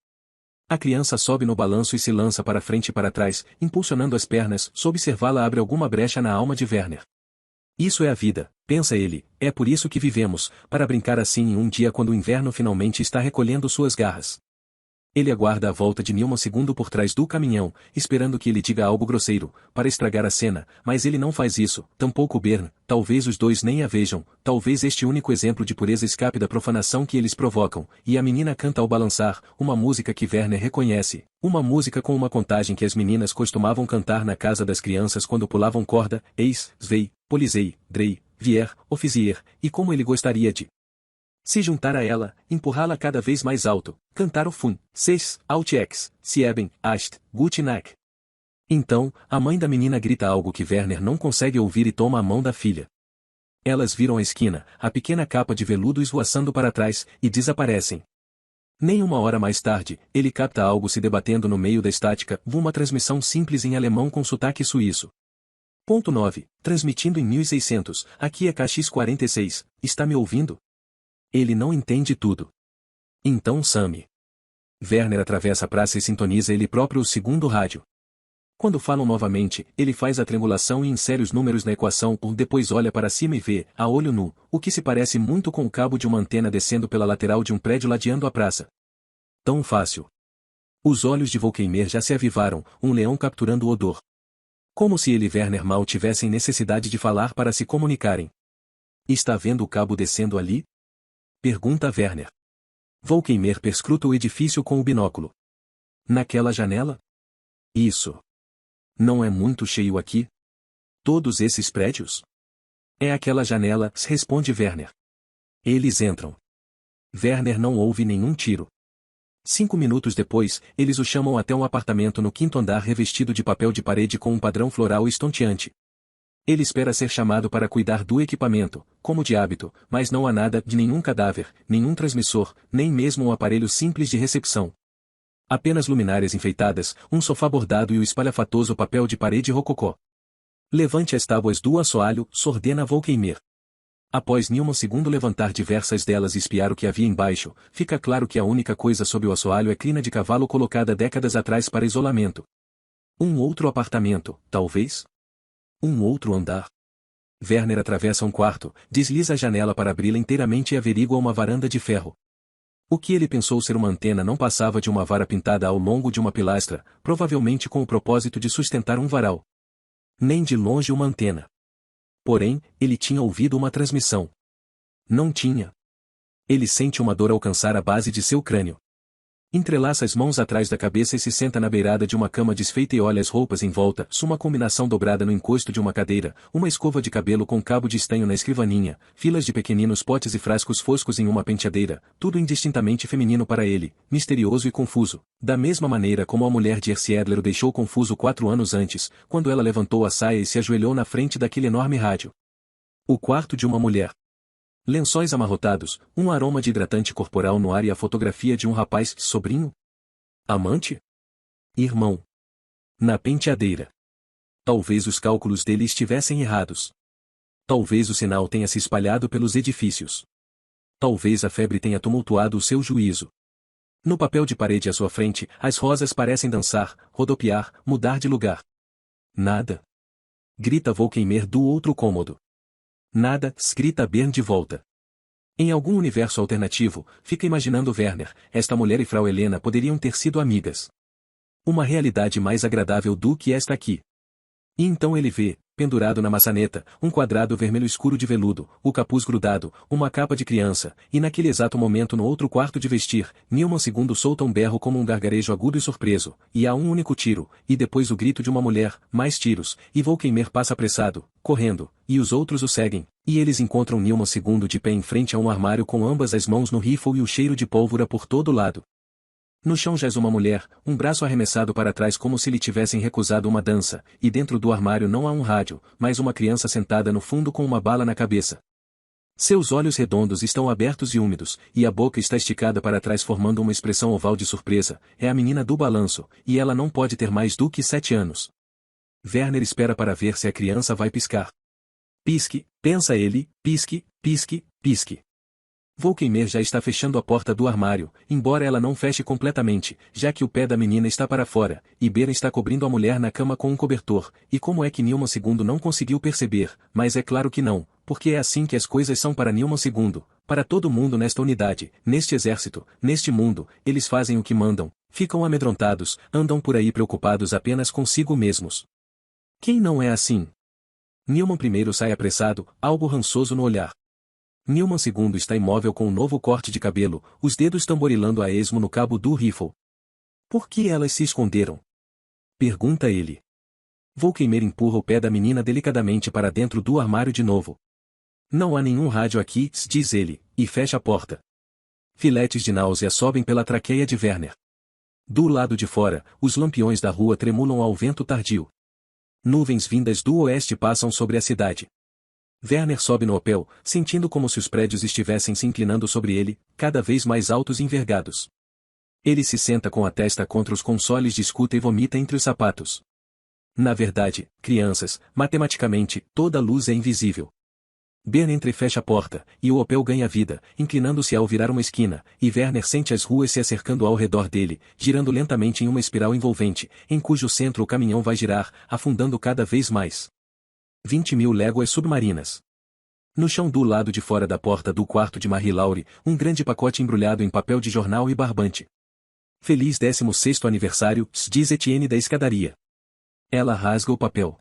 A: A criança sobe no balanço e se lança para frente e para trás, impulsionando as pernas, sob observá-la abre alguma brecha na alma de Werner. Isso é a vida, pensa ele, é por isso que vivemos, para brincar assim em um dia quando o inverno finalmente está recolhendo suas garras. Ele aguarda a volta de Newman II por trás do caminhão, esperando que ele diga algo grosseiro, para estragar a cena, mas ele não faz isso, tampouco Bern, talvez os dois nem a vejam, talvez este único exemplo de pureza escape da profanação que eles provocam, e a menina canta ao balançar, uma música que Werner reconhece, uma música com uma contagem que as meninas costumavam cantar na casa das crianças quando pulavam corda, eis, svei, polisei, drei, vier, officier, e como ele gostaria de se juntar a ela, empurrá-la cada vez mais alto, cantar o fun, seis, altiex, sieben, ast, gute Nacht. Então, a mãe da menina grita algo que Werner não consegue ouvir e toma a mão da filha. Elas viram a esquina, a pequena capa de veludo esvoaçando para trás, e desaparecem. Nem uma hora mais tarde, ele capta algo se debatendo no meio da estática, uma transmissão simples em alemão com sotaque suíço. Ponto 9, transmitindo em 1600, aqui é KX46, está me ouvindo? Ele não entende tudo. Então Sammy. Werner atravessa a praça e sintoniza ele próprio o segundo rádio. Quando falam novamente, ele faz a triangulação e insere os números na equação, depois olha para cima e vê, a olho nu, o que se parece muito com o cabo de uma antena descendo pela lateral de um prédio ladeando a praça. Tão fácil. Os olhos de Volkeimer já se avivaram, um leão capturando o odor. Como se ele e Werner mal tivessem necessidade de falar para se comunicarem. Está vendo o cabo descendo ali? Pergunta Werner. Volkeimer perscruta o edifício com o binóculo. Naquela janela? Isso. Não é muito cheio aqui? Todos esses prédios? É aquela janela, responde Werner. Eles entram. Werner não ouve nenhum tiro. 5 minutos depois, eles o chamam até um apartamento no 5º andar revestido de papel de parede com um padrão floral estonteante. Ele espera ser chamado para cuidar do equipamento, como de hábito, mas não há nada de nenhum cadáver, nenhum transmissor, nem mesmo um aparelho simples de recepção. Apenas luminárias enfeitadas, um sofá bordado e o espalhafatoso papel de parede rococó. Levante as tábuas do assoalho, ordena Volkeimer. Após Newman II levantar diversas delas e espiar o que havia embaixo, fica claro que a única coisa sob o assoalho é crina de cavalo colocada décadas atrás para isolamento. Um outro apartamento, talvez? Um outro andar. Werner atravessa um quarto, desliza a janela para abri-la inteiramente e averigua uma varanda de ferro. O que ele pensou ser uma antena não passava de uma vara pintada ao longo de uma pilastra, provavelmente com o propósito de sustentar um varal. Nem de longe uma antena. Porém, ele tinha ouvido uma transmissão. Não tinha. Ele sente uma dor alcançar a base de seu crânio. Entrelaça as mãos atrás da cabeça e se senta na beirada de uma cama desfeita e olha as roupas em volta, uma combinação dobrada no encosto de uma cadeira, uma escova de cabelo com cabo de estanho na escrivaninha, filas de pequeninos potes e frascos foscos em uma penteadeira, tudo indistintamente feminino para ele, misterioso e confuso, da mesma maneira como a mulher de Erci Adler o deixou confuso 4 anos antes, quando ela levantou a saia e se ajoelhou na frente daquele enorme rádio. O quarto de uma mulher. Lençóis amarrotados, um aroma de hidratante corporal no ar e a fotografia de um rapaz, sobrinho? Amante? Irmão? Na penteadeira. Talvez os cálculos dele estivessem errados. Talvez o sinal tenha se espalhado pelos edifícios. Talvez a febre tenha tumultuado o seu juízo. No papel de parede à sua frente, as rosas parecem dançar, rodopiar, mudar de lugar. Nada. Grita Volkeimer do outro cômodo. Nada, grita Bern de volta. Em algum universo alternativo, fica imaginando Werner, esta mulher e Frau Helena poderiam ter sido amigas. Uma realidade mais agradável do que esta aqui. E então ele vê, pendurado na maçaneta, um quadrado vermelho escuro de veludo, o capuz grudado, uma capa de criança, e naquele exato momento no outro quarto de vestir, Newman II solta um berro como um gargarejo agudo e surpreso, e há um único tiro, e depois o grito de uma mulher, mais tiros, e Volkeimer passa apressado, correndo, e os outros o seguem, e eles encontram Newman II de pé em frente a um armário com ambas as mãos no rifle e o cheiro de pólvora por todo lado. No chão jaz uma mulher, um braço arremessado para trás como se lhe tivessem recusado uma dança, e dentro do armário não há um rádio, mas uma criança sentada no fundo com uma bala na cabeça. Seus olhos redondos estão abertos e úmidos, e a boca está esticada para trás formando uma expressão oval de surpresa. É a menina do balanço, e ela não pode ter mais do que 7 anos. Werner espera para ver se a criança vai piscar. Pisque, pensa ele, pisque, pisque, pisque. Volkeimer já está fechando a porta do armário, embora ela não feche completamente, já que o pé da menina está para fora, e Beren está cobrindo a mulher na cama com um cobertor, e como é que Newman II não conseguiu perceber, mas é claro que não, porque é assim que as coisas são para Newman II, para todo mundo nesta unidade, neste exército, neste mundo, eles fazem o que mandam, ficam amedrontados, andam por aí preocupados apenas consigo mesmos. Quem não é assim? Newman I sai apressado, algo rançoso no olhar. Newman II está imóvel com um novo corte de cabelo, os dedos tamborilando a esmo no cabo do rifle. Por que elas se esconderam? Pergunta ele. Volkeimer empurra o pé da menina delicadamente para dentro do armário de novo. Não há nenhum rádio aqui, diz ele, e fecha a porta. Filetes de náusea sobem pela traqueia de Werner. Do lado de fora, os lampiões da rua tremulam ao vento tardio. Nuvens vindas do oeste passam sobre a cidade. Werner sobe no opel, sentindo como se os prédios estivessem se inclinando sobre ele, cada vez mais altos e envergados. Ele se senta com a testa contra os consoles de escuta e vomita entre os sapatos. Na verdade, crianças, matematicamente, toda luz é invisível. Bern entra e fecha a porta, e o opel ganha vida, inclinando-se ao virar uma esquina, e Werner sente as ruas se acercando ao redor dele, girando lentamente em uma espiral envolvente, em cujo centro o caminhão vai girar, afundando cada vez mais. 20.000 léguas submarinas. No chão do lado de fora da porta do quarto de Marie Laure, um grande pacote embrulhado em papel de jornal e barbante. Feliz 16º aniversário, diz Etienne da escadaria. Ela rasga o papel.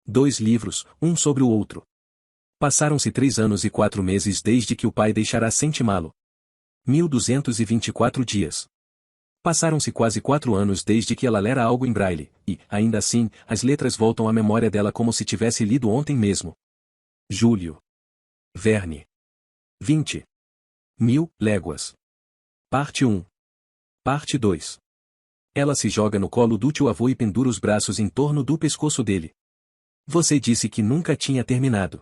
A: 2 livros, um sobre o outro. Passaram-se 3 anos e 4 meses desde que o pai deixará Saint-Malo. 1224 dias. Passaram-se quase 4 anos desde que ela lera algo em braille, e, ainda assim, as letras voltam à memória dela como se tivesse lido ontem mesmo. Júlio. Verne. 20. 1000 léguas. Parte 1. Parte 2. Ela se joga no colo do tio-avô e pendura os braços em torno do pescoço dele. Você disse que nunca tinha terminado.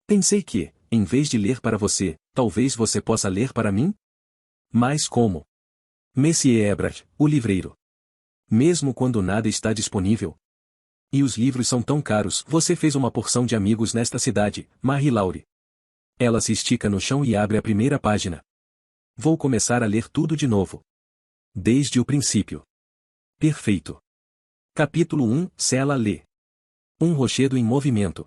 A: Pensei que, em vez de ler para você, talvez você possa ler para mim? Mas como? Monsieur Ebrard, o livreiro. Mesmo quando nada está disponível. E os livros são tão caros. Você fez uma porção de amigos nesta cidade, Marie-Laure. Ela se estica no chão e abre a primeira página. Vou começar a ler tudo de novo. Desde o princípio. Perfeito. Capítulo 1, Cela lê. Um rochedo em movimento.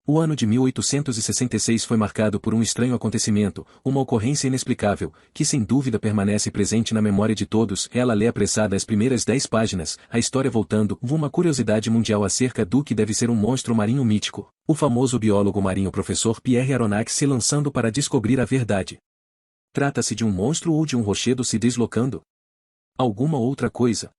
A: O ano de 1866 foi marcado por um estranho acontecimento, uma ocorrência inexplicável, que sem dúvida permanece presente na memória de todos. Ela lê apressada as primeiras 10 páginas, a história voltando, uma curiosidade mundial acerca do que deve ser um monstro marinho mítico, o famoso biólogo marinho professor Pierre Aronnax se lançando para descobrir a verdade. Trata-se de um monstro ou de um rochedo se deslocando? Alguma outra coisa?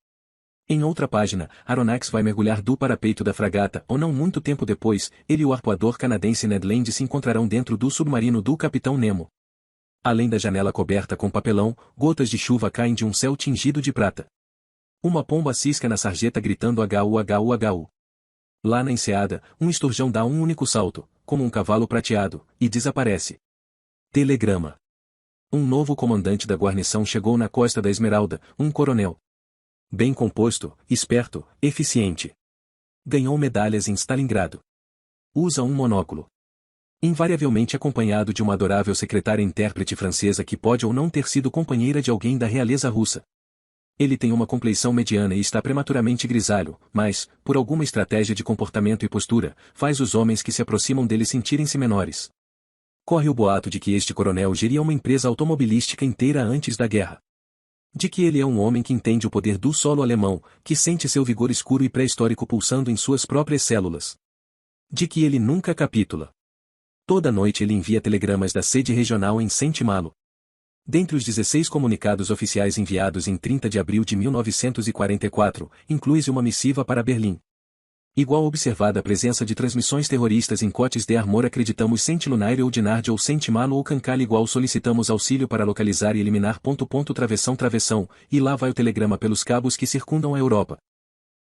A: Em outra página, Aronnax vai mergulhar do parapeito da fragata, ou não muito tempo depois, ele e o arpoador canadense Ned Land se encontrarão dentro do submarino do Capitão Nemo. Além da janela coberta com papelão, gotas de chuva caem de um céu tingido de prata. Uma pomba cisca na sarjeta gritando HU. Lá na enseada, um esturjão dá um único salto, como um cavalo prateado, e desaparece. Telegrama. Um novo comandante da guarnição chegou na Costa da Esmeralda, um coronel. Bem composto, esperto, eficiente. Ganhou medalhas em Stalingrado. Usa um monóculo. Invariavelmente acompanhado de uma adorável secretária intérprete francesa que pode ou não ter sido companheira de alguém da realeza russa. Ele tem uma compleição mediana e está prematuramente grisalho, mas, por alguma estratégia de comportamento e postura, faz os homens que se aproximam dele sentirem-se menores. Corre o boato de que este coronel geria uma empresa automobilística inteira antes da guerra. De que ele é um homem que entende o poder do solo alemão, que sente seu vigor escuro e pré-histórico pulsando em suas próprias células. De que ele nunca capitula. Toda noite ele envia telegramas da sede regional em Saint-Malo. Dentre os 16 comunicados oficiais enviados em 30 de abril de 1944, inclui-se uma missiva para Berlim. Igual observada a presença de transmissões terroristas em Côtes d'Armor, acreditamos Saint-Lunaire ou Dinard ou Saint-Malo ou Cancale, igual solicitamos auxílio para localizar e eliminar ... travessão, e lá vai o telegrama pelos cabos que circundam a Europa.